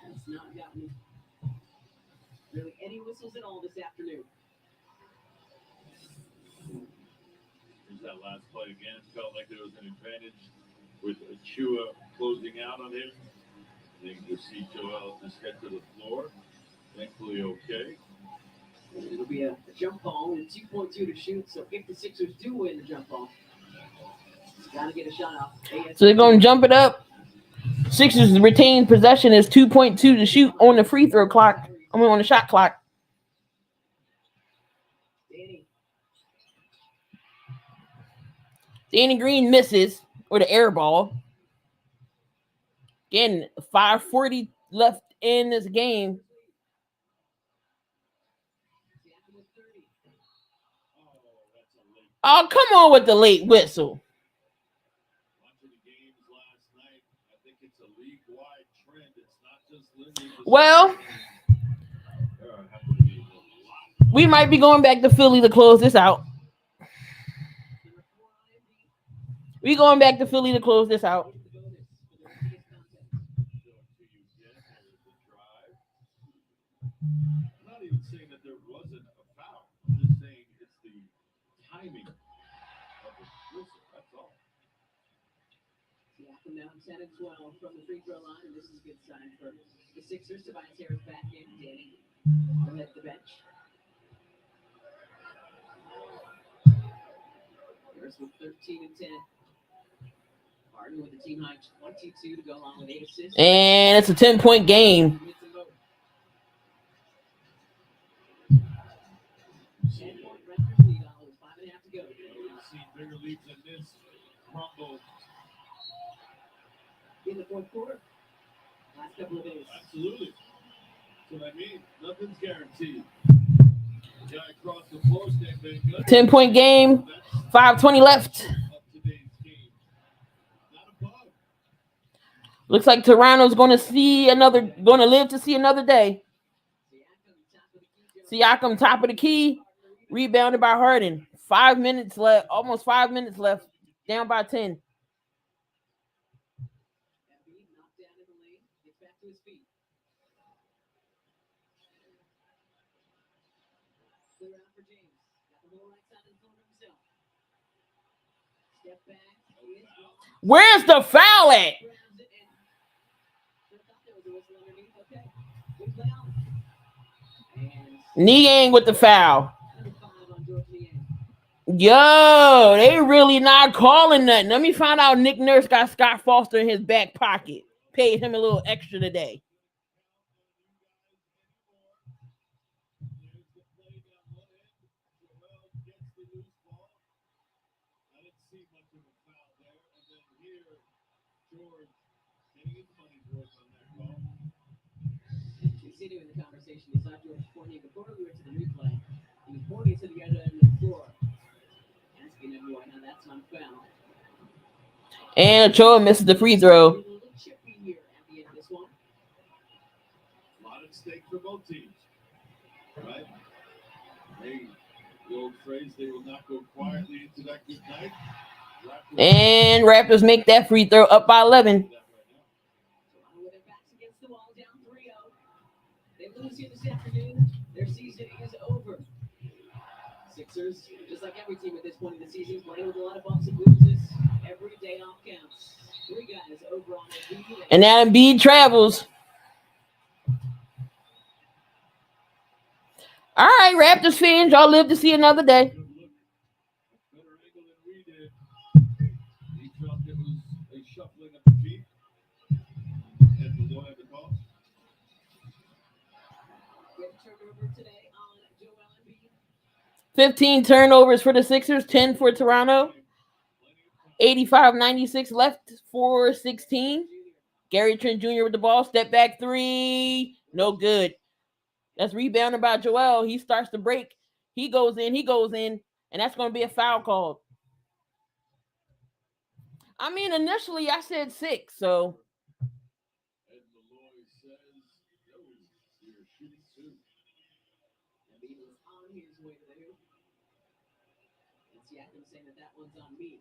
That's not gotten really any whistles at all this afternoon. There's that last play again. Felt like there was an advantage with Achua closing out on him. I think you see Joel just get to the floor. Thankfully, okay. It'll be a jump ball and 2.2 to shoot. So if the Sixers do win the jump ball, he's got to get a shot off. So they're going to jump it up. Sixers retained possession is 2.2 to shoot on the free throw clock. On the shot clock. Danny Green misses with an air ball. Again, 5:40 left in this game. Oh, come on with the late whistle. Well, we might be going back to Philly to close this out. We going back to Philly to close this out. I'm not even saying that there wasn't a foul. I'm just saying it's the timing of the whistle. That's all. Siakam now 10 and 12 from the free throw line, and this is a good sign for the Sixers. Tobias Harris back in. Danny at the bench. Harris with 13 and 10. Harden with the team high 22 to go along with 8 assists. And it's a 10-point game. Bigger leads than this crumble in the fourth quarter. Last couple of days. Absolutely. That's what I mean. Nothing's guaranteed. The guy across the floor staying big good. 10-point game. 5:20 left. Of today's game. Not above. Looks like Toronto's going to live to see another day. Siakam, top of the key, rebounded by Harden. 5 minutes left, almost 5 minutes left, down by 10. Where's the foul at? Niang with the foul. Yo, they really not calling nothing. Let me find out Nick Nurse got Scott Foster in his back pocket. Paid him a little extra today. Continuing the conversation, he saw George pointing before we went to the replay. He was pointing to the other end of the floor, asking everyone how that's on foul. And Ochoa misses the free throw. A little chippy here at the end of this one. A lot at stake for both teams, right? The old phrase, they will not go quietly into that good night. And Raptors make that free throw up by 11. Toronto with their backs against the wall, down 3-0. They lose here this afternoon. Their season is over. Sixers, just like every team at this point in the season, playing with a lot of bumps and bruises. Every day off counts. 3 guys over on the beat. And now Embiid travels. All right, Raptors fans, y'all live to see another day. Better angle than we did. He felt it was a shuffling of the feet. And we don't have the call. Get a turnover today on Joel Embiid. 15 turnovers for the Sixers, 10 for Toronto. 85-96 left for 16. Gary Trent Jr. with the ball. Step back three. No good. That's rebounded by Joel. He starts to break. He goes in. And that's going to be a foul called. I mean, initially I said 6, so. Ed Malloy says, no, you're shooting too. Embiid was on his way to the hoop. And Siakam saying that one's on me.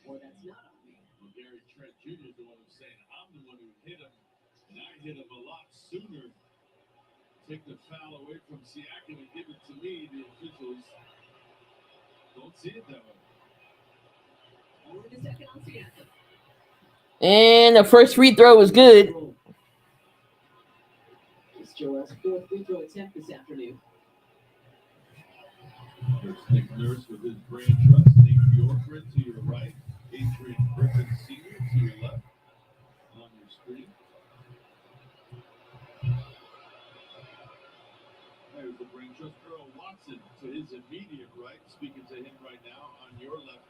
Or that's not on me. Well, Gary Trent Jr. is the one who's saying, I'm the one who hit him, and I hit him a lot sooner. Take the foul away from Siakam and give it to me. The officials don't see it that way. Only the second on Siakam. And the first free throw was good. It's Joel's 4th free throw attempt this afternoon. There's Nick Nurse with his brand trust. Nick Bjorkgren to your right. Adrian Griffin Sr. to your left. On your screen. There's the brain trust. Earl Watson to his immediate right. Speaking to him right now on your left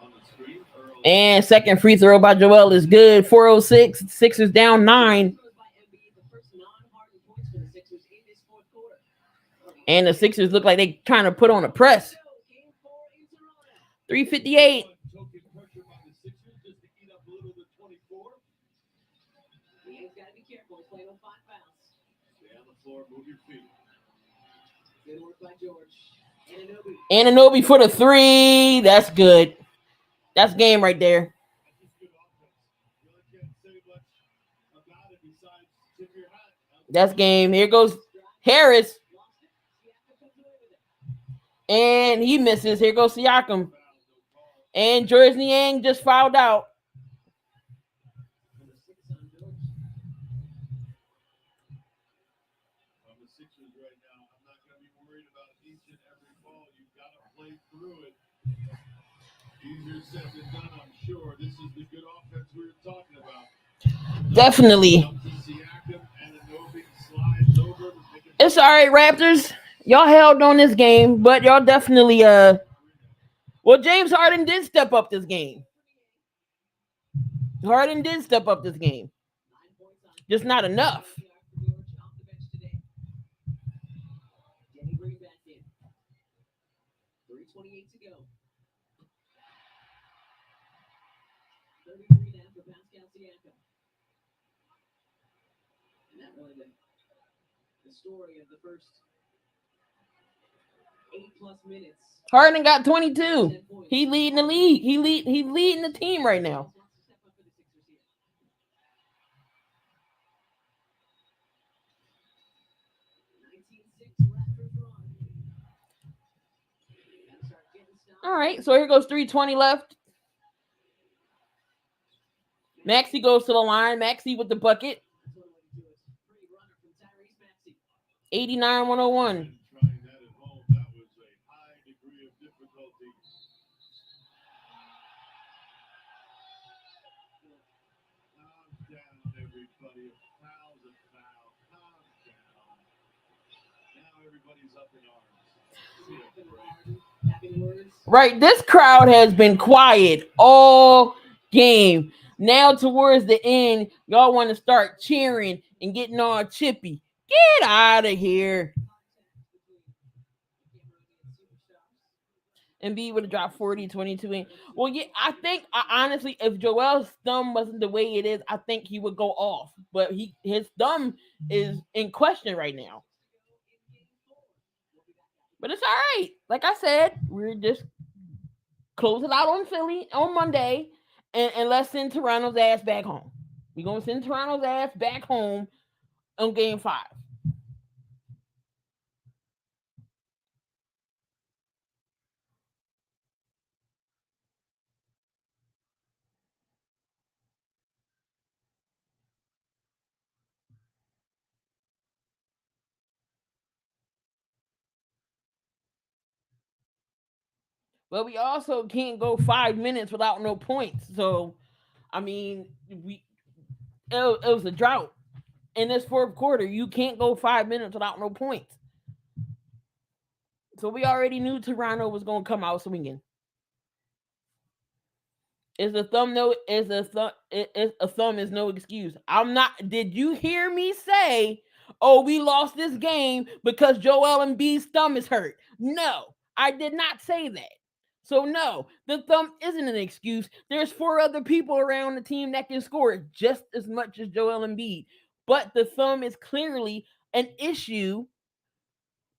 on the screen. Earl. And second free throw by Joel is good. 4:06. Sixers down 9. Throws by Embiid, the first non-Harden points for the Sixers in this 4th quarter. And the Sixers look like they trying to put on a press. Game 4 in Toronto. 3:58. Token pressure by the Sixers just to eat up a little bit 24. He's got to be careful. He's playing on 5 fouls. Stay on the floor, move your feet. Good work by George. Anunoby. Anunoby for the 3. That's good. That's game right there. That's just good offense. Really can't say much about it besides tip your hat. That's game. Here goes Harris. And he misses. Here goes Siakam. And George Niang just fouled out. Number 6 on George. I'm the Sixers right now. I'm not going to be worried about each and every ball. You've got to play through it. Easier said than done, I'm sure. This is the good offense we were talking about. Definitely. Siakam, Anunoby slides over. It's all right, Raptors. Y'all held on this game, but y'all definitely well, James Harden did step up this game. Just not enough. Danny Green back in. 3:28 to go. 33 now for Pascal Siakam. really the story of the first 8+ minutes. Harden got 22. He leading the league. He's leading the team right now. All right, so here goes 3:20 left. Maxey goes to the line. Maxey with the bucket. 89-101. Trying that at home, that was a high degree of difficulty. Calm down, everybody. A foul's a foul. Calm down. Now everybody's up in arms. See ya, break. Right, this crowd has been quiet all game. Now towards the end, y'all want to start cheering and getting all chippy. Get out of here. Embiid would have dropped 40, 22. Well, yeah, I think honestly, if Joel's thumb wasn't the way it is, I think he would go off. But his thumb is in question right now. But it's all right. Like I said, we're just close it out on Philly on Monday, and let's send Toronto's ass back home. We're gonna send Toronto's ass back home on Game 5. But we also can't go 5 minutes without no points. So, I mean, it was a drought in this fourth quarter. You can't go 5 minutes without no points. So we already knew Toronto was going to come out swinging. Is a thumb no? Is a thumb? A thumb is no excuse. I'm not. Did you hear me say? Oh, we lost this game because Joel Embiid's thumb is hurt. No, I did not say that. So no, the thumb isn't an excuse. There's 4 other people around the team that can score just as much as Joel Embiid, but the thumb is clearly an issue.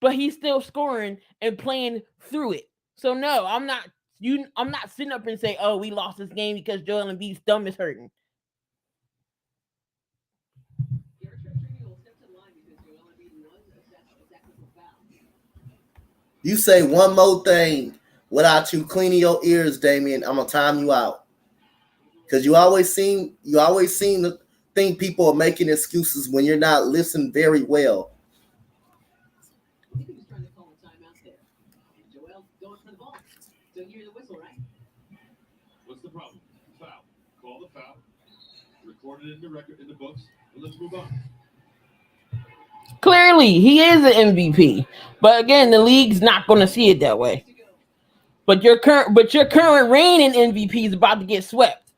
But he's still scoring and playing through it. So no, I'm not. I'm not sitting up and say, "Oh, we lost this game because Joel Embiid's thumb is hurting." You say one more thing without you cleaning your ears, Damien, I'm gonna time you out. Because you always seem to think people are making excuses when you're not listening very well. I think he was trying to call a timeout there. Joel going for the ball. So you hear the whistle, right? What's the problem? Foul. Call the foul. Record it in the record in the books, and let's move on. Clearly, he is an MVP. But again, the league's not going to see it that way. But your current reigning MVP is about to get swept.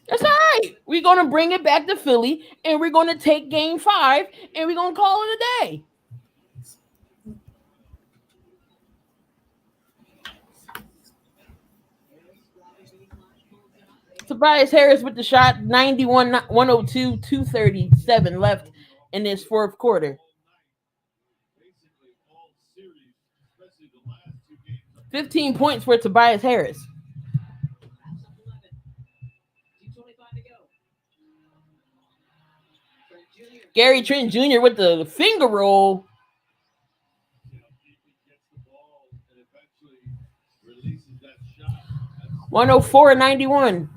That's all right. We're going to bring it back to Philly, and we're going to take Game 5, and we're going to call it a day. Tobias Harris with the shot, 91, 102, 237 left in this fourth quarter. 15 points for Tobias Harris. Gary Trent Jr. with the finger roll. 104-91.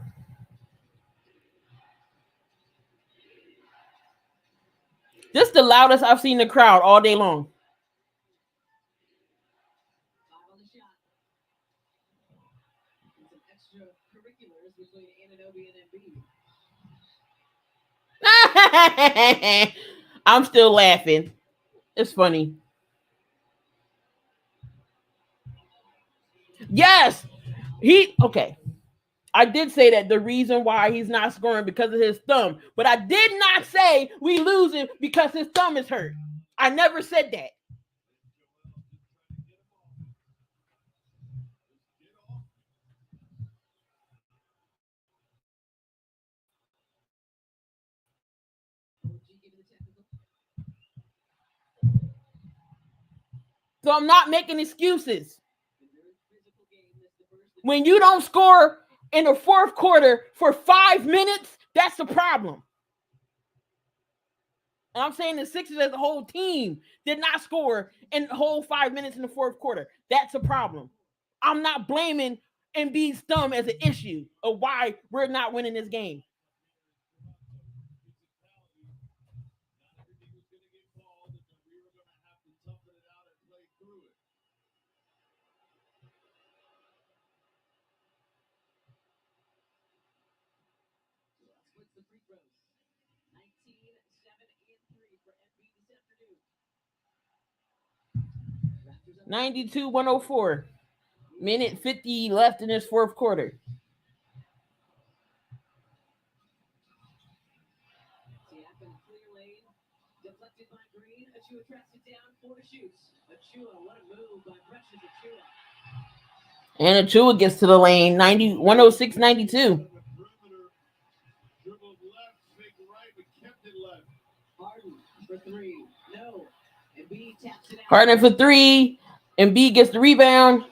This is the loudest I've seen the crowd all day long. I'm still laughing. It's funny. Yes. Okay. I did say that the reason why he's not scoring because of his thumb, but I did not say we losing because his thumb is hurt. I never said that. So I'm not making excuses. When you don't score in the fourth quarter for 5 minutes, that's the problem. And I'm saying the Sixers as a whole team did not score in the whole 5 minutes in the fourth quarter. That's a problem. I'm not blaming Embiid's thumb as an issue of why we're not winning this game. Splits the free throws. 19, 7, and 3 for Embiid this afternoon. Raptors up 92-104. Minute 50 left in this fourth quarter. Siakam, clear lane. Deflected by Green. Achua tracks it down. 4 shoots. Achua, what a move by Precious Achua. And Achua gets to the lane. 106-92. Dribbled left, fake right, but kept it left. Harden for 3. No. Embiid taps it out. Harden for 3. Embiid gets the rebound.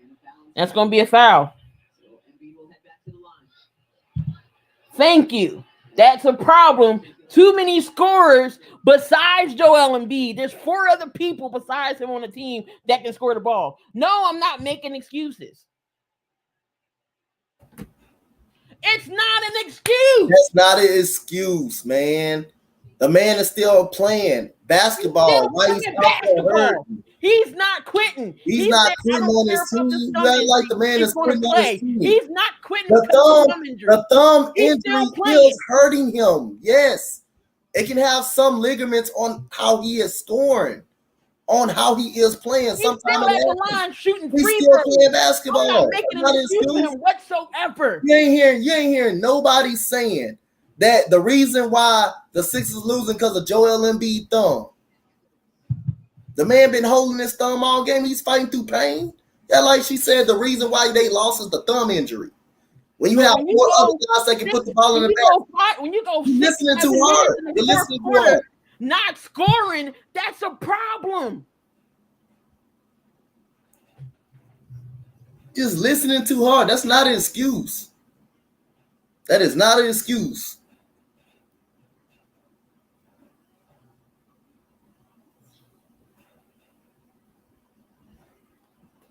And a foul. That's going to be a foul. So Embiid will head back to the line. Thank you. That's a problem. Too many scorers besides Joel Embiid. There's 4 other people besides him on the team that can score the ball. No, I'm not making excuses. It's not an excuse. That's not an excuse, man. The man is still playing basketball. Why he's out there hurting? He's not quitting. He's He not said, "I quitting don't on care his about team. the You thumb act like injury. the man He's is gonna quitting on play. his team. He's not quitting because of the thumb injury. The thumb He's injury still is playing. hurting him. Yes. It can have some ligaments on how he is scoring, on how he is playing. He's still Sometimes at the line shooting he's free still throws. playing I'm not basketball. making That's an not an excuse for excuse. him whatsoever. You ain't hearing nobody saying that the reason why the Sixers losing because of Joel Embiid thumb. The man been holding his thumb all game. He's fighting through pain. Yeah, like she said, the reason why they lost is the thumb injury. When you have When you 4 go- other guys that can put the ball in the back, When you go you're 6, listening 7 too minutes hard. in the You're fourth listening too quarter, hard. not scoring, that's a problem. Just listening too hard. That's not an excuse. That is not an excuse.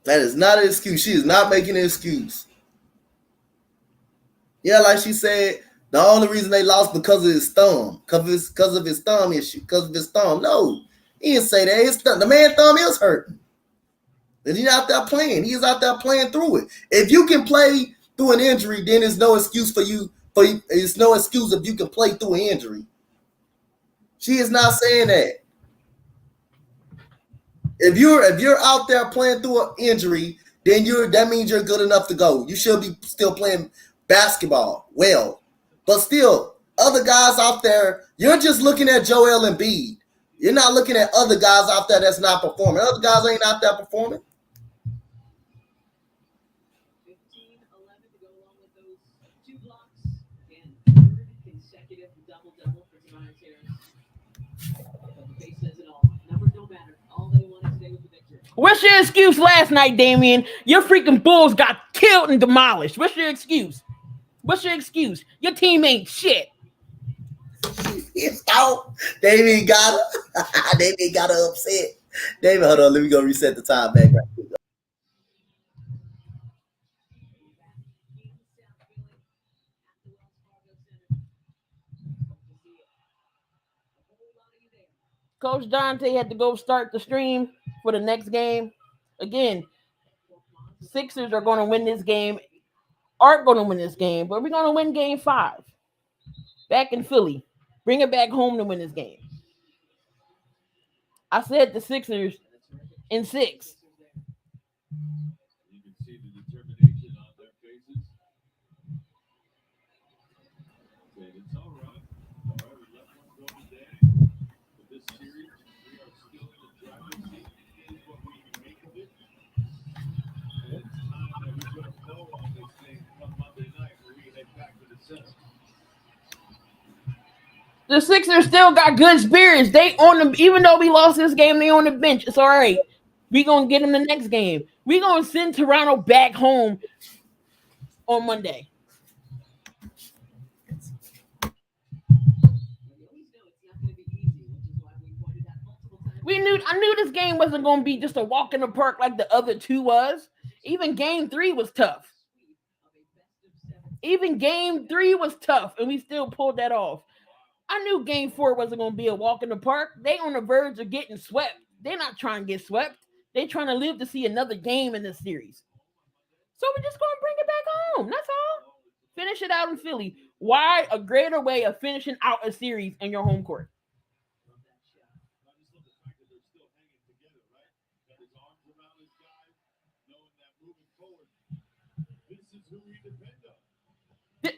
That is not an excuse. She is not making an excuse. Yeah, like she said, the only reason they lost because of his thumb, because of his thumb issue, because of his thumb. No, he didn't say that. His thumb, the man's thumb is hurting. And he's out there playing. He's out there playing through it. If you can play through an injury, then there's no excuse for you. It's no excuse if you can play through an injury. She is not saying that. If you're out there playing through an injury, then that means you're good enough to go. You should be still playing basketball well. But still, other guys out there, you're just looking at Joel Embiid. You're not looking at other guys out there that's not performing. Other guys ain't out there performing. 15-11 to go along with those 2 blocks. Again, 3rd consecutive double-double for Tobias Harris. But the face says it all. Numbers don't matter. All they want is today with the victory. What's your excuse last night, Damian? Your freaking Bulls got killed and demolished. What's your excuse? What's your excuse? Your team ain't shit. It's out. David got her. David got her upset. David, hold on. Let me go reset the time back right quick. Coach Dante had to go start the stream for the next game. Again, Sixers are going to win this game. Aren't going to win this game, but we're going to win game 5. Back in Philly. Bring it back home to win this game. I said the Sixers in 6. You can see the determination on their faces. Saying it's all right. All right, we let one go today. But this series, we are still in the driver's seat. This is what we make of it. And it's time that we put a bow on this thing come Monday night when we head back to the center. The Sixers still got good spirits. They on them, even though we lost this game, they on the bench. It's all right. We gonna get them the next game. We gonna send Toronto back home on Monday. I knew this game wasn't gonna be just a walk in the park like the other two was. Even game 3 was tough. Even game 3 was tough, and we still pulled that off. I knew game 4 wasn't going to be a walk in the park. They on the verge of getting swept. They're not trying to get swept. They're trying to live to see another game in this series. So we're just going to bring it back home. That's all. Finish it out in Philly. Why a greater way of finishing out a series in your home court?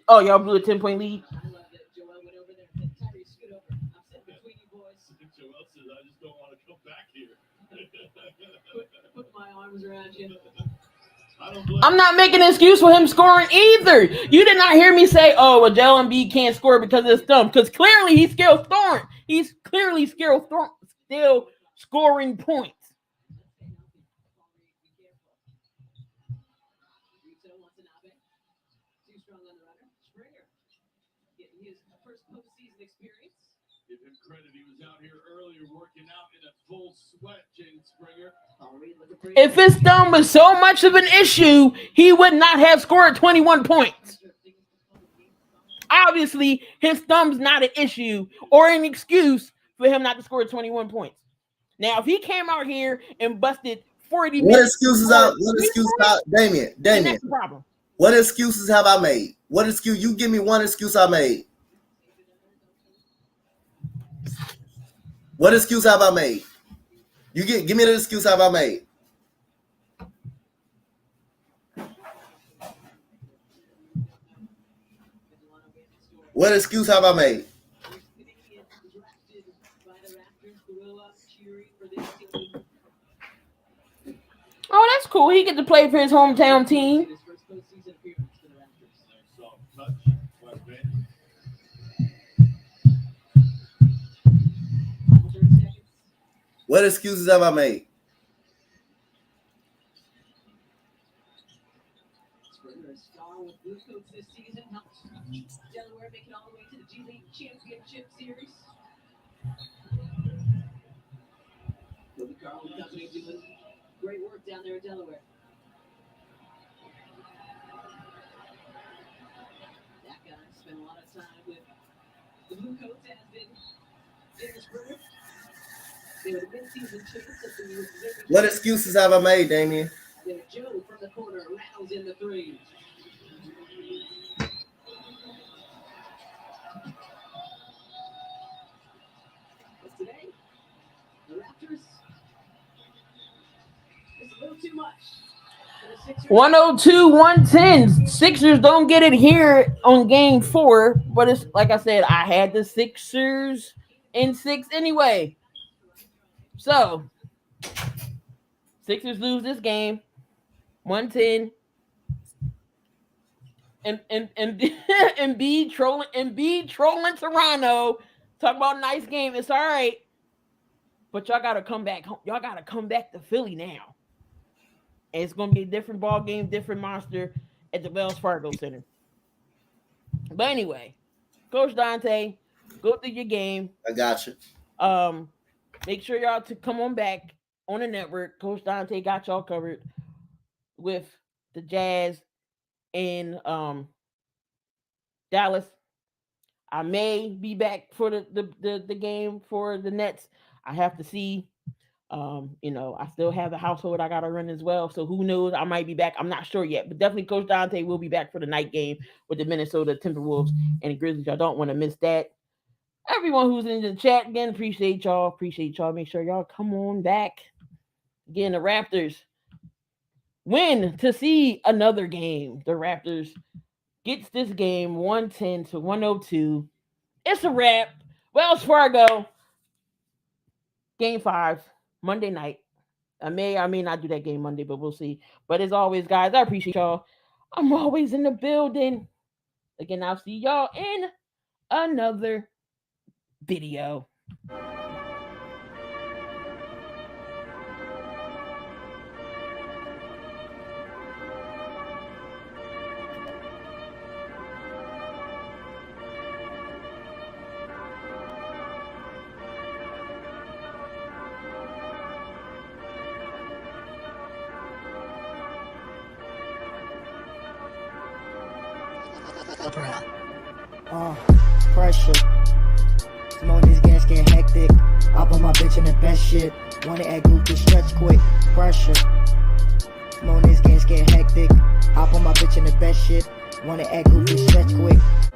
Oh, y'all blew a 10-point lead. I love that Joel went over there and said, Tyree, scoot over. I'm sitting between you boys. Joel says, I just don't want to come back here. Put my arms around you. I'm not making an excuse for him scoring either. You did not hear me say, "Oh, well, Joel Embiid can't score because of his thumb," because clearly he's still scoring. He's clearly still scoring points. Too strong on the runner. Springer getting his first postseason experience. Give him credit. He was out here earlier working out in a full sweat, Jaden Springer. If his thumb was so much of an issue, he would not have scored 21 points. Obviously, his thumb's not an issue or an excuse for him not to score 21 points. Now, if he came out here and busted 40 What minutes, excuses out? What excuses out? Damien, that's the problem. what excuses have I made? What excuse? You give me one excuse I made. What excuse have I made? Give me the excuse have I made. What excuse have I made? Oh, that's cool. He get to play for his hometown team. His first postseason appearance for the Raptors. Soft touch by Ben. What excuses have I made? Springer, a star with Blue Coats this season, helped Delaware make it all the way to the G League Championship Series. With the Carl Company doing great work down there in Delaware. That guy spent a lot of time with the Blue Coats, as did Jaden Springer. They were the mid-season champs of the Missouri. What excuses have I made, Damien? Then Joe from the corner rattles in the three. But today, the Raptors, it's a little too much. 102, 110. Sixers don't get it here on game 4, but it's like I said, I had the Sixers in 6 anyway. So, Sixers lose this game 110. And Embiid trolling Toronto. Talk about a nice game. It's all right. But y'all gotta come back home. Y'all gotta come back to Philly now. And it's gonna be a different ball game, different monster at the Wells Fargo Center. But anyway, Coach Dante, go through your game. I got you. Make sure y'all to come on back on the network. Coach Dante got y'all covered with the Jazz in Dallas. I may be back for the game for the Nets. I have to see. I still have the household I gotta run as well. So who knows? I might be back. I'm not sure yet, but definitely Coach Dante will be back for the night game with the Minnesota Timberwolves and the Grizzlies. Y'all don't want to miss that. Everyone who's in the chat, again, appreciate y'all. Make sure y'all come on back. Again, the Raptors win to see another game. The Raptors gets this game 110 to 102. It's a wrap. Wells Fargo, game 5, Monday night. I may not do that game Monday, but we'll see. But as always, guys, I appreciate y'all. I'm always in the building. Again, I'll see y'all in another video. Pressure. Some more these gas get hectic. I put my bitch in the best shit. Wanna act goofy, stretch quick. Pressure. Some more these gas get hectic. I put my bitch in the best shit. Wanna act goofy, stretch quick.